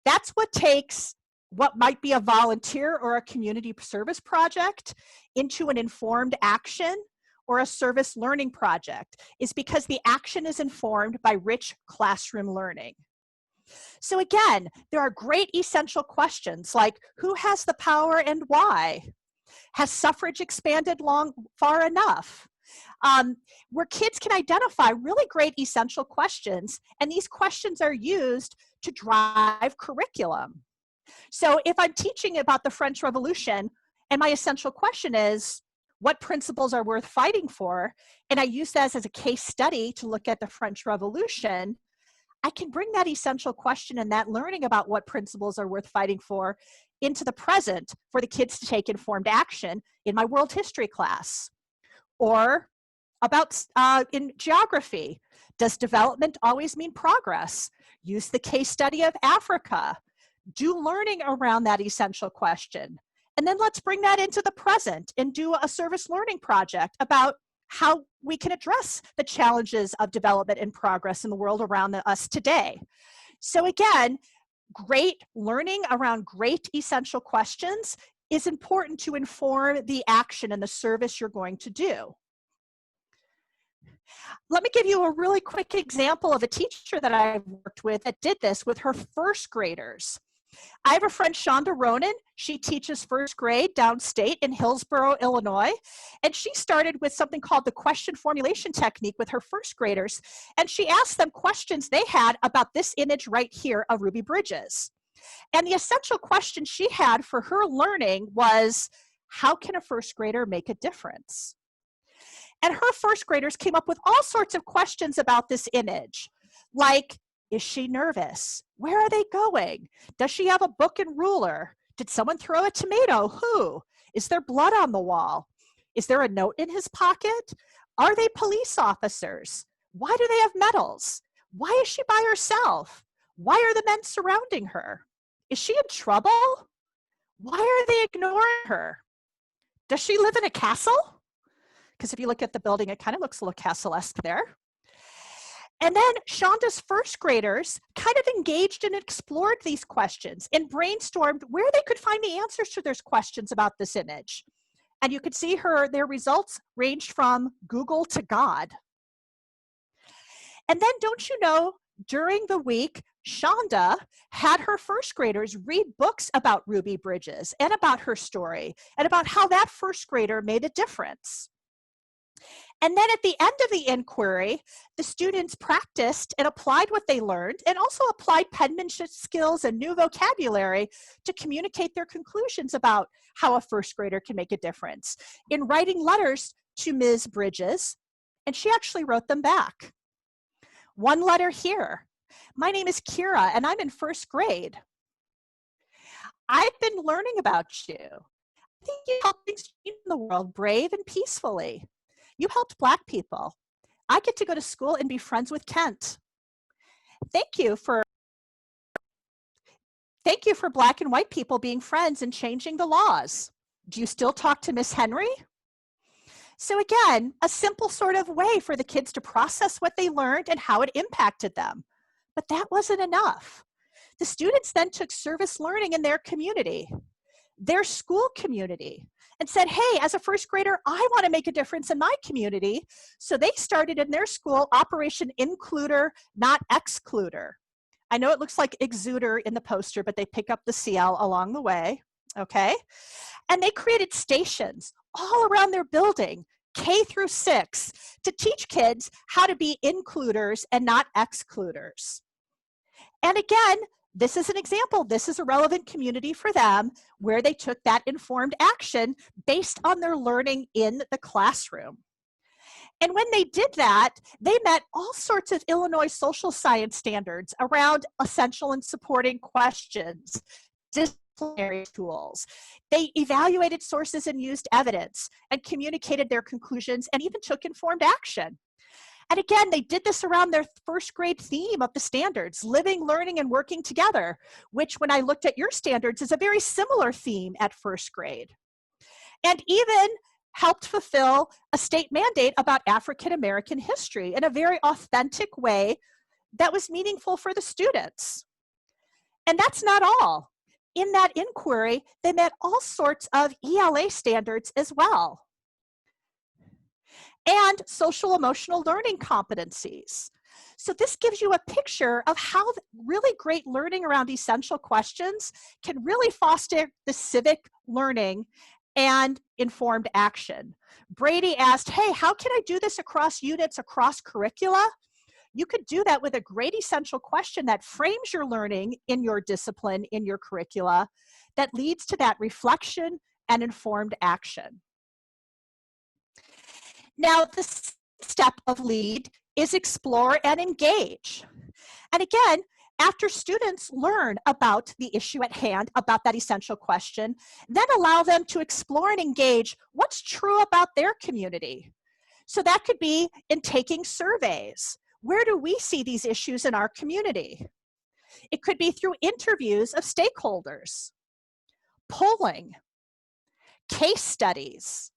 S14: That's what takes what might be a volunteer or a community service project into an informed action or a service learning project, is because the action is informed by rich classroom learning. So again, there are great essential questions like, who has the power and why? Has suffrage expanded far enough? Where kids can identify really great essential questions, and these questions are used to drive curriculum. So if I'm teaching about the French Revolution, and my essential question is, what principles are worth fighting for? And I use that as a case study to look at the French Revolution, I can bring that essential question and that learning about what principles are worth fighting for into the present for the kids to take informed action in my world history class. Or about in geography, does development always mean progress? Use the case study of Africa. Do learning around that essential question. And then let's bring that into the present and do a service learning project about how we can address the challenges of development and progress in the world around us today. So again, great learning around great essential questions is important to inform the action and the service you're going to do. Let me give you a really quick example of a teacher that I've worked with that did this with her first graders. I have a friend, Shonda Ronan. She teaches first grade downstate in Hillsborough, Illinois. And she started with something called the question formulation technique with her first graders. And she asked them questions they had about this image right here of Ruby Bridges. And the essential question she had for her learning was, how can a first grader make a difference? And her first graders came up with all sorts of questions about this image, like, is she nervous? Where are they going? Does she have a book and ruler? Did someone throw a tomato? Who? Is there blood on the wall? Is there a note in his pocket? Are they police officers? Why do they have medals? Why is she by herself? Why are the men surrounding her? Is she in trouble? Why are they ignoring her? Does she live in a castle? Because if you look at the building, it kind of looks a little castle-esque there. And then Shonda's first graders kind of engaged and explored these questions and brainstormed where they could find the answers to those questions about this image. And you could see their results ranged from Google to God. And then don't you know, during the week, Shonda had her first graders read books about Ruby Bridges and about her story and about how that first grader made a difference. And then at the end of the inquiry, the students practiced and applied what they learned and also applied penmanship skills and new vocabulary to communicate their conclusions about how a first grader can make a difference in writing letters to Ms. Bridges, and she actually wrote them back. One letter here. My name is Kira, and I'm in first grade. I've been learning about you. I think you help things change in the world brave and peacefully. You helped Black people. I get to go to school and be friends with Kent. Thank you for Black and white people being friends and changing the laws. Do you still talk to Miss Henry? So again, a simple sort of way for the kids to process what they learned and how it impacted them. But that wasn't enough. The students then took service learning in their community, their school community, and said, hey, as a first grader, I want to make a difference in my community. So they started in their school Operation Includer, not Excluder. I know it looks like Exuder in the poster, but they pick up the CL along the way, okay? And they created stations all around their building, K through 6, to teach kids how to be includers and not excluders. And again, this is an example. This is a relevant community for them where they took that informed action based on their learning in the classroom. And when they did that, they met all sorts of Illinois social science standards around essential and supporting questions, disciplinary tools. They evaluated sources and used evidence and communicated their conclusions and even took informed action. And again, they did this around their first grade theme of the standards, living, learning, and working together, which when I looked at your standards is a very similar theme at first grade. And even helped fulfill a state mandate about African American history in a very authentic way that was meaningful for the students. And that's not all. In that inquiry, they met all sorts of ELA standards as well, and social emotional learning competencies. So this gives you a picture of how really great learning around essential questions can really foster the civic learning and informed action. Brady asked, hey, how can I do this across units, across curricula? You could do that with a great essential question that frames your learning in your discipline, in your curricula, that leads to that reflection and informed action. Now, the step of lead is explore and engage. And again, after students learn about the issue at hand, about that essential question, then allow them to explore and engage what's true about their community. So that could be in taking surveys. Where do we see these issues in our community? It could be through interviews of stakeholders, polling, case studies,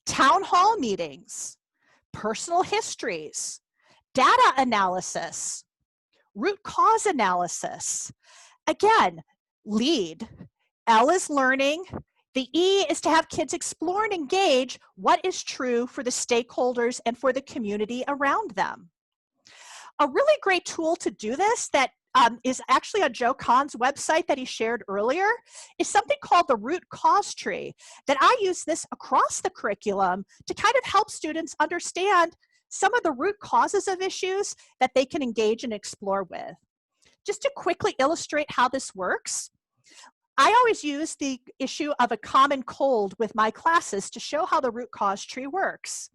S14: town hall meetings, personal histories, data analysis, root cause analysis. Again, lead. L is learning. The E is to have kids explore and engage what is true for the stakeholders and for the community around them. A really great tool to do this that is actually on Joe Kahn's website that he shared earlier is something called the root cause tree, that I use this across the curriculum to kind of help students understand some of the root causes of issues that they can engage and explore with. Just to quickly illustrate how this works, I always use the issue of a common cold with my classes to show how the root cause tree works.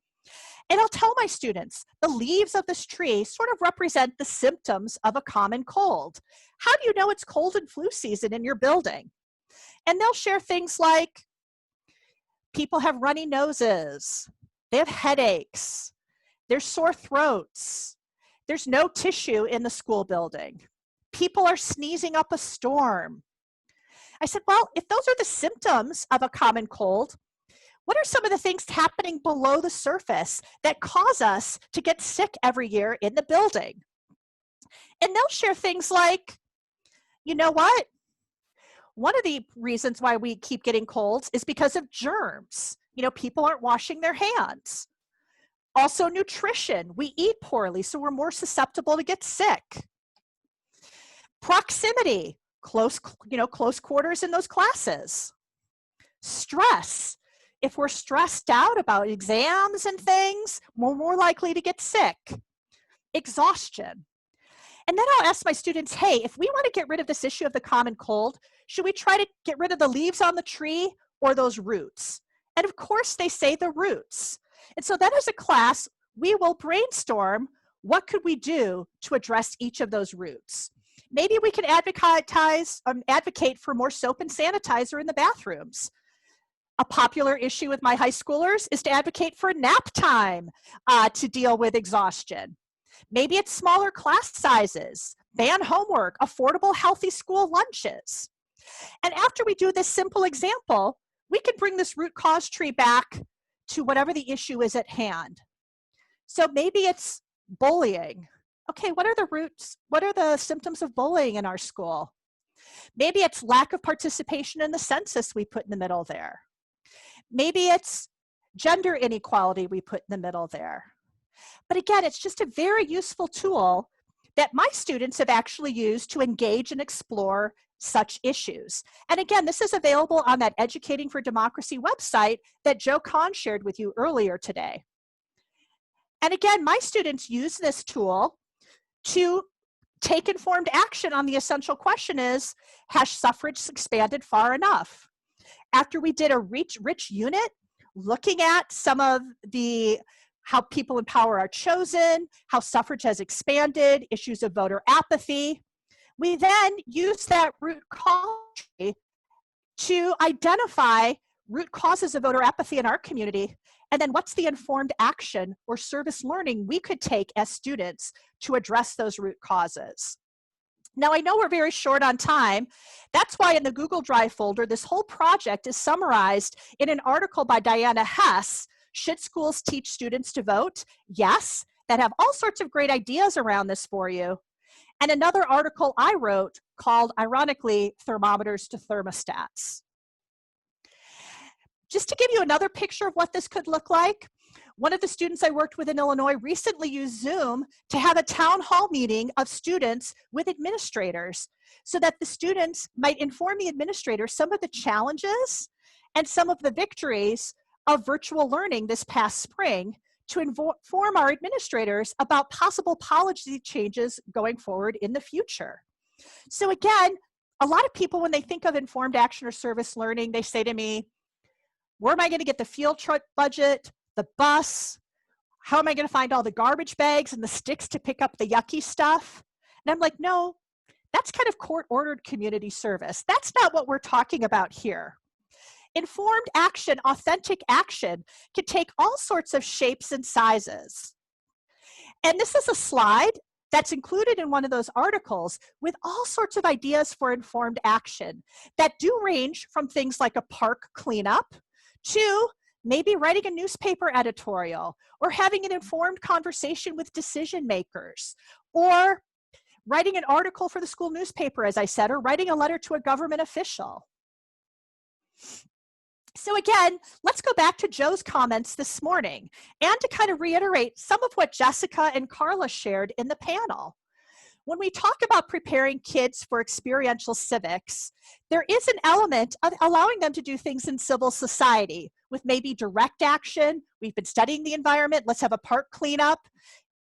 S14: And I'll tell my students, the leaves of this tree sort of represent the symptoms of a common cold. How do you know it's cold and flu season in your building? And they'll share things like, people have runny noses, they have headaches, there's sore throats, there's no tissue in the school building, people are sneezing up a storm. I said, well, if those are the symptoms of a common cold, what are some of the things happening below the surface that cause us to get sick every year in the building? And they'll share things like, you know what? One of the reasons why we keep getting colds is because of germs. You know, people aren't washing their hands. Also nutrition. We eat poorly, so we're more susceptible to get sick. Proximity, close quarters in those classes. Stress. If we're stressed out about exams and things, we're more likely to get sick. Exhaustion. And then I'll ask my students, hey, if we want to get rid of this issue of the common cold, should we try to get rid of the leaves on the tree or those roots? And of course they say the roots. And so then as a class, we will brainstorm what could we do to address each of those roots. Maybe we can advocate for more soap and sanitizer in the bathrooms. A popular issue with my high schoolers is to advocate for nap time to deal with exhaustion. Maybe it's smaller class sizes, ban homework, affordable healthy school lunches. And after we do this simple example, we can bring this root cause tree back to whatever the issue is at hand. So maybe it's bullying. Okay, what are the roots? What are the symptoms of bullying in our school? Maybe it's lack of participation in the census we put in the middle there. Maybe it's gender inequality we put in the middle there. But again, it's just a very useful tool that my students have actually used to engage and explore such issues. And again, this is available on that Educating for Democracy website that Joe Kahn shared with you earlier today. And again, my students use this tool to take informed action on the essential question is, has suffrage expanded far enough? After we did a rich unit, looking at some of how people in power are chosen, how suffrage has expanded, issues of voter apathy, we then use that root cause tree to identify root causes of voter apathy in our community, and then what's the informed action or service learning we could take as students to address those root causes. Now, I know we're very short on time. That's why in the Google Drive folder, this whole project is summarized in an article by Diana Hess, Should Schools Teach Students to Vote? Yes, that have all sorts of great ideas around this for you. and another article I wrote called, ironically, Thermometers to Thermostats. Just to give you another picture of what this could look like, one of the students I worked with in Illinois recently used Zoom to have a town hall meeting of students with administrators so that the students might inform the administrators some of the challenges and some of the victories of virtual learning this past spring to inform our administrators about possible policy changes going forward in the future. So again, a lot of people, when they think of informed action or service learning, they say to me, where am I going to get the field trip budget, the bus? How am I going to find all the garbage bags and the sticks to pick up the yucky stuff? And I'm like, no, that's kind of court-ordered community service. That's not what we're talking about here. Informed action, authentic action, can take all sorts of shapes and sizes. And this is a slide that's included in one of those articles with all sorts of ideas for informed action that do range from things like a park cleanup to maybe writing a newspaper editorial or having an informed conversation with decision makers or writing an article for the school newspaper, as I said, or writing a letter to a government official. So again, let's go back to Joe's comments this morning and to kind of reiterate some of what Jessica and Carla shared in the panel. When we talk about preparing kids for experiential civics, there is an element of allowing them to do things in civil society with maybe direct action. We've been studying the environment. Let's have a park cleanup.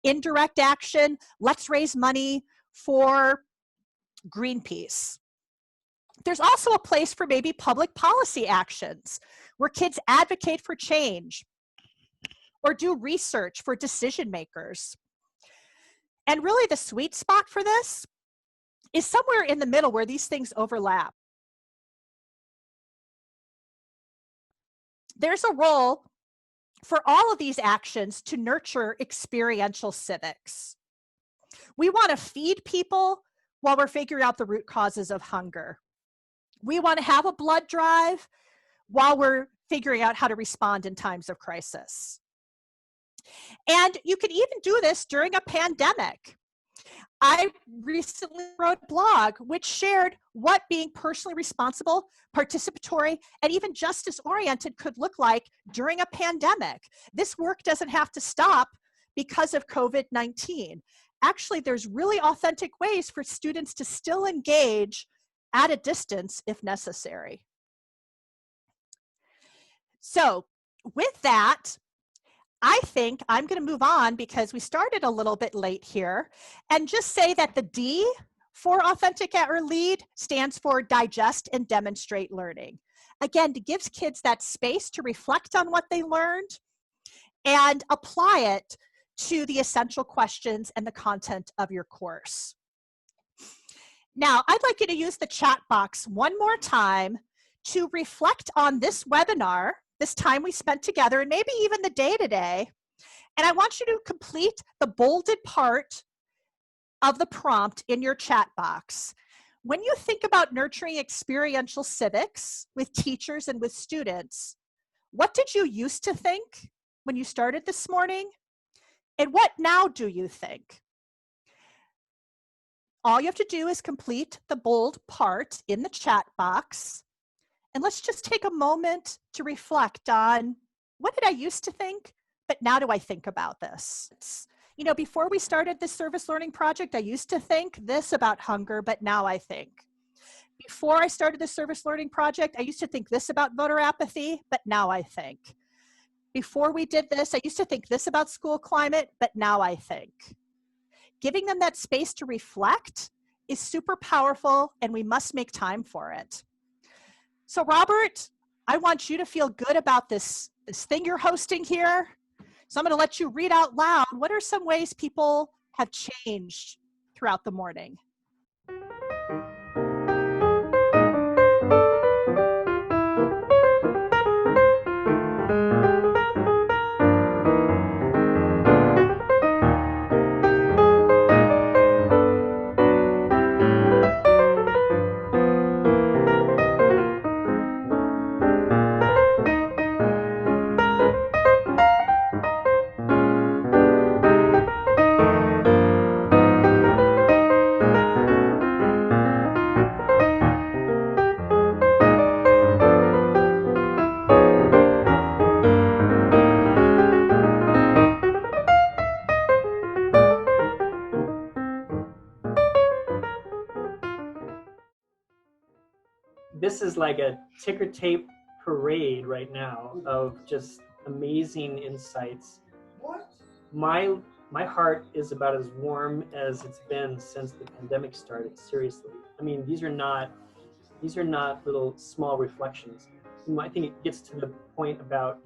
S14: Indirect action. Let's raise money for Greenpeace. There's also a place for maybe public policy actions where kids advocate for change or do research for decision makers. And really the sweet spot for this is somewhere in the middle where these things overlap. There's a role for all of these actions to nurture experiential civics. We want to feed people while we're figuring out the root causes of hunger. We want to have a blood drive while we're figuring out how to respond in times of crisis. And you can even do this during a pandemic. I recently wrote a blog which shared what being personally responsible, participatory, and even justice-oriented could look like during a pandemic. This work doesn't have to stop because of COVID-19. Actually, there's really authentic ways for students to still engage at a distance if necessary. So with that, I think I'm going to move on because we started a little bit late here and just say that the D for authentic or lead stands for digest and demonstrate learning. Again, it gives kids that space to reflect on what they learned and apply it to the essential questions and the content of your course. Now, I'd like you to use the chat box one more time to reflect on this webinar, this time we spent together, and maybe even the day today. And I want you to complete the bolded part of the prompt in your chat box. When you think about nurturing experiential civics with teachers and with students, what did you used to think when you started this morning? And what now do you think? All you have to do is complete the bold part in the chat box. And let's just take a moment to reflect on what did I used to think, but now do I think about this? You know, before we started this service learning project, I used to think this about hunger, but now I think. Before I started this service learning project, I used to think this about voter apathy, but now I think. Before we did this, I used to think this about school climate, but now I think. Giving them that space to reflect is super powerful, and we must make time for it. So Robert, I want you to feel good about this thing you're hosting here. So I'm going to let you read out loud. What are some ways people have changed throughout the morning?
S1: this is like a ticker tape parade right now of just amazing insights. My heart is about as warm as it's been since the pandemic started, seriously. I mean, these are not little small reflections. I think it gets to the point about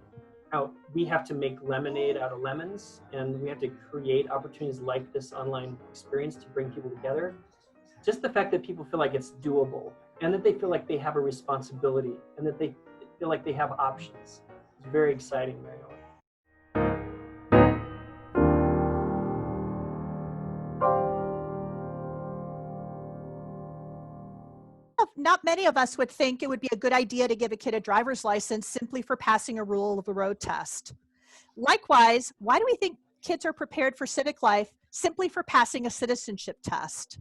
S1: how we have to make lemonade out of lemons, and we have to create opportunities like this online experience to bring people together. Just the fact that people feel like it's doable, and that they feel like they have a responsibility, and that they feel like they have options. It's very exciting, Mary Ellen.
S14: Not many of us would think it would be a good idea to give a kid a driver's license simply for passing a rule of the road test. Likewise, why do we think kids are prepared for civic life simply for passing a citizenship test?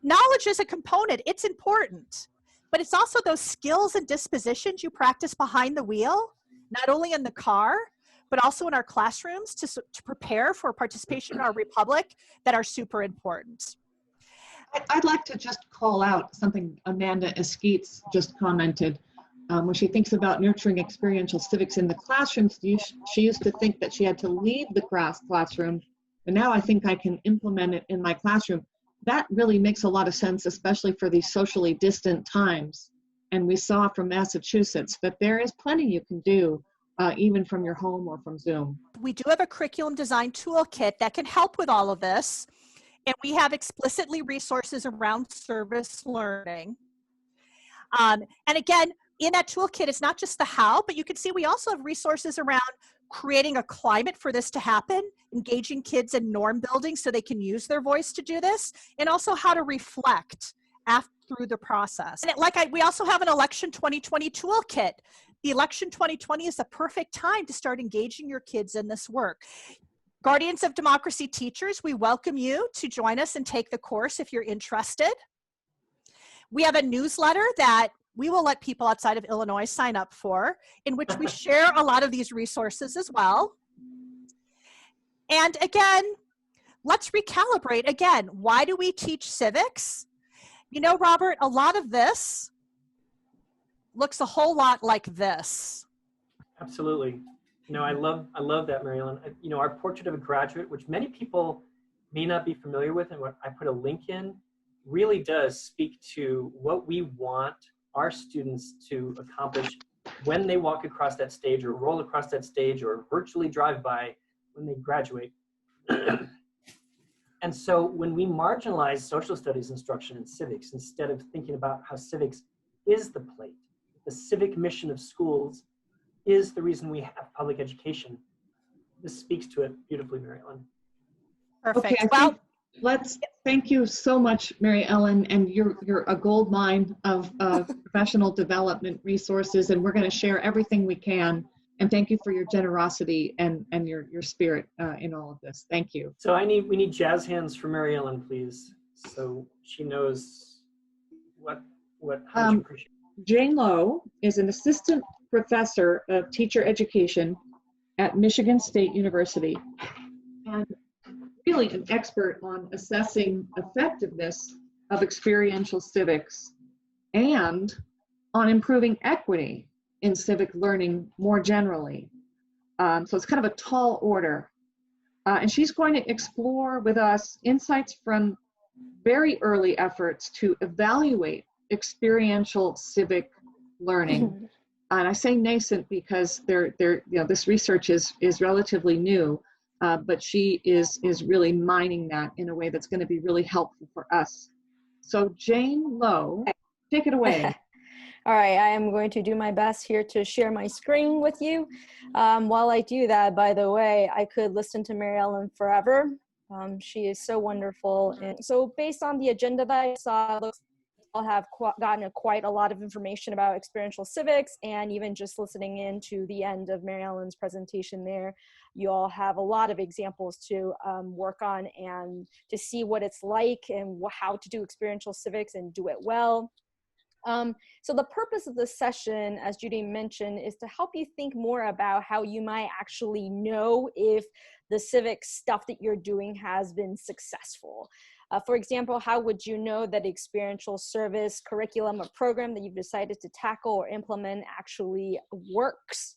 S14: Knowledge is a component, it's important, but it's also those skills and dispositions you practice behind the wheel, not only in the car, but also in our classrooms to prepare for participation in our republic, that are super important.
S4: I'd like to just call out something Amanda Eskeets just commented. When she thinks about nurturing experiential civics in the classroom, she used to think that she had to leave the classroom, but now I think I can implement it in my classroom. That really makes a lot of sense, especially for these socially distant times. And we saw from Massachusetts that there is plenty you can do, even from your home or from Zoom.
S14: We do have a curriculum design toolkit that can help with all of this. And we have explicitly resources around service learning. And again, in that toolkit, it's not just the how, but you can see we also have resources around creating a climate for this to happen, engaging kids in norm building so they can use their voice to do this, and also how to reflect through the process. And we also have an Election 2020 toolkit. The Election 2020 is the perfect time to start engaging your kids in this work. Guardians of Democracy teachers, we welcome you to join us and take the course if you're interested. We have a newsletter that we will let people outside of Illinois sign up for, in which we share a lot of these resources as well. And again, let's recalibrate again. Why do we teach civics? You know, Robert, a lot of this looks a whole lot like this.
S1: Absolutely. You know, I love that, Mary Ellen. You know, our portrait of a graduate, which many people may not be familiar with, and what I put a link in, really does speak to what we want our students to accomplish when they walk across that stage or roll across that stage or virtually drive by when they graduate. And so when we marginalize social studies instruction in civics, instead of thinking about how civics is the plate, the civic mission of schools is the reason we have public education. This speaks to it beautifully, Mary Ellen.
S14: Perfect.
S4: Okay, well, let's thank you so much, Mary Ellen, and you're a gold mine of professional development resources, and we're going to share everything we can. And thank you for your generosity and your spirit in all of this. Thank you.
S1: So we need jazz hands for Mary Ellen, please, so she knows how much appreciate.
S4: Jane Lowe is an assistant professor of teacher education at Michigan State University, and really an expert on assessing effectiveness of experiential civics and on improving equity in civic learning more generally. So it's kind of a tall order. And she's going to explore with us insights from very early efforts to evaluate experiential civic learning. And I say nascent because this research is relatively new, but she is really mining that in a way that's going to be really helpful for us. So Jane Lowe, take it away.
S15: All right, I am going to do my best here to share my screen with you. While I do that, by the way, I could listen to Mary Ellen forever. She is so wonderful. And so based on the agenda that I saw, it looks like I'll have gotten quite a lot of information about experiential civics, and even just listening in to the end of Mary Ellen's presentation there, you all have a lot of examples to work on and to see what it's like and how to do experiential civics and do it well. So the purpose of this session, as Judi mentioned, is to help you think more about how you might actually know if the civic stuff that you're doing has been successful. For example, how would you know that experiential service curriculum or program that you've decided to tackle or implement actually works,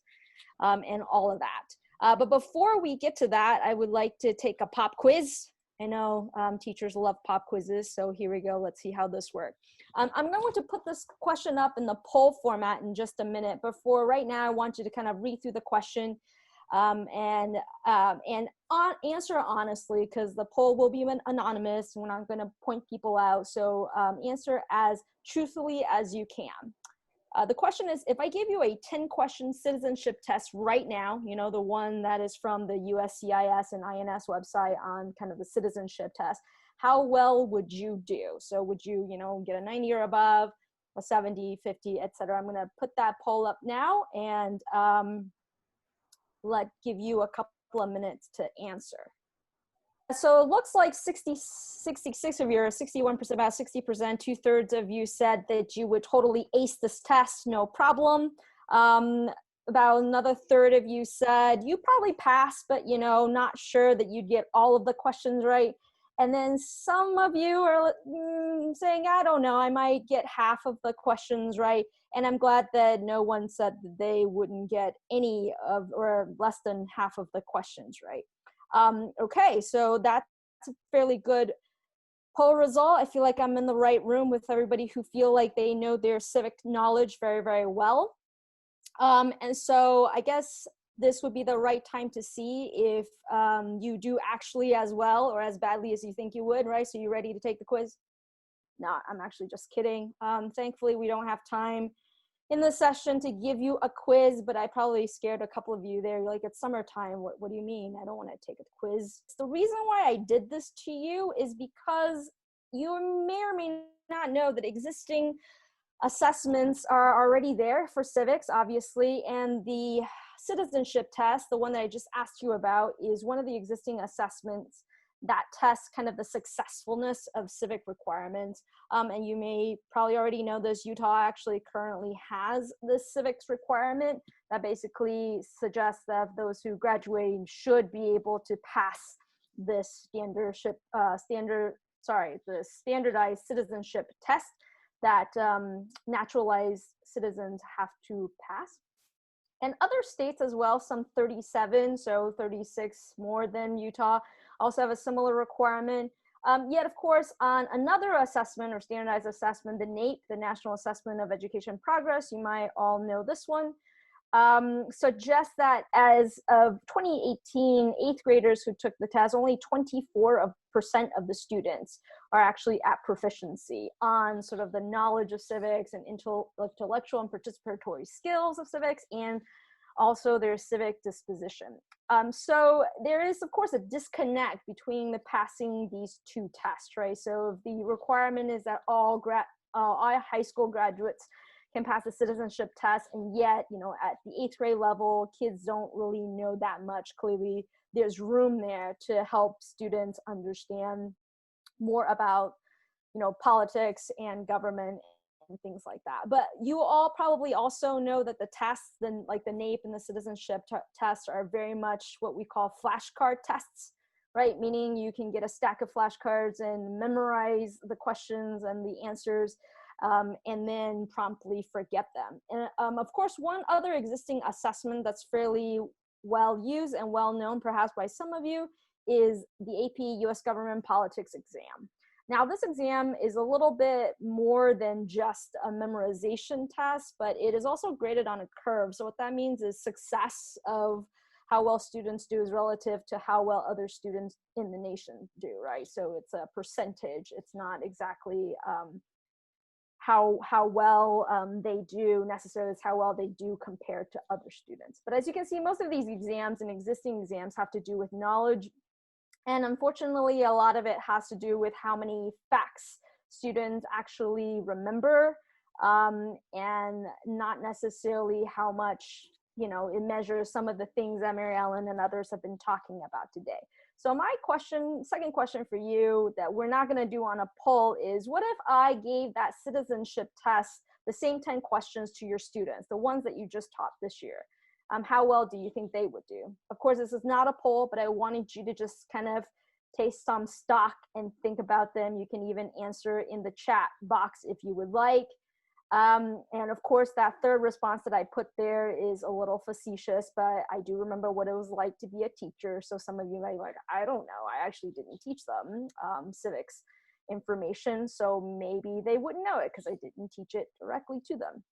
S15: and all of that. But before we get to that, I would like to take a pop quiz. I know teachers love pop quizzes, so here we go. Let's see how this works. I'm going to put this question up in the poll format in just a minute, but for right now, I want you to kind of read through the question and answer honestly, because the poll will be anonymous. We're not going to point people out, so answer as truthfully as you can. The question is, if I gave you a 10-question citizenship test right now, you know, the one that is from the USCIS and INS website on kind of the citizenship test, how well would you do? So would you, you know, get a 90 or above, a 70, 50, etc.? I'm going to put that poll up now and give you a couple of minutes to answer. So it looks like 66 of you, or 61%, about 60%, 2/3 of you said that you would totally ace this test, no problem. About another third of you said you probably pass, but you know, not sure that you'd get all of the questions right. And then some of you are saying, I don't know, I might get half of the questions right. And I'm glad that no one said that they wouldn't get any of, or less than half of the questions right. Okay, so that's a fairly good poll result. I feel like I'm in the right room with everybody who feel like they know their civic knowledge very, very well. And so I guess this would be the right time to see if you do actually as well or as badly as you think you would, right? So you ready to take the quiz? No, I'm actually just kidding. Thankfully, we don't have time in the session to give you a quiz, but I probably scared a couple of you there. You're like, it's summertime. What do you mean? I don't want to take a quiz. The reason why I did this to you is because you may or may not know that existing assessments are already there for civics, obviously, and the citizenship test, the one that I just asked you about, is one of the existing assessments that tests kind of the successfulness of civic requirements. And you may probably already know this, Utah actually currently has this civics requirement that basically suggests that those who graduate should be able to pass this the standardized citizenship test that naturalized citizens have to pass. And other states as well, some 37, so 36 more than Utah, also have a similar requirement. Yet, of course, on another assessment or standardized assessment, the NAEP, the National Assessment of Education Progress, you might all know this one, suggests that as of 2018, 8th graders who took the test, only 24% of the students are actually at proficiency on sort of the knowledge of civics and intellectual and participatory skills of civics, and also their civic disposition. So there is, of course, a disconnect between the passing these two tests, right? So the requirement is that all high school graduates can pass the citizenship test, and yet, you know, at the 8th grade level, kids don't really know that much. Clearly, there's room there to help students understand more about, you know, politics and government and things like that. But you all probably also know that the tests, like the NAEP and the citizenship tests, are very much what we call flashcard tests, right? Meaning you can get a stack of flashcards and memorize the questions and the answers, and then promptly forget them. And of course, one other existing assessment that's fairly well used and well known perhaps by some of you is the AP US Government Politics exam. Now, this exam is a little bit more than just a memorization test, but it is also graded on a curve. So what that means is success of how well students do is relative to how well other students in the nation do, right? So it's a percentage. It's not exactly how well they do necessarily, it's how well they do compared to other students. But as you can see, most of these exams and existing exams have to do with knowledge. And unfortunately, a lot of it has to do with how many facts students actually remember, and not necessarily how much, you know, it measures some of the things that Mary Ellen and others have been talking about today. So my second question for you that we're not going to do on a poll is, what if I gave that citizenship test, the same 10 questions to your students, the ones that you just taught this year? How well do you think they would do? Of course, this is not a poll, but I wanted you to just kind of take some stock and think about them. You can even answer in the chat box if you would like. And of course, that third response that I put there is a little facetious, but I do remember what it was like to be a teacher. So some of you might be like, I don't know, I actually didn't teach them civics information, so maybe they wouldn't know it because I didn't teach it directly to them.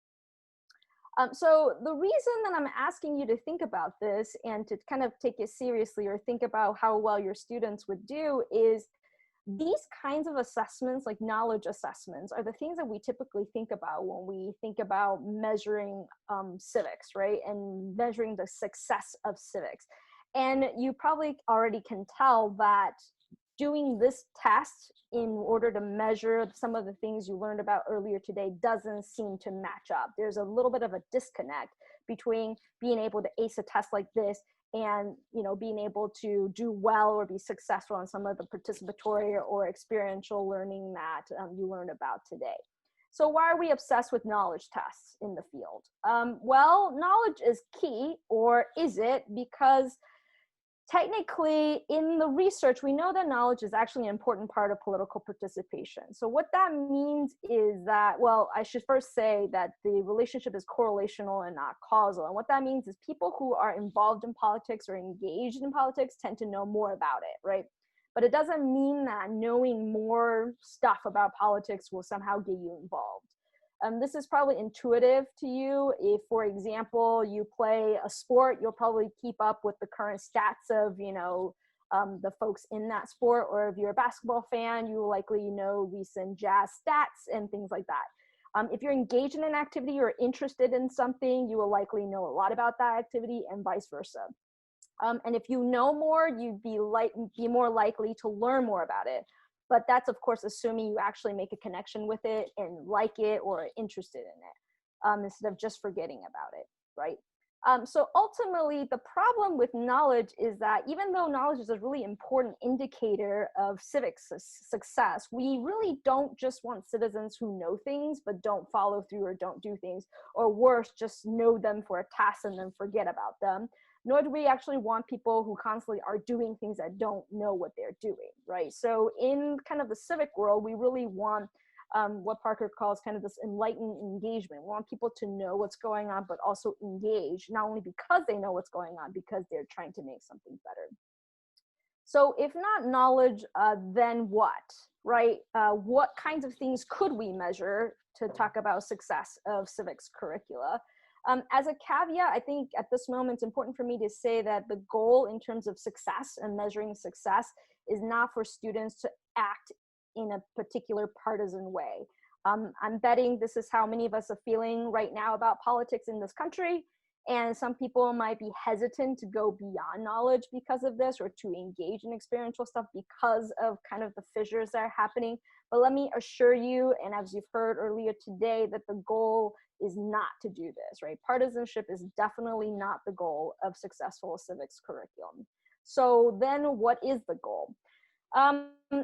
S15: So the reason that I'm asking you to think about this and to kind of take it seriously or think about how well your students would do is these kinds of assessments, like knowledge assessments, are the things that we typically think about when we think about measuring civics, right? And measuring the success of civics. And you probably already can tell that doing this test in order to measure some of the things you learned about earlier today doesn't seem to match up. There's a little bit of a disconnect between being able to ace a test like this and, you know, being able to do well or be successful in some of the participatory or experiential learning that you learned about today. So why are we obsessed with knowledge tests in the field? Well, knowledge is key, or is it? Because technically, in the research, we know that knowledge is actually an important part of political participation. So what that means is that, well, I should first say that the relationship is correlational and not causal. And what that means is people who are involved in politics or engaged in politics tend to know more about it, right? But it doesn't mean that knowing more stuff about politics will somehow get you involved. This is probably intuitive to you. If, for example, you play a sport, you'll probably keep up with the current stats of, you know, the folks in that sport. Or if you're a basketball fan, you will likely know recent Jazz stats and things like that. If you're engaged in an activity or interested in something, you will likely know a lot about that activity, and vice versa. And if you know more, you'd be more likely to learn more about it. But that's, of course, assuming you actually make a connection with it and like it or are interested in it, instead of just forgetting about it, right? So ultimately, the problem with knowledge is that even though knowledge is a really important indicator of civic success, we really don't just want citizens who know things but don't follow through or don't do things, or worse, just know them for a task and then forget about them. Nor do we actually want people who constantly are doing things that don't know what they're doing, right? So in kind of the civic world, we really want what Parker calls kind of this enlightened engagement. We want people to know what's going on, but also engage, not only because they know what's going on, because they're trying to make something better. So if not knowledge, then what, right? What kinds of things could we measure to talk about success of civics curricula? As a caveat, I think at this moment it's important for me to say that the goal in terms of success and measuring success is not for students to act in a particular partisan way. I'm betting this is how many of us are feeling right now about politics in this country, and some people might be hesitant to go beyond knowledge because of this, or to engage in experiential stuff because of kind of the fissures that are happening. But let me assure you, and as you've heard earlier today, that the goal is not to do this, right? Partisanship is definitely not the goal of successful civics curriculum. So then what is the goal?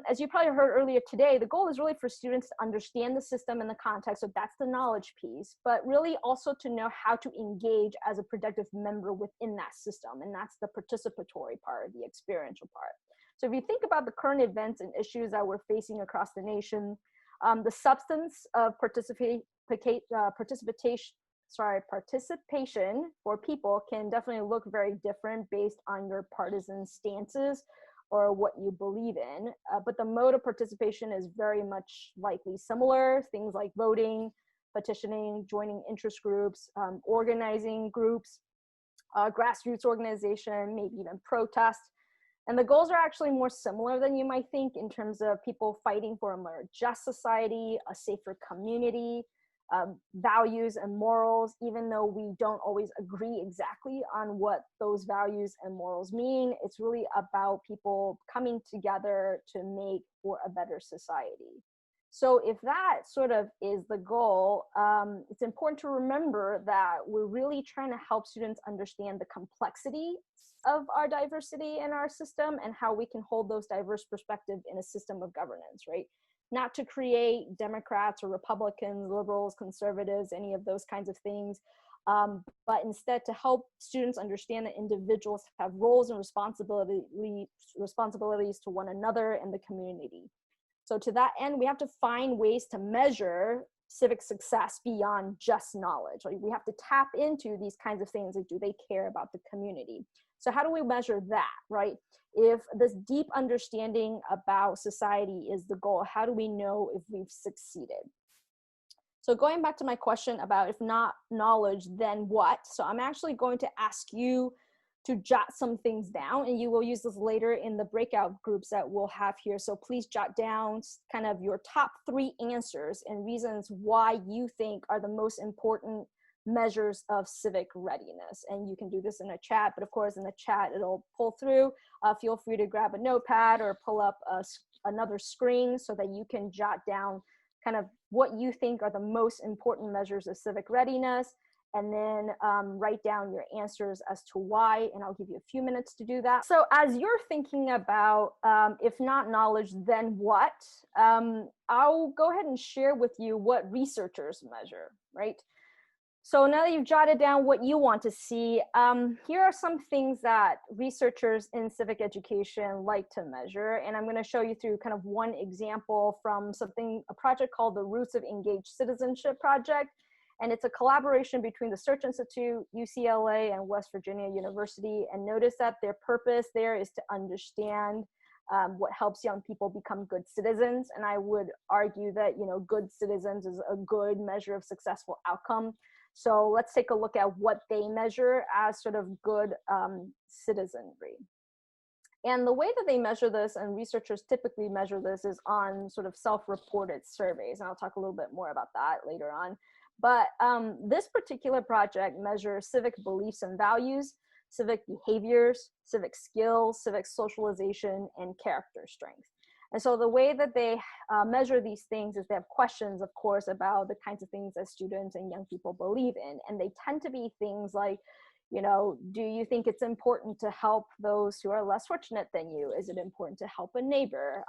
S15: As you probably heard earlier today, the goal is really for students to understand the system and the context, so that's the knowledge piece, but really also to know how to engage as a productive member within that system, and that's the participatory part, the experiential part. So if you think about the current events and issues that we're facing across the nation, the substance of participation for people can definitely look very different based on your partisan stances or what you believe in, but the mode of participation is very much likely similar. Things like voting, petitioning, joining interest groups, organizing groups, grassroots organization, maybe even protest. And the goals are actually more similar than you might think in terms of people fighting for a more just society, a safer community, values and morals, even though we don't always agree exactly on what those values and morals mean. It's really about people coming together to make for a better society. So if that sort of is the goal, it's important to remember that we're really trying to help students understand the complexity of our diversity in our system and how we can hold those diverse perspectives in a system of governance, right? Not to create Democrats or Republicans, liberals, conservatives, any of those kinds of things, but instead to help students understand that individuals have roles and responsibilities to one another and the community. So to that end, we have to find ways to measure civic success beyond just knowledge. Like, we have to tap into these kinds of things, like, do they care about the community? So how do we measure that, right? If this deep understanding about society is the goal, how do we know if we've succeeded? So going back to my question about if not knowledge, then what? So I'm actually going to ask you to jot some things down, and you will use this later in the breakout groups that we'll have here. So please jot down kind of your top 3 answers and reasons why you think are the most important measures of civic readiness. And you can do this in a chat, but of course in the chat it'll pull through. Feel free to grab a notepad or pull up another screen so that you can jot down kind of what you think are the most important measures of civic readiness, and then write down your answers as to why, and I'll give you a few minutes to do that. So as you're thinking about if not knowledge, then what, I'll go ahead and share with you what researchers measure, right? So now that you've jotted down what you want to see, here are some things that researchers in civic education like to measure. And I'm going to show you through kind of one example from a project called the Roots of Engaged Citizenship Project. And it's a collaboration between the Search Institute, UCLA, and West Virginia University. And notice that their purpose there is to understand what helps young people become good citizens. And I would argue that, good citizens is a good measure of successful outcome. So let's take a look at what they measure as sort of good citizenry. And the way that they measure this, and researchers typically measure this, is on sort of self-reported surveys. And I'll talk a little bit more about that later on. But this particular project measures civic beliefs and values, civic behaviors, civic skills, civic socialization, and character strength. And so the way that they measure these things is they have questions, of course, about the kinds of things that students and young people believe in. And they tend to be things like, do you think it's important to help those who are less fortunate than you? Is it important to help a neighbor?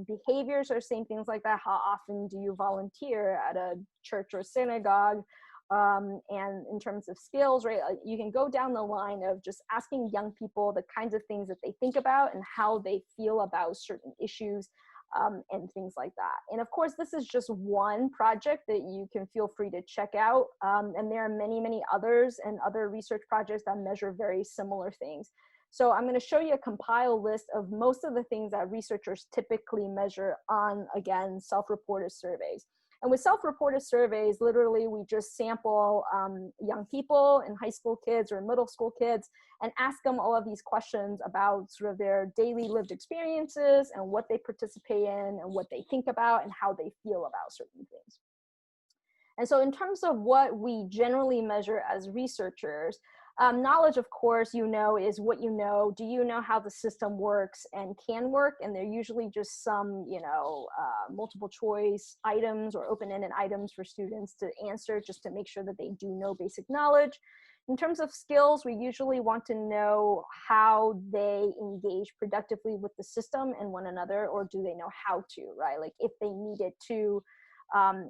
S15: Behaviors are saying things like that. How often do you volunteer at a church or synagogue? And in terms of skills, right, you can go down the line of just asking young people the kinds of things that they think about and how they feel about certain issues and things like that. And of course, this is just one project that you can feel free to check out. And there are many, many others and other research projects that measure very similar things. So I'm going to show you a compiled list of most of the things that researchers typically measure on, again, self-reported surveys. And with self-reported surveys, literally we just sample young people and high school kids or middle school kids and ask them all of these questions about sort of their daily lived experiences and what they participate in and what they think about and how they feel about certain things. And so in terms of what we generally measure as researchers, knowledge, of course, is what you know. Do you know how the system works and can work? And they're usually just some, multiple choice items or open-ended items for students to answer just to make sure that they do know basic knowledge. In terms of skills, we usually want to know how they engage productively with the system and one another, or do they know how to, right? Like if they needed to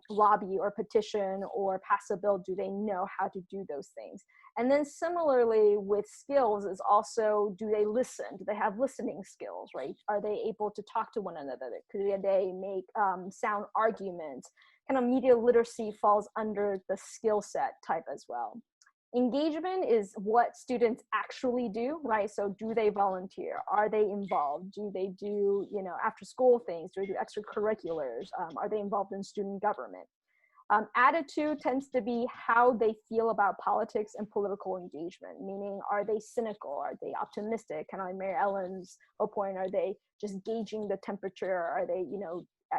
S15: lobby or petition or pass a bill, do they know how to do those things? And then similarly with skills is also, do they listen? Do they have listening skills, right? Are they able to talk to one another? Could they make sound arguments? Kind of media literacy falls under the skill set type as well. Engagement is what students actually do, right? So do they volunteer? Are they involved? Do they do, after school things? Do they do extracurriculars? Are they involved in student government? Attitude tends to be how they feel about politics and political engagement, meaning are they cynical? Are they optimistic? Kind of like Mary Ellen's whole point, are they just gauging the temperature? Are they,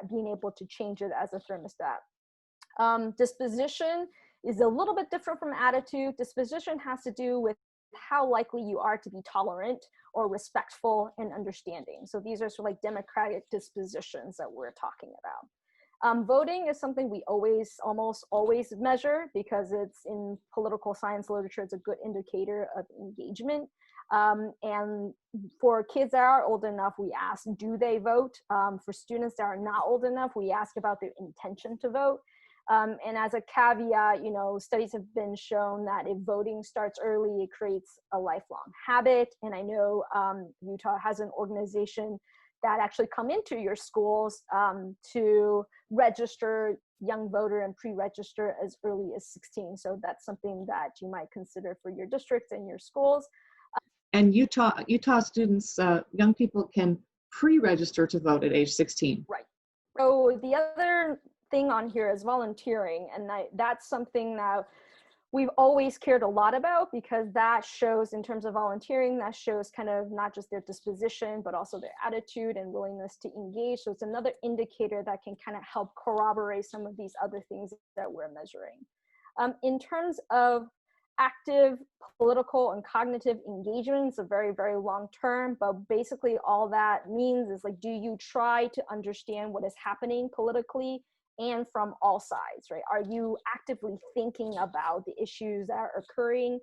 S15: being able to change it as a thermostat? Disposition is a little bit different from attitude. Disposition has to do with how likely you are to be tolerant or respectful and understanding. So these are sort of like democratic dispositions that we're talking about. Voting is something we almost always measure because it's in political science literature. It's a good indicator of engagement. And for kids that are old enough, we ask, do they vote? For students that are not old enough, we ask about their intention to vote. And as a caveat, studies have been shown that if voting starts early, it creates a lifelong habit. And I know Utah has an organization that actually come into your schools to register young voter and pre-register as early as 16. So that's something that you might consider for your districts and your schools.
S4: And Utah students, young people can pre-register to vote at age 16.
S15: Right. So the other thing on here is volunteering, and that's something that we've always cared a lot about, because that shows, in terms of volunteering, that shows kind of not just their disposition, but also their attitude and willingness to engage. So it's another indicator that can kind of help corroborate some of these other things that we're measuring. In terms of active political and cognitive engagement, it's a very, very long term, but basically all that means is, like, do you try to understand what is happening politically and from all sides, right? Are you actively thinking about the issues that are occurring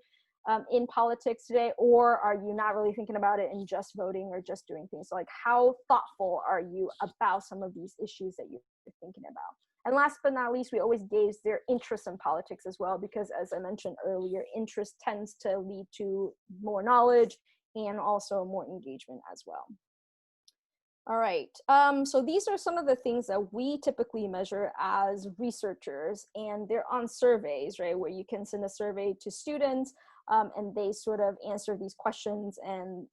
S15: in politics today, or are you not really thinking about it and just voting or just doing things? So, like, how thoughtful are you about some of these issues that you're thinking about? And last but not least, we always gauge their interest in politics as well, because as I mentioned earlier, interest tends to lead to more knowledge and also more engagement as well. All right, so these are some of the things that we typically measure as researchers, and they're on surveys, right, where you can send a survey to students and they sort of answer these questions and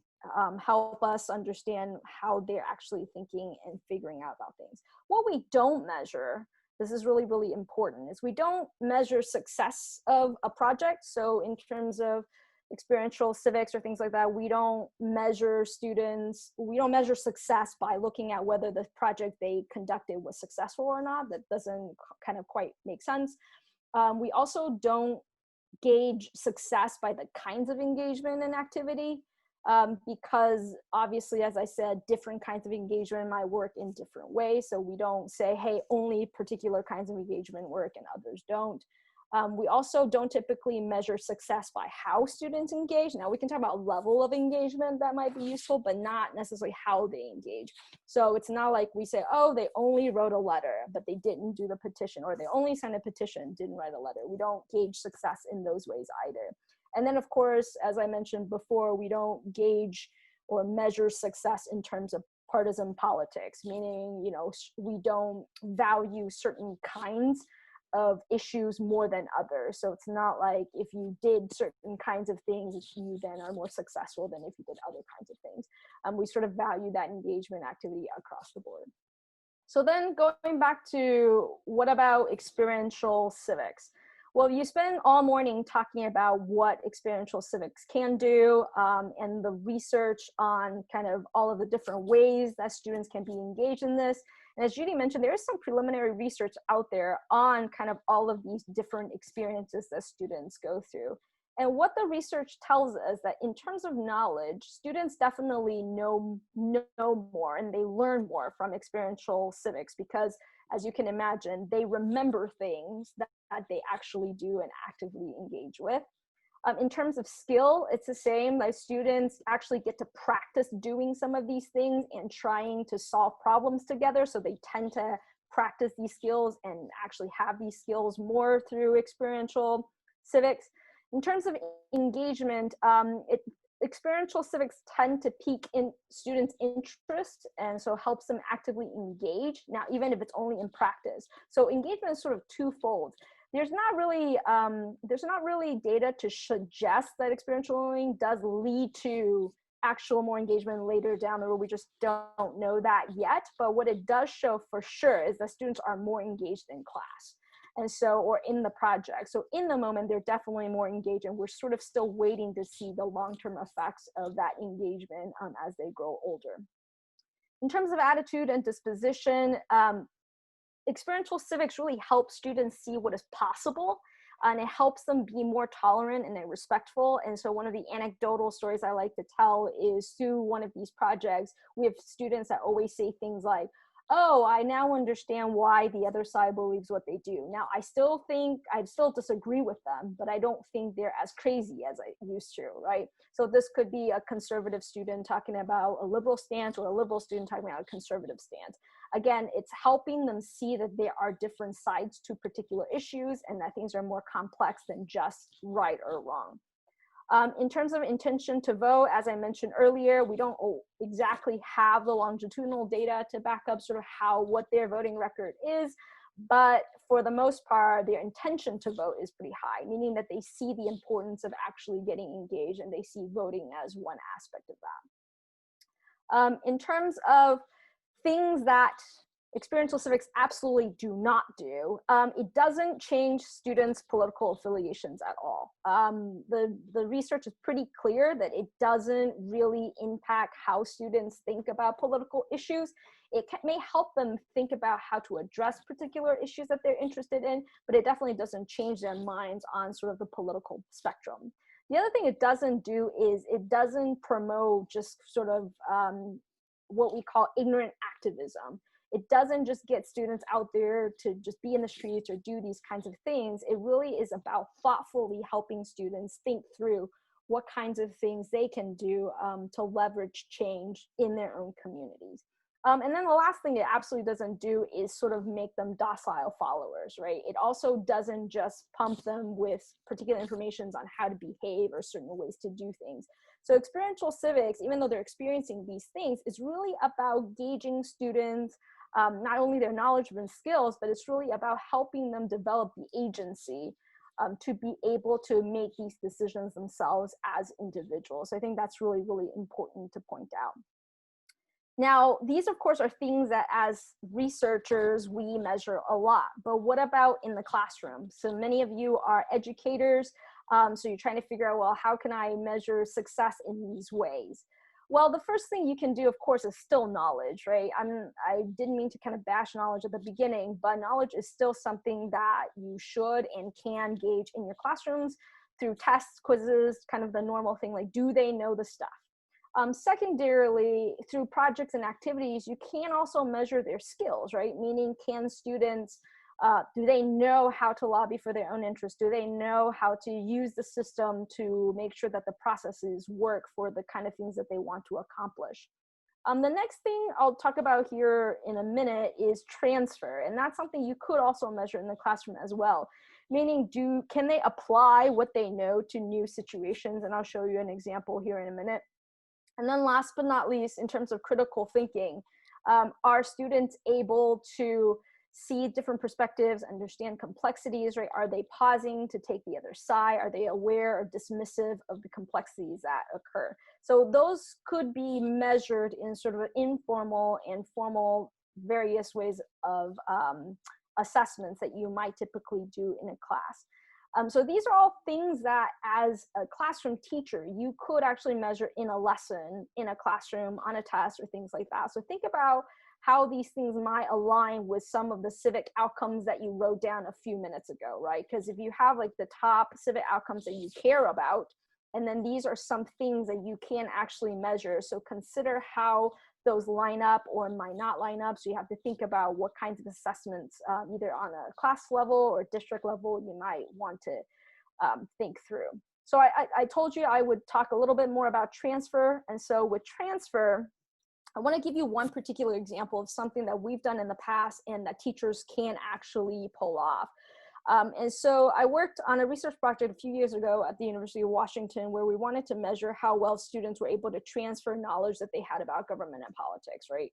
S15: help us understand how they're actually thinking and figuring out about things. What we don't measure, this is really, really important, is we don't measure success of a project. So in terms of experiential civics or things like that, we don't measure success by looking at whether the project they conducted was successful or not. That doesn't kind of quite make sense. We also don't gauge success by the kinds of engagement and activity, because obviously, as I said, different kinds of engagement might work in different ways. So we don't say, hey, only particular kinds of engagement work and others don't. We also don't typically measure success by how students engage. Now, we can talk about level of engagement that might be useful, but not necessarily how they engage. So it's not like we say, oh, they only wrote a letter, but they didn't do the petition, or they only signed a petition, didn't write a letter. We don't gauge success in those ways either. And then, of course, as I mentioned before, we don't gauge or measure success in terms of partisan politics, meaning, we don't value certain kinds of issues more than others. So it's not like if you did certain kinds of things, you then are more successful than if you did other kinds of things. We sort of value that engagement activity across the board. So then going back to, what about experiential civics? Well, you spend all morning talking about what experiential civics can do, and the research on kind of all of the different ways that students can be engaged in this. And as Judi mentioned, there is some preliminary research out there on kind of all of these different experiences that students go through. And what the research tells us that in terms of knowledge, students definitely know more and they learn more from experiential civics, because as you can imagine, they remember things that they actually do and actively engage with. In terms of skill, it's the same. Like, students actually get to practice doing some of these things and trying to solve problems together. So they tend to practice these skills and actually have these skills more through experiential civics. In terms of engagement, experiential civics tend to pique in students' interest, and so helps them actively engage. Now, even if it's only in practice. So engagement is sort of twofold. There's not really data to suggest that experiential learning does lead to actual more engagement later down the road. We just don't know that yet. But what it does show for sure is that students are more engaged in class. And so, or in the project. So in the moment, they're definitely more engaged, and we're sort of still waiting to see the long-term effects of that engagement as they grow older. In terms of attitude and disposition, experiential civics really helps students see what is possible, and it helps them be more tolerant and respectful. And so one of the anecdotal stories I like to tell is, through one of these projects, we have students that always say things like, oh, I now understand why the other side believes what they do. Now, I still disagree with them, but I don't think they're as crazy as I used to, right? So this could be a conservative student talking about a liberal stance, or a liberal student talking about a conservative stance. again, it's helping them see that there are different sides to particular issues and that things are more complex than just right or wrong. In terms of intention to vote, as I mentioned earlier, we don't exactly have the longitudinal data to back up sort of what their voting record is, but for the most part, their intention to vote is pretty high, meaning that they see the importance of actually getting engaged and they see voting as one aspect of that. In terms of things that experiential civics absolutely do not do, it doesn't change students' political affiliations at all. The research is pretty clear that it doesn't really impact how students think about political issues. It may help them think about how to address particular issues that they're interested in, but it definitely doesn't change their minds on sort of the political spectrum. The other thing it doesn't do is it doesn't promote just sort of what we call ignorant activism. It doesn't just get students out there to just be in the streets or do these kinds of things. It really is about thoughtfully helping students think through what kinds of things they can do to leverage change in their own communities. And then the last thing it absolutely doesn't do is sort of make them docile followers, right? It also doesn't just pump them with particular information on how to behave or certain ways to do things. So experiential civics, even though they're experiencing these things, is really about gauging students, not only their knowledge and skills, but it's really about helping them develop the agency to be able to make these decisions themselves as individuals. So I think that's really, really important to point out. Now, these, of course, are things that as researchers, we measure a lot, but what about in the classroom? So many of you are educators, so you're trying to figure out, well, how can I measure success in these ways? Well, the first thing you can do, of course, is still knowledge, right? I didn't mean to kind of bash knowledge at the beginning, but knowledge is still something that you should and can gauge in your classrooms through tests, quizzes, kind of the normal thing, like, do they know the stuff? Secondarily, through projects and activities, you can also measure their skills, right? Meaning, can students, do they know how to lobby for their own interests? Do they know how to use the system to make sure that the processes work for the kind of things that they want to accomplish? The next thing I'll talk about here in a minute is transfer, and that's something you could also measure in the classroom as well. Meaning, can they apply what they know to new situations? And I'll show you an example here in a minute. And then last but not least, in terms of critical thinking, are students able to see different perspectives, understand complexities, right? Are they pausing to take the other side? Are they aware or dismissive of the complexities that occur? So those could be measured in sort of an informal and formal various ways of assessments that you might typically do in a class. So these are all things that as a classroom teacher, you could actually measure in a lesson, in a classroom, on a test, or things like that. So think about how these things might align with some of the civic outcomes that you wrote down a few minutes ago, right? Because if you have like the top civic outcomes that you care about, and then these are some things that you can actually measure. So consider how those line up or might not line up. So you have to think about what kinds of assessments, either on a class level or district level, you might want to think through. So I told you I would talk a little bit more about transfer. And so with transfer, I want to give you one particular example of something that we've done in the past and that teachers can actually pull off. And so I worked on a research project a few years ago at the University of Washington where we wanted to measure how well students were able to transfer knowledge that they had about government and politics, right?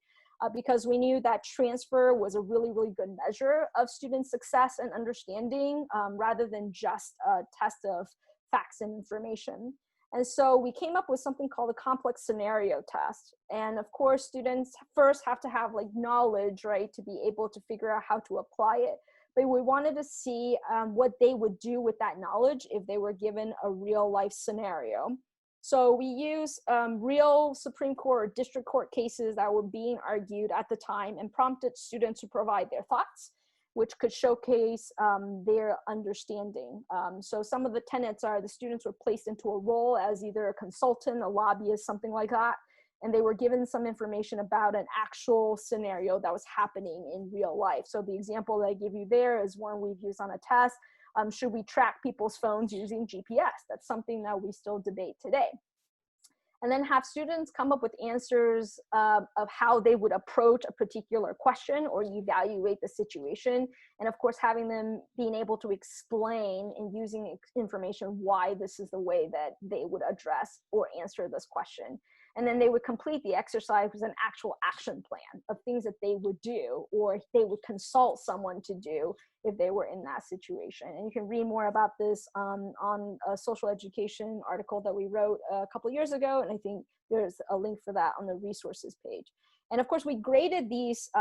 S15: Because we knew that transfer was a really, really good measure of student success and understanding rather than just a test of facts and information. And so we came up with something called a complex scenario test. And of course, students first have to have like knowledge, right, to be able to figure out how to apply it. But we wanted to see what they would do with that knowledge if they were given a real life scenario. So we use real Supreme Court or district court cases that were being argued at the time and prompted students to provide their thoughts, which could showcase their understanding. So some of the tenets are the students were placed into a role as either a consultant, a lobbyist, something like that. And they were given some information about an actual scenario that was happening in real life. So the example that I give you there is one we've used on a test. Should we track people's phones using GPS? That's something that we still debate today. and then have students come up with answers of how they would approach a particular question or evaluate the situation. And of course, having them being able to explain and using information why this is the way that they would address or answer this question. And then they would complete the exercise with an actual action plan of things that they would do, or they would consult someone to do if they were in that situation. And you can read more about this on a social education article that we wrote a couple years ago. And I think there's a link for that on the resources page. And of course, we graded these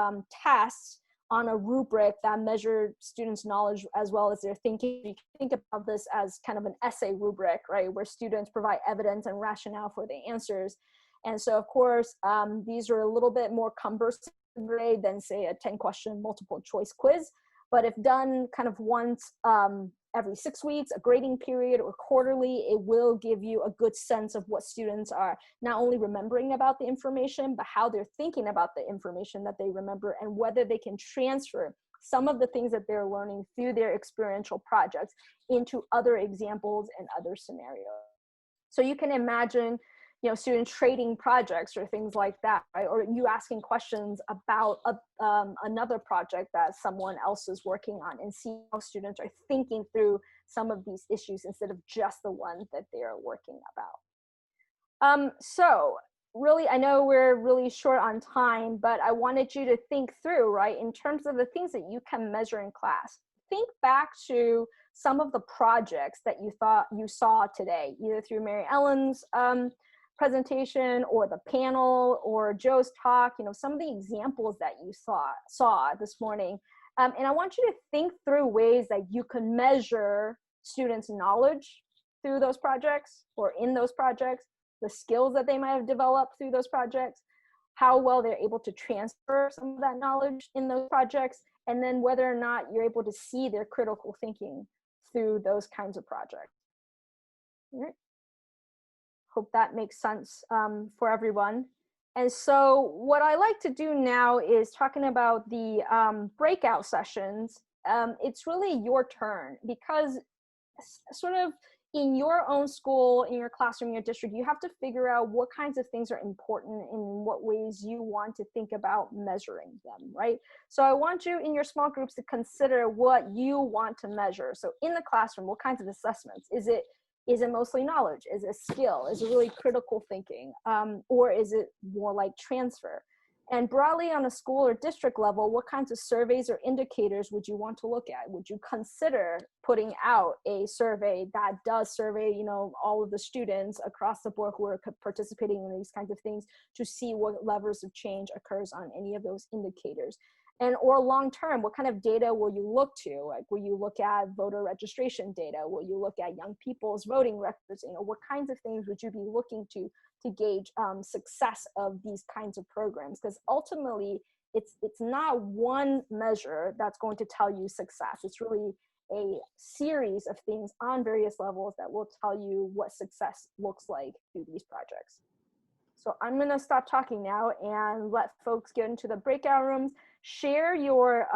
S15: tasks on a rubric that measured students' knowledge as well as their thinking. You can think about this as kind of an essay rubric, right, where students provide evidence and rationale for the answers. And so, of course, these are a little bit more cumbersome grade than, say, a 10-question multiple choice quiz. But if done kind of once every 6 weeks, a grading period, or quarterly, it will give you a good sense of what students are not only remembering about the information, but how they're thinking about the information that they remember, and whether they can transfer some of the things that they're learning through their experiential projects into other examples and other scenarios. So you can imagine, you know, students trading projects or things like that, right? Or you asking questions about another project that someone else is working on, and see how students are thinking through some of these issues instead of just the ones that they are working about. So really, I know we're really short on time, but I wanted you to think through, right, in terms of the things that you can measure in class. Think back to some of the projects that you thought you saw today, either through Mary Ellen's presentation or the panel or Joe's talk, you know, some of the examples that you saw this morning. And I want you to think through ways that you can measure students' knowledge through those projects or in those projects, the skills that they might have developed through those projects, how well they're able to transfer some of that knowledge in those projects, and then whether or not you're able to see their critical thinking through those kinds of projects. All right. Hope that makes sense for everyone. And so what I like to do now is talking about the breakout sessions. It's really your turn, because sort of in your own school, in your classroom, in your district, you have to figure out what kinds of things are important and in what ways you want to think about measuring them, right? So I want you in your small groups to consider what you want to measure. So in the classroom, what kinds of assessments? Is it mostly knowledge? Is it skill? Is it really critical thinking? Or is it more like transfer? And broadly on a school or district level, what kinds of surveys or indicators would you want to look at? Would you consider putting out a survey that does survey, you know, all of the students across the board who are participating in these kinds of things, to see what levers of change occurs on any of those indicators? And or long-term, what kind of data will you look to? Like, will you look at voter registration data? Will you look at young people's voting records? You know, what kinds of things would you be looking to gauge success of these kinds of programs? Because ultimately, it's not one measure that's going to tell you success. It's really a series of things on various levels that will tell you what success looks like through these projects. So I'm going to stop talking now and let folks get into the breakout rooms. Share your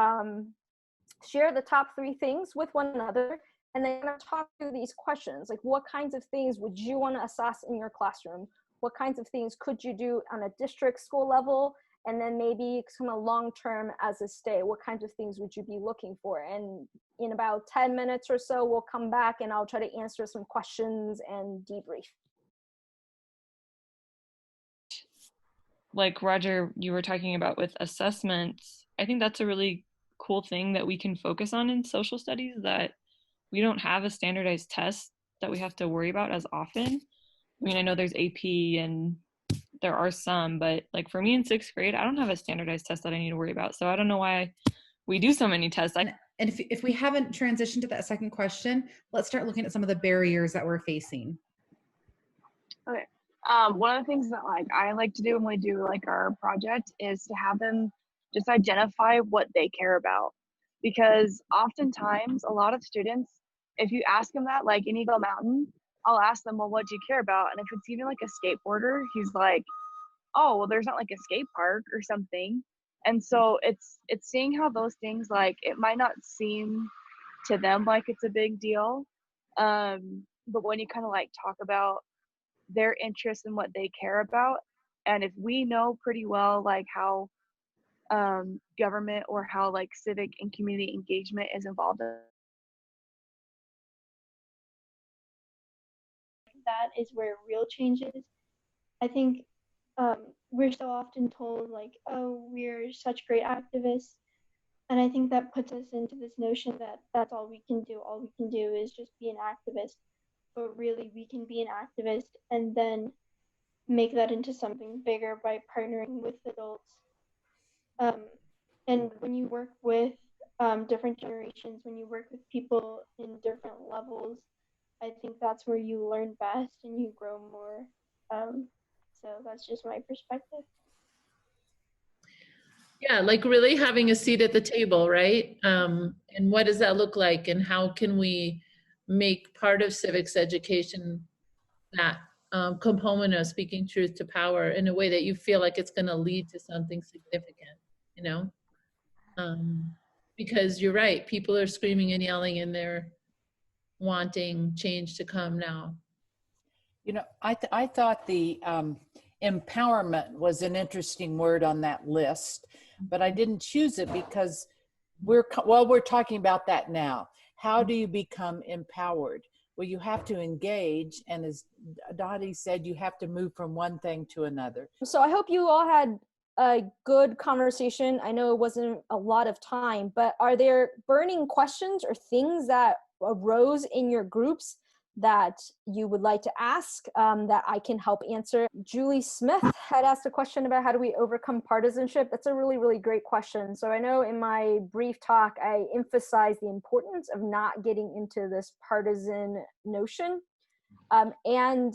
S15: share the top 3 things with one another, and then talk through these questions, like what kinds of things would you want to assess in your classroom? What kinds of things could you do on a district school level? And then maybe some long-term as a stay, what kinds of things would you be looking for? And in about 10 minutes or so, we'll come back and I'll try to answer some questions and debrief.
S11: Like Roger, you were talking about with assessments, I think that's a really cool thing that we can focus on in social studies, that we don't have a standardized test that we have to worry about as often. I mean, I know there's AP and there are some, but like for me in 6th grade, I don't have a standardized test that I need to worry about. So I don't know why we do so many tests.
S16: And if we haven't transitioned to that second question, let's start looking at some of the barriers that we're facing.
S17: Okay. One of the things that I like to do when we do like our project is to have them just identify what they care about, because oftentimes a lot of students, if you ask them that, like in Eagle Mountain, I'll ask them, well, what do you care about? And if it's even like a skateboarder, he's like, oh, well, there's not like a skate park or something. And so it's seeing how those things, like, it might not seem to them like it's a big deal, but when you kind of like talk about their interests and what they care about. And if we know pretty well like how government or how like civic and community engagement is involved in,
S2: that is where real change is. I think we're so often told like, oh, we're such great activists. And I think that puts us into this notion that that's all we can do. All we can do is just be an activist. But really, we can be an activist and then make that into something bigger by partnering with adults. And when you work with different generations, when you work with people in different levels, I think that's where you learn best and you grow more. So that's just my perspective.
S18: Yeah, like really having a seat at the table, right? And what does that look like? And how can we make part of civics education that component of speaking truth to power in a way that you feel like it's going to lead to something significant, you know? Because you're right, people are screaming and yelling and they're wanting change to come now.
S19: You know, I thought the empowerment was an interesting word on that list, but I didn't choose it because we're talking about that now. How do you become empowered? Well, you have to engage, and as Dottie said, you have to move from one thing to another.
S15: So I hope you all had a good conversation. I know it wasn't a lot of time, but are there burning questions or things that arose in your groups that you would like to ask that I can help answer? Julie Smith had asked a question about how do we overcome partisanship. That's a really, really great question. So I know in my brief talk, I emphasized the importance of not getting into this partisan notion. And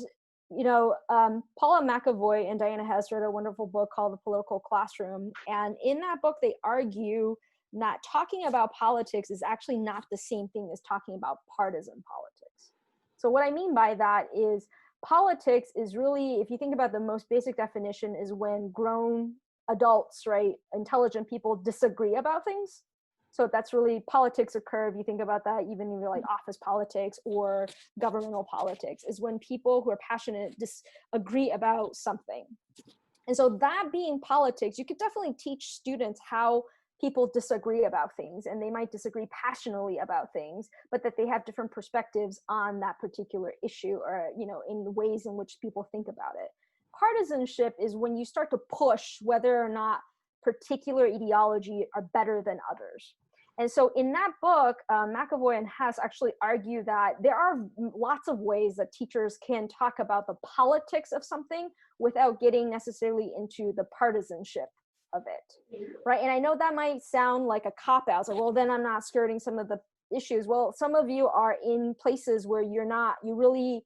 S15: you know, Paula McAvoy and Diana Hess wrote a wonderful book called The Political Classroom. And in that book, they argue that talking about politics is actually not the same thing as talking about partisan politics. So what I mean by that is politics is really, if you think about the most basic definition, is when grown adults, right, intelligent people disagree about things. So that's really politics occur, if you think about that, even in like office politics or governmental politics, is when people who are passionate disagree about something. And so that being politics, you could definitely teach students how people disagree about things, and they might disagree passionately about things, but that they have different perspectives on that particular issue, or, you know, in the ways in which people think about it. Partisanship is when you start to push whether or not particular ideology are better than others. And so in that book, McAvoy and Hess actually argue that there are lots of ways that teachers can talk about the politics of something without getting necessarily into the partisanship of it, right? And I know that might sound like a cop-out, like, well, then I'm not skirting some of the issues. Well, some of you are in places where you really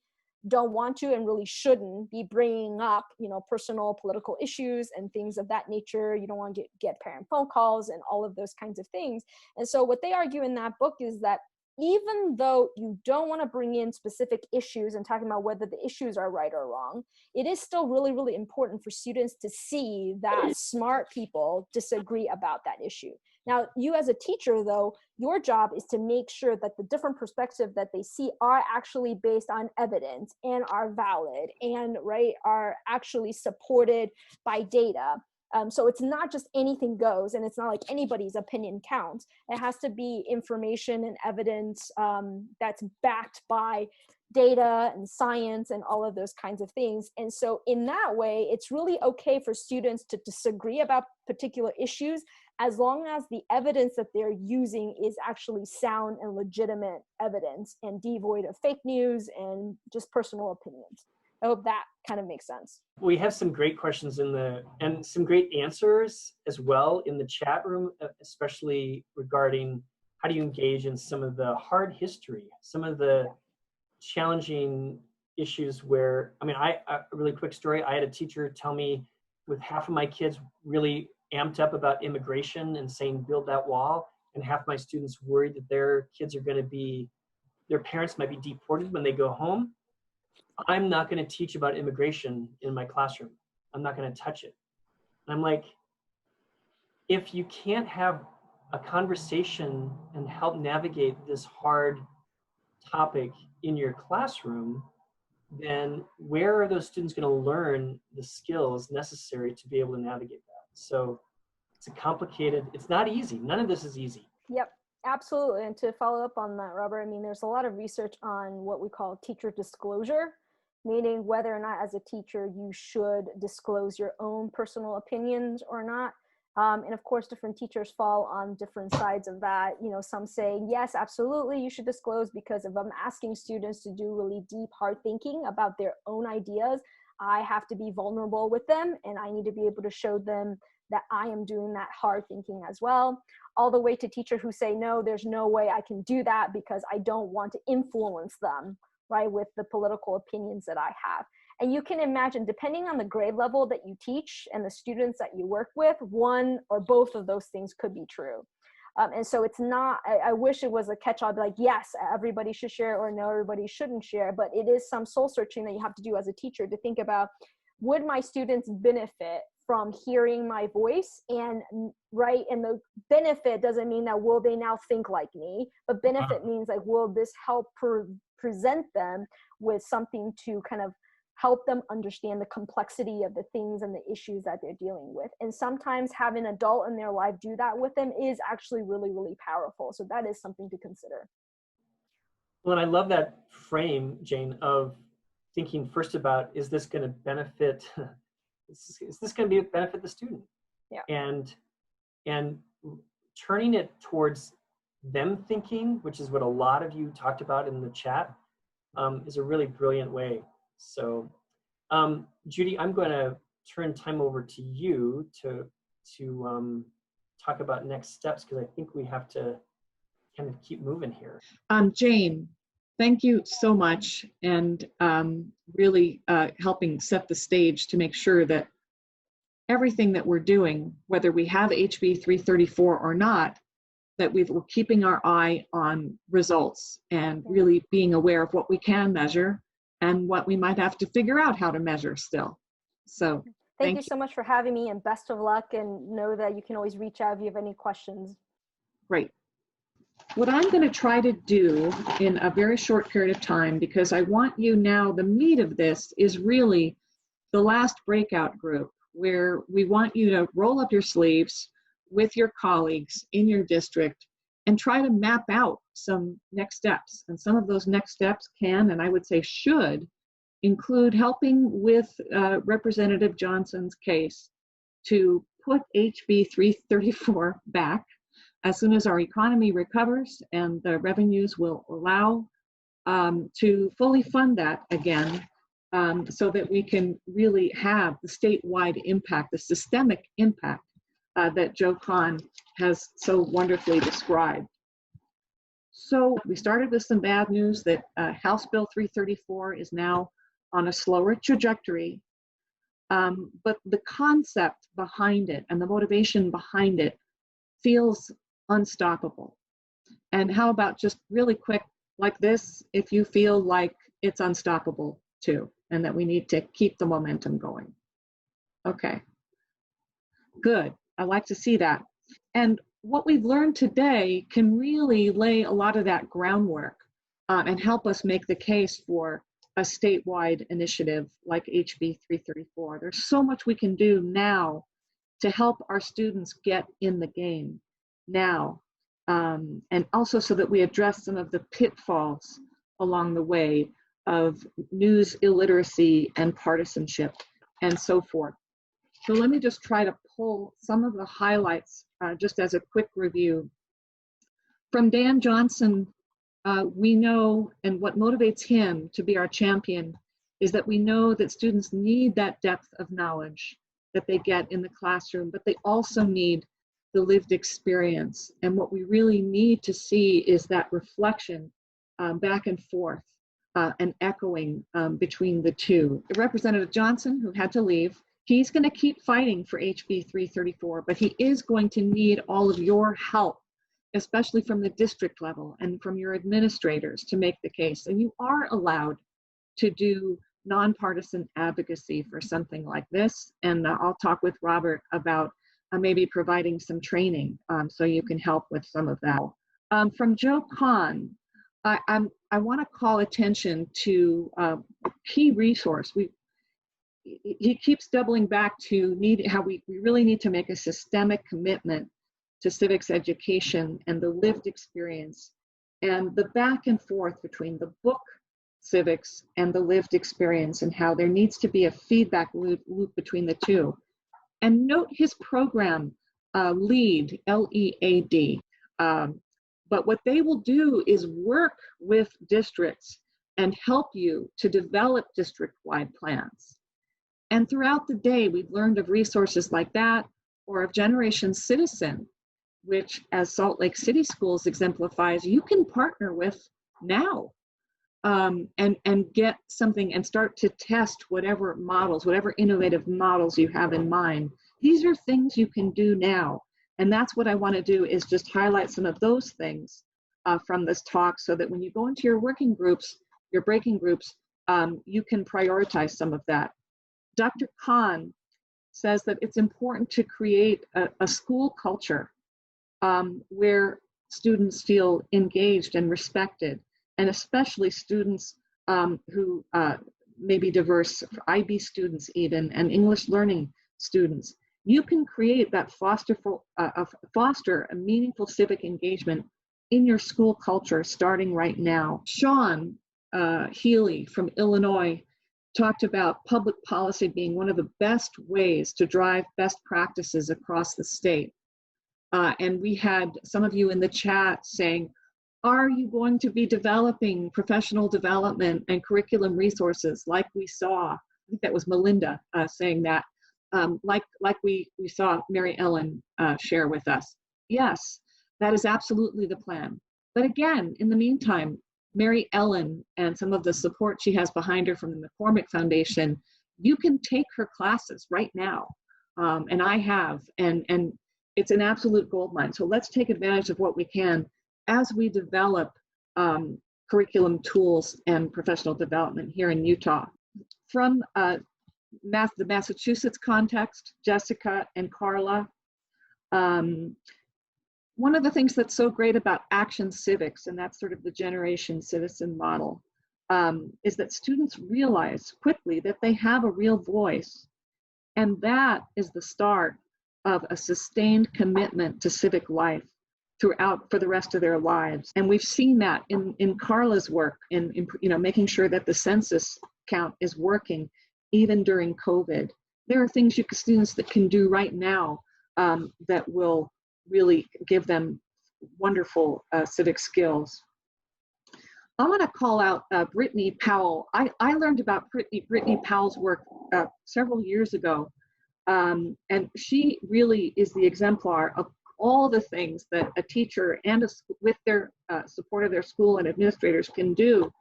S15: don't want to and really shouldn't be bringing up, you know, personal political issues and things of that nature. You don't want to get parent phone calls and all of those kinds of things. And so what they argue in that book is that even though you don't want to bring in specific issues and talking about whether the issues are right or wrong, it is still really, really important for students to see that smart people disagree about that issue. Now, you as a teacher, though, your job is to make sure that the different perspectives that they see are actually based on evidence and are valid and, right, are actually supported by data. So it's not just anything goes, and it's not like anybody's opinion counts. It has to be information and evidence that's backed by data and science and all of those kinds of things. And so in that way, it's really okay for students to disagree about particular issues as long as the evidence that they're using is actually sound and legitimate evidence and devoid of fake news and just personal opinions. I hope that kind of makes sense.
S1: We have some great questions and some great answers as well in the chat room, especially regarding how do you engage in some of the hard history, some of the challenging issues where, I mean, a really quick story. I had a teacher tell me with half of my kids really amped up about immigration and saying, build that wall, and half my students worried that their kids are going to be, their parents might be deported when they go home. I'm not going to teach about immigration in my classroom. I'm not going to touch it. And I'm like, if you can't have a conversation and help navigate this hard topic in your classroom, then where are those students going to learn the skills necessary to be able to navigate that? So it's a complicated, it's not easy. None of this is easy.
S15: Yep, absolutely. And to follow up on that, Robert, I mean, there's a lot of research on what we call teacher disclosure, meaning whether or not as a teacher you should disclose your own personal opinions or not. And of course, different teachers fall on different sides of that. You know, some say, yes, absolutely, you should disclose, because if I'm asking students to do really deep, hard thinking about their own ideas, I have to be vulnerable with them, and I need to be able to show them that I am doing that hard thinking as well. All the way to teachers who say, no, there's no way I can do that because I don't want to influence them, right, with the political opinions that I have. And you can imagine, depending on the grade level that you teach and the students that you work with, one or both of those things could be true. And so it's not, I wish it was a catch-all, like, yes, everybody should share, or no, everybody shouldn't share, but it is some soul searching that you have to do as a teacher to think about, would my students benefit from hearing my voice? And right, and the benefit doesn't mean that will they now think like me, but benefit means like, will this help present them with something to kind of help them understand the complexity of the things and the issues that they're dealing with. And sometimes having an adult in their life do that with them is actually really, really powerful. So that is something to consider.
S1: Well, and I love that frame, Jane, of thinking first about, is this going to benefit, is this going to benefit the student?
S15: Yeah.
S1: And turning it towards them thinking, which is what a lot of you talked about in the chat, is a really brilliant way. So, Judi, I'm going to turn time over to you to talk about next steps, because I think we have to kind of keep moving here.
S4: Jane, thank you so much, and really helping set the stage to make sure that everything that we're doing, whether we have HB 334 or not, that we're keeping our eye on results and really being aware of what we can measure and what we might have to figure out how to measure still. So
S15: thank you so much for having me, and best of luck, and know that you can always reach out if you have any questions.
S4: Great. What I'm going to try to do in a very short period of time, because I want you now, the meat of this is really the last breakout group, where we want you to roll up your sleeves with your colleagues in your district and try to map out some next steps. And some of those next steps can, and I would say should, include helping with Representative Johnson's case to put HB 334 back as soon as our economy recovers and the revenues will allow, to fully fund that again, so that we can really have the statewide impact, the systemic impact that Joe Kahne has so wonderfully described. So we started with some bad news that House Bill 334 is now on a slower trajectory, but the concept behind it and the motivation behind it feels unstoppable. And how about just really quick like this, if you feel like it's unstoppable too, and that we need to keep the momentum going. Okay, good. I like to see that. And what we've learned today can really lay a lot of that groundwork and help us make the case for a statewide initiative like HB 334. There's so much we can do now to help our students get in the game now, and also so that we address some of the pitfalls along the way of news illiteracy and partisanship and so forth. So let me just try to pull some of the highlights just as a quick review. From Dan Johnson, we know, and what motivates him to be our champion is that we know that students need that depth of knowledge that they get in the classroom, but they also need the lived experience. And what we really need to see is that reflection back and forth and echoing between the two. Representative Johnson, who had to leave, he's going to keep fighting for HB 334, but he is going to need all of your help, especially from the district level and from your administrators, to make the case. And you are allowed to do nonpartisan advocacy for something like this. And I'll talk with Robert about maybe providing some training so you can help with some of that. From Joe Kahne, I want to call attention to key resource. He keeps doubling back to how we really need to make a systemic commitment to civics education and the lived experience and the back and forth between the book civics and the lived experience, and how there needs to be a feedback loop between the two. And note his program, LEAD, L-E-A-D. But what they will do is work with districts and help you to develop district-wide plans. And throughout the day, we've learned of resources like that, or of Generation Citizen, which, as Salt Lake City Schools exemplifies, you can partner with now, and get something and start to test whatever models, whatever innovative models you have in mind. These are things you can do now. And that's what I want to do, is just highlight some of those things from this talk, so that when you go into your working groups, your breaking groups, you can prioritize some of that. Dr. Kahne says that it's important to create a school culture where students feel engaged and respected, and especially students who may be diverse, IB students even, and English learning students. You can create that foster a meaningful civic engagement in your school culture starting right now. Sean Healy from Illinois talked about public policy being one of the best ways to drive best practices across the state. And we had some of you in the chat saying, are you going to be developing professional development and curriculum resources like we saw? I think that was Melinda saying that, like we saw Mary Ellen share with us. Yes, that is absolutely the plan. But again, in the meantime, Mary Ellen and some of the support she has behind her from the McCormick Foundation, you can take her classes right now. And I have, and it's an absolute goldmine. So let's take advantage of what we can as we develop curriculum tools and professional development here in Utah. From the Massachusetts context, Jessica and Carla, one of the things that's so great about Action Civics, and that's sort of the Generation Citizen model, is that students realize quickly that they have a real voice. And that is the start of a sustained commitment to civic life throughout for the rest of their lives. And we've seen that in Carla's work in making sure that the census count is working even during COVID. There are things students that can do right now that will really give them wonderful civic skills. I want to call out Brittany Powell. I learned about Brittany Powell's work several years ago, and she really is the exemplar of all the things that a teacher and with their support of their school and administrators can do,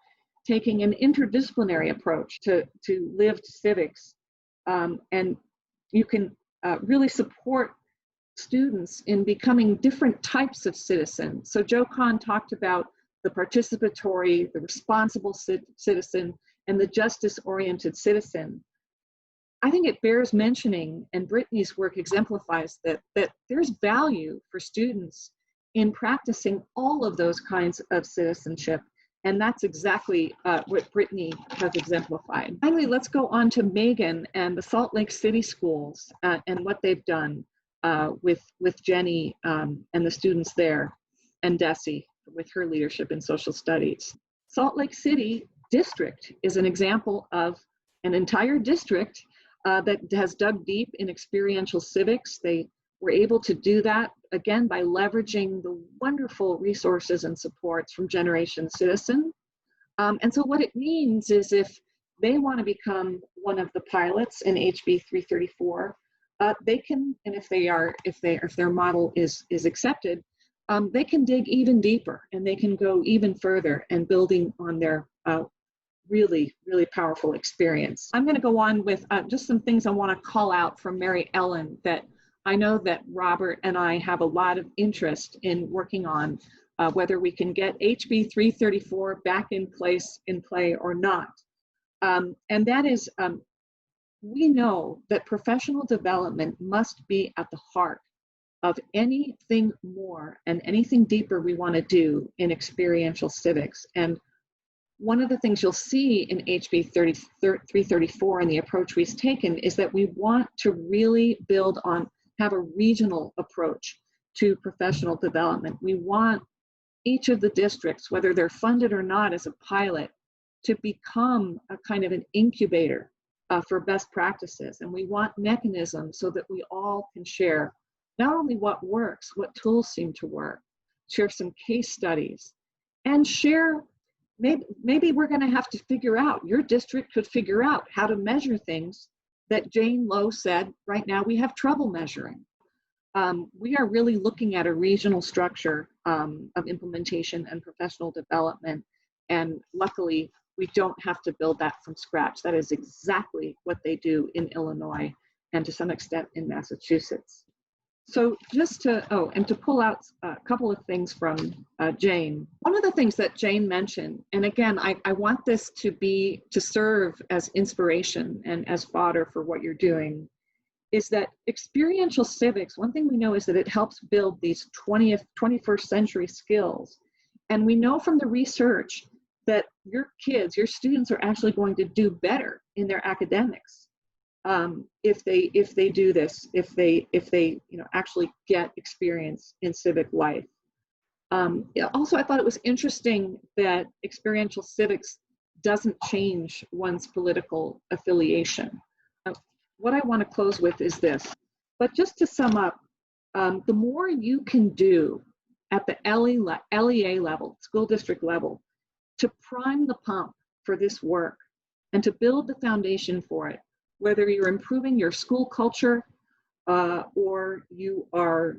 S4: taking an interdisciplinary approach to lived civics. And you can really support students in becoming different types of citizens. So Joe Kahn talked about the participatory, the responsible citizen, and the justice-oriented citizen. I think it bears mentioning, and Brittany's work exemplifies that there's value for students in practicing all of those kinds of citizenship. And that's exactly what Brittany has exemplified. Finally, let's go on to Megan and the Salt Lake City schools and what they've done with Jenny and the students there, and Desi with her leadership in social studies. Salt Lake City district is an example of an entire district that has dug deep in experiential civics. They were able to do that, again, by leveraging the wonderful resources and supports from Generation Citizen. And so what it means is if they want to become one of the pilots in HB334, they can, and if their model is accepted, they can dig even deeper and they can go even further and building on their really, really powerful experience. I'm going to go on with just some things I want to call out from Mary Ellen that I know that Robert and I have a lot of interest in working on, whether we can get HB334 back in play or not. And that is, we know that professional development must be at the heart of anything more and anything deeper we want to do in experiential civics. And one of the things you'll see in HB 334 and the approach we've taken is that we want to really have a regional approach to professional development. We want each of the districts, whether they're funded or not as a pilot, to become a kind of an incubator for best practices. And we want mechanisms so that we all can share not only what works, what tools seem to work, share some case studies, and share, maybe we're going to have to figure out, your district could figure out how to measure things that Jane Lowe said right now we have trouble measuring. We are really looking at a regional structure of implementation and professional development, and luckily we don't have to build that from scratch. That is exactly what they do in Illinois and to some extent in Massachusetts. So just to pull out a couple of things from Jane. One of the things that Jane mentioned, and again, I want this to serve as inspiration and as fodder for what you're doing, is that experiential civics, one thing we know is that it helps build these 21st century skills. And we know from the research that your kids, your students are actually going to do better in their academics if they do this, if they actually get experience in civic life. Also, I thought it was interesting that experiential civics doesn't change one's political affiliation. What I want to close with is this, but just to sum up, the more you can do at the LEA level, school district level, to prime the pump for this work and to build the foundation for it, whether you're improving your school culture or you are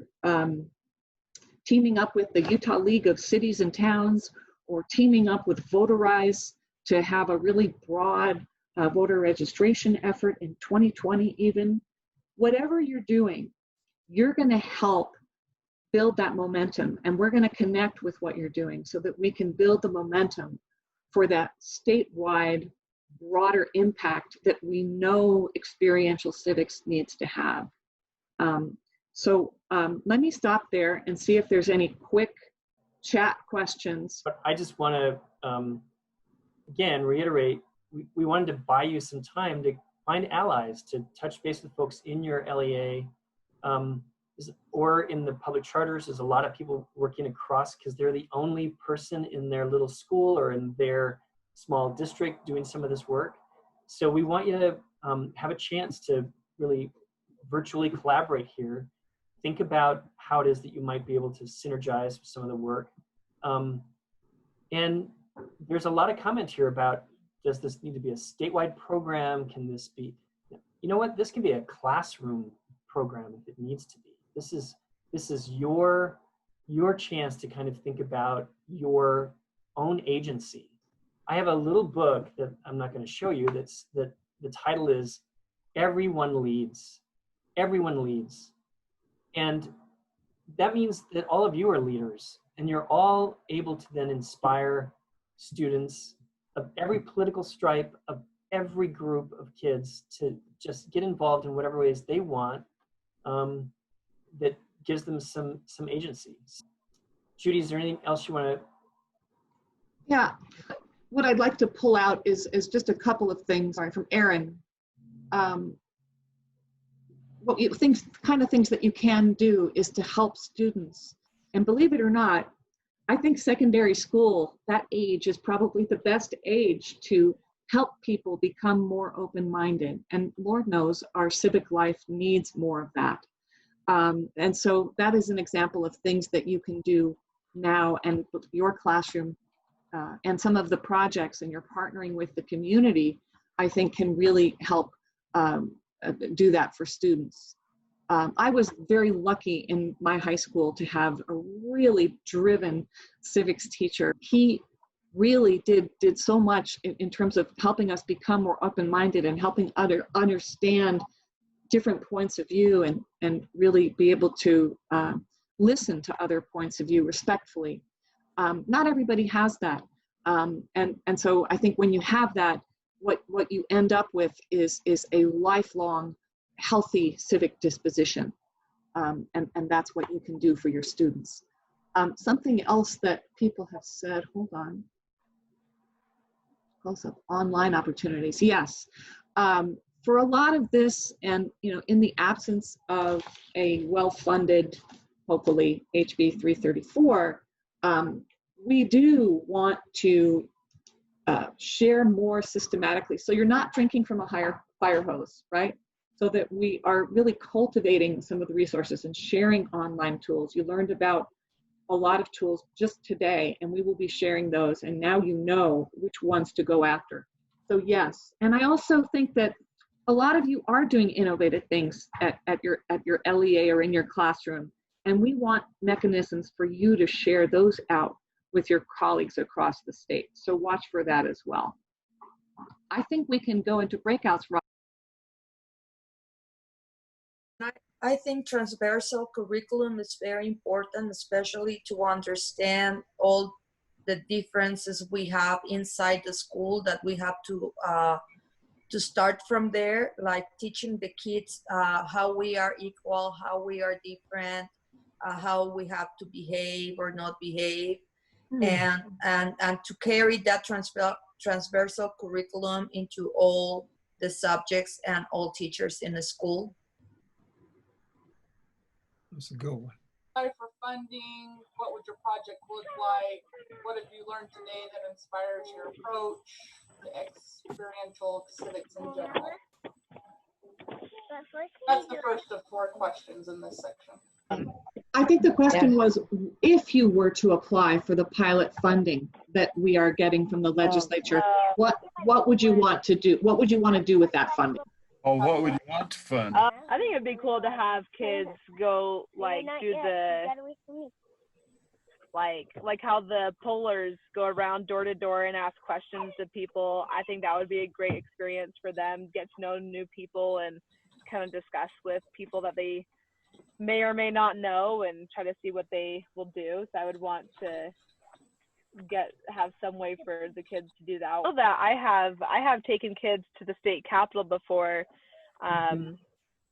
S4: teaming up with the Utah League of Cities and Towns or teaming up with Votarize to have a really broad voter registration effort in 2020 even, whatever you're doing, you're going to help build that momentum, and we're going to connect with what you're doing so that we can build the momentum for that statewide broader impact that we know experiential civics needs to have. Let me stop there and see if there's any quick chat questions.
S1: But I just want to, again, reiterate, we wanted to buy you some time to find allies, to touch base with folks in your LEA, or in the public charters. There's a lot of people working across because they're the only person in their little school or in their small district doing some of this work. So we want you to have a chance to really virtually collaborate here. Think about how it is that you might be able to synergize with some of the work. And there's a lot of comment here about, does this need to be a statewide program? Can this be, you know what, this can be a classroom program if it needs to be. This is your chance to kind of think about your own agency. I have a little book that I'm not going to show you that the title is Everyone Leads. Everyone Leads. And that means that all of you are leaders, and you're all able to then inspire students of every political stripe, of every group of kids to just get involved in whatever ways they want, that gives them some agency. Judi, is there anything else you want to?
S4: Yeah, what I'd like to pull out is just a couple of things from Aaron. Kind of things that you can do is to help students. And believe it or not, I think secondary school, that age is probably the best age to help people become more open-minded. And Lord knows our civic life needs more of that. And so that is an example of things that you can do now, and your classroom and some of the projects and you're partnering with the community, I think can really help do that for students. I was very lucky in my high school to have a really driven civics teacher. He really did so much in terms of helping us become more open-minded and helping understand different points of view and really be able to listen to other points of view respectfully. Not everybody has that. And so I think when you have that, what you end up with is a lifelong healthy civic disposition. And that's what you can do for your students. Something else that people have said, hold on. close-up online opportunities. Yes. For a lot of this, and in the absence of a well-funded, hopefully, HB 334, we do want to share more systematically. So you're not drinking from a higher fire hose, right? So that we are really cultivating some of the resources and sharing online tools. You learned about a lot of tools just today, and we will be sharing those, and now you know which ones to go after. So yes, and I also think that a lot of you are doing innovative things at your LEA or in your classroom, and we want mechanisms for you to share those out with your colleagues across the state. So watch for that as well. I think we can go into breakouts.
S20: I think transversal curriculum is very important, especially to understand all the differences we have inside the school, that we have to start from there, like teaching the kids how we are equal, how we are different, how we have to behave or not behave, and to carry that transversal curriculum into all the subjects and all teachers in the school.
S3: That's a good one.
S21: For funding, what would your project look like? What have you learned today that inspires your approach to experiential civics in general? That's the first of 4 questions in this section.
S4: I think the question was, if you were to apply for the pilot funding that we are getting from the legislature, what would you want to do? What would you want to do with that funding?
S22: Or what would you want to fund?
S23: I think it'd be cool to have kids go do the like how the pollers go around door to door and ask questions to people. I think that would be a great experience for them, get to know new people and kind of discuss with people that they may or may not know and try to see what they will do. So I would want to have some way for the kids to do that. I know that I have taken kids to the state capitol before,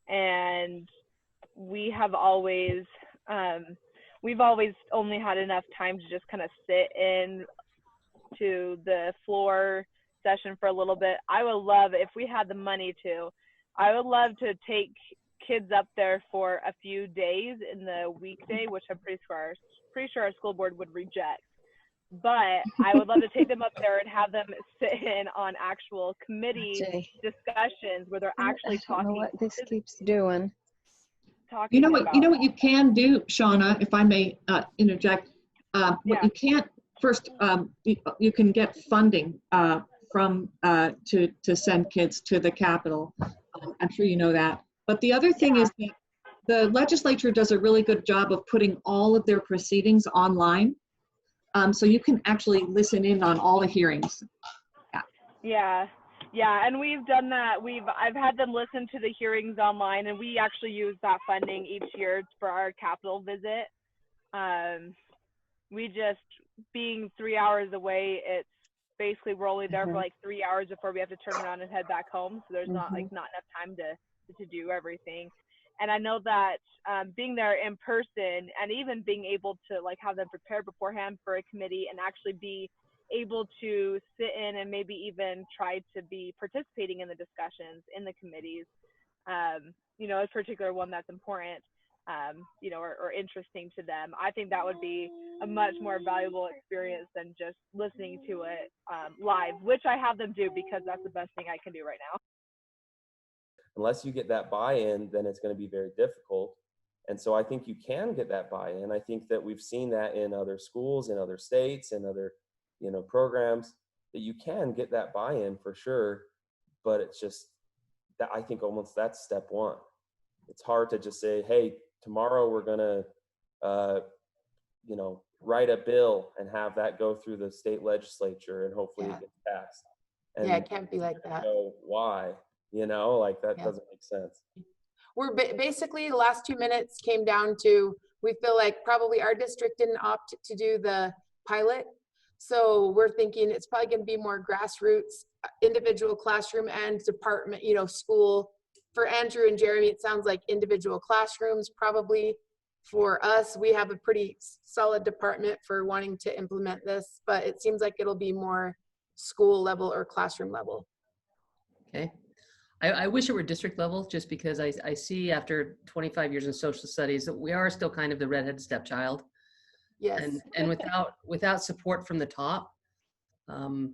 S23: and we have always we've always only had enough time to just kind of sit in to the floor session for a little bit. I would love, if we had the money to, I would love to take kids up there for a few days in the weekday, which I'm pretty sure our school board would reject. But I would love to take them up there and have them sit in on actual committee discussions where they're actually talking. I don't know what
S15: this keeps doing.
S4: You know what you can do, Shauna, if I may interject. What you can't first, you can get funding from to send kids to the Capitol. I'm sure you know that. But the other thing is that the legislature does a really good job of putting all of their proceedings online. So you can actually listen in on all the hearings.
S23: Yeah, and we've done that. I've had them listen to the hearings online, and we actually use that funding each year for our Capitol visit. We just, being 3 hours away, it's basically we're only there for like 3 hours before we have to turn around and head back home. So there's not enough time to do everything. And I know that being there in person and even being able to have them prepared beforehand for a committee and actually be able to sit in and maybe even try to be participating in the discussions in the committees, a particular one that's important, or interesting to them. I think that would be a much more valuable experience than just listening to it live, which I have them do because that's the best thing I can do right now.
S24: Unless you get that buy-in, then it's going to be very difficult. And so I think you can get that buy-in. I think that we've seen that in other schools, in other states, and other programs, that you can get that buy-in for sure. But it's just that I think almost that's step one. It's hard to just say, hey, tomorrow we're going to, write a bill and have that go through the state legislature and hopefully it gets passed. And
S25: it can't be like that.
S24: Why? That doesn't make sense.
S25: We're basically the last 2 minutes came down to, we feel like probably our district didn't opt to do the pilot. So we're thinking it's probably going to be more grassroots, individual classroom and department, school. For Andrew and Jeremy, it sounds like individual classrooms probably. For us, we have a pretty solid department for wanting to implement this, but it seems like it'll be more school level or classroom level.
S5: Okay. I wish it were district level, just because I see after 25 years in social studies that we are still kind of the redheaded stepchild.
S25: Yes.
S5: And without support from the top, we're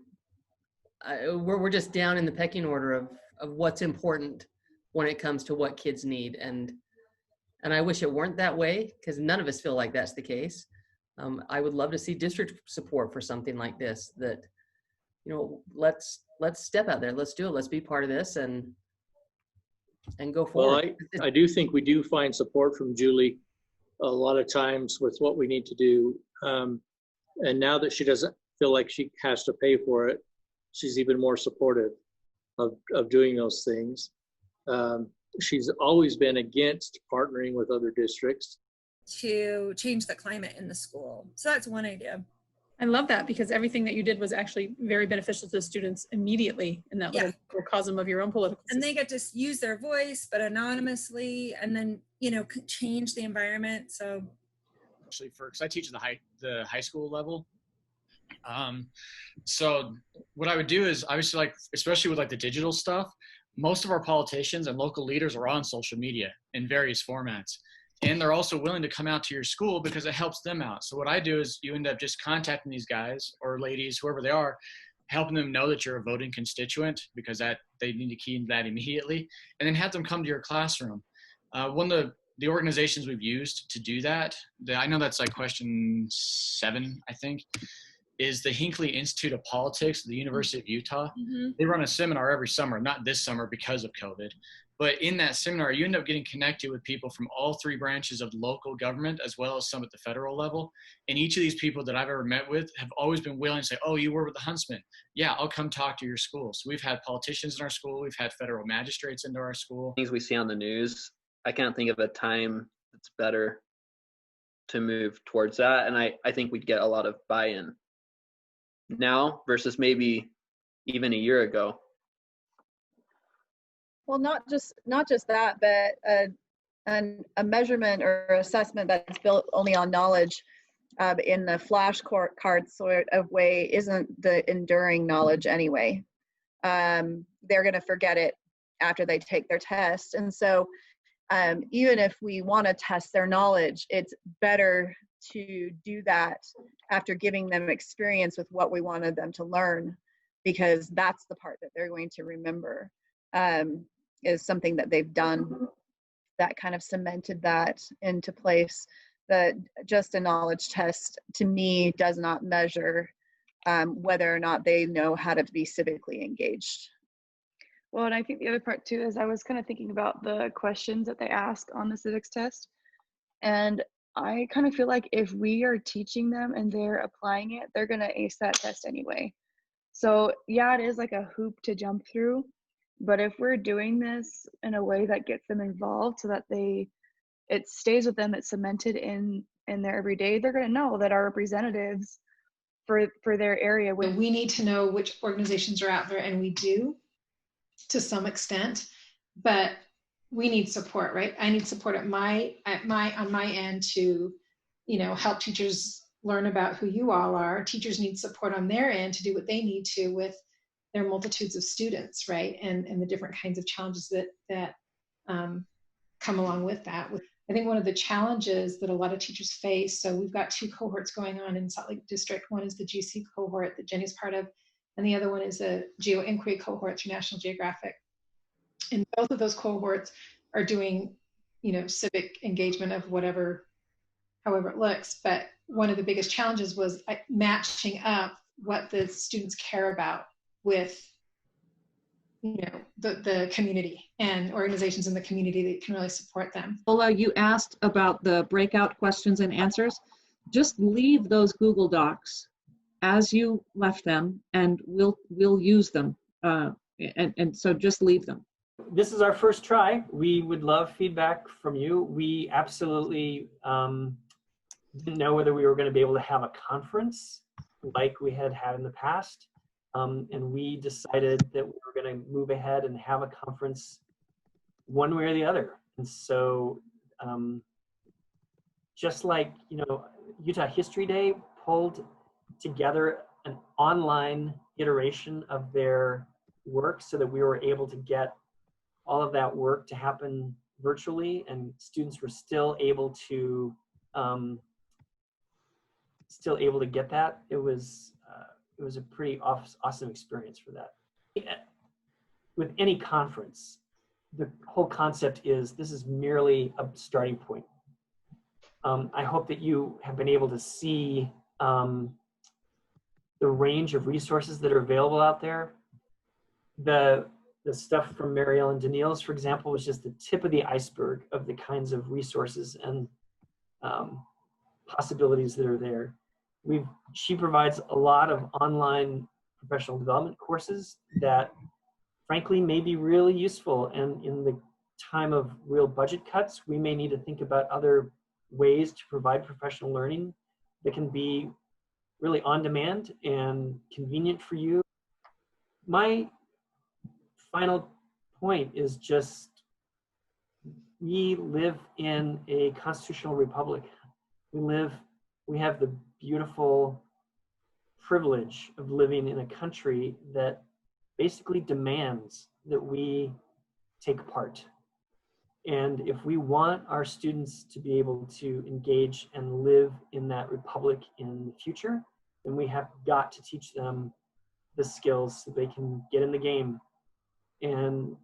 S5: just down in the pecking order of what's important when it comes to what kids need. And I wish it weren't that way, because none of us feel like that's the case. I would love to see district support for something like this, that, you know, let's step out there, let's do it, let's be part of this and go forward.
S6: Well, I do think we do find support from Julie a lot of times with what we need to do. And now that she doesn't feel like she has to pay for it, she's even more supportive of doing those things. She's always been against partnering with other districts
S10: to change the climate in the school. So that's one idea.
S12: I love that, because everything that you did was actually very beneficial to the students immediately in that little microcosm of your own political system.
S10: And they get to use their voice, but anonymously, and then, you know, change the environment. So
S13: actually, because I teach at the high school level. So what I would do is, obviously, like, especially with like the digital stuff, most of our politicians and local leaders are on social media in various formats. And they're also willing to come out to your school because it helps them out. So what I do is you end up just contacting these guys or ladies, whoever they are, helping them know that you're a voting constituent, because that they need to key into that immediately, and then have them come to your classroom. One of the organizations we've used to do that, I know that's like question 7, I think, is the Hinckley Institute of Politics at the University of Utah.
S10: Mm-hmm.
S13: They run a seminar every summer, not this summer because of COVID. But in that seminar, you end up getting connected with people from all 3 branches of local government, as well as some at the federal level. And each of these people that I've ever met with have always been willing to say, oh, you were with the Huntsman. Yeah, I'll come talk to your school. So we've had politicians in our school. We've had federal magistrates into our school.
S26: Things we see on the news, I can't think of a time that's better to move towards that. And I think we'd get a lot of buy-in now versus maybe even a year ago.
S27: Well, not just that, but a measurement or assessment that's built only on knowledge in the flashcard sort of way isn't the enduring knowledge anyway. They're going to forget it after they take their test. And so even if we want to test their knowledge, it's better to do that after giving them experience with what we wanted them to learn, because that's the part that they're going to remember. Is something that they've done that kind of cemented that into place. That just a knowledge test, to me, does not measure whether or not they know how to be civically engaged.
S17: Well, and I think the other part too is I was kind of thinking about the questions that they ask on the civics test. And I kind of feel like if we are teaching them and they're applying it, they're going to ace that test anyway. So yeah, it is like a hoop to jump through. But if we're doing this in a way that gets them involved so that it stays with them, it's cemented in their everyday, they're going to know that our representatives for their area.
S12: We need to know which organizations are out there, and we do to some extent, but we need support, right? I need support on my end to, help teachers learn about who you all are. Teachers need support on their end to do what they need to with their multitudes of students, right? And the different kinds of challenges that come along with that. I think one of the challenges that a lot of teachers face, so we've got 2 cohorts going on in Salt Lake District. One is the GC cohort that Jenny's part of, and the other one is a geo-inquiry cohort through National Geographic. And both of those cohorts are doing, civic engagement of however it looks. But one of the biggest challenges was matching up what the students care about with the community and organizations in the community that can really support them.
S4: Ola, you asked about the breakout questions and answers. Just leave those Google Docs as you left them, and we'll use them. And so just leave them.
S1: This is our first try. We would love feedback from you. We absolutely didn't know whether we were going to be able to have a conference like we had in the past. And we decided that we were going to move ahead and have a conference one way or the other. And so just like, Utah History Day pulled together an online iteration of their work so that we were able to get all of that work to happen virtually, and students were still able to get that. It was a pretty awesome experience for that. With any conference, the whole concept is this is merely a starting point. I hope that you have been able to see the range of resources that are available out there. The stuff from Mary Ellen Daneels, for example, was just the tip of the iceberg of the kinds of resources and possibilities that are there. She provides a lot of online professional development courses that frankly may be really useful, and in the time of real budget cuts, we may need to think about other ways to provide professional learning that can be really on demand and convenient for you. My final point is just, we live in a constitutional republic. We have the beautiful privilege of living in a country that basically demands that we take part. And if we want our students to be able to engage and live in that republic in the future, then we have got to teach them the skills so they can get in the game. And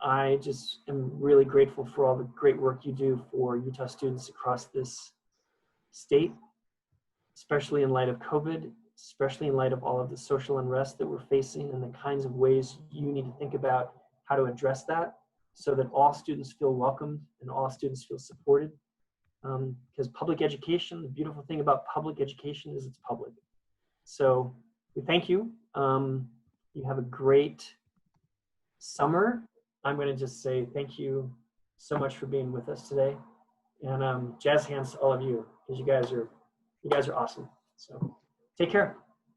S1: I just am really grateful for all the great work you do for Utah students across this state, especially in light of COVID, especially in light of all of the social unrest that we're facing and the kinds of ways you need to think about how to address that so that all students feel welcomed and all students feel supported. Because public education, the beautiful thing about public education is it's public. So we thank you. You have a great summer. I'm going to just say thank you so much for being with us today, and jazz hands to all of you, because you guys are awesome. So take care.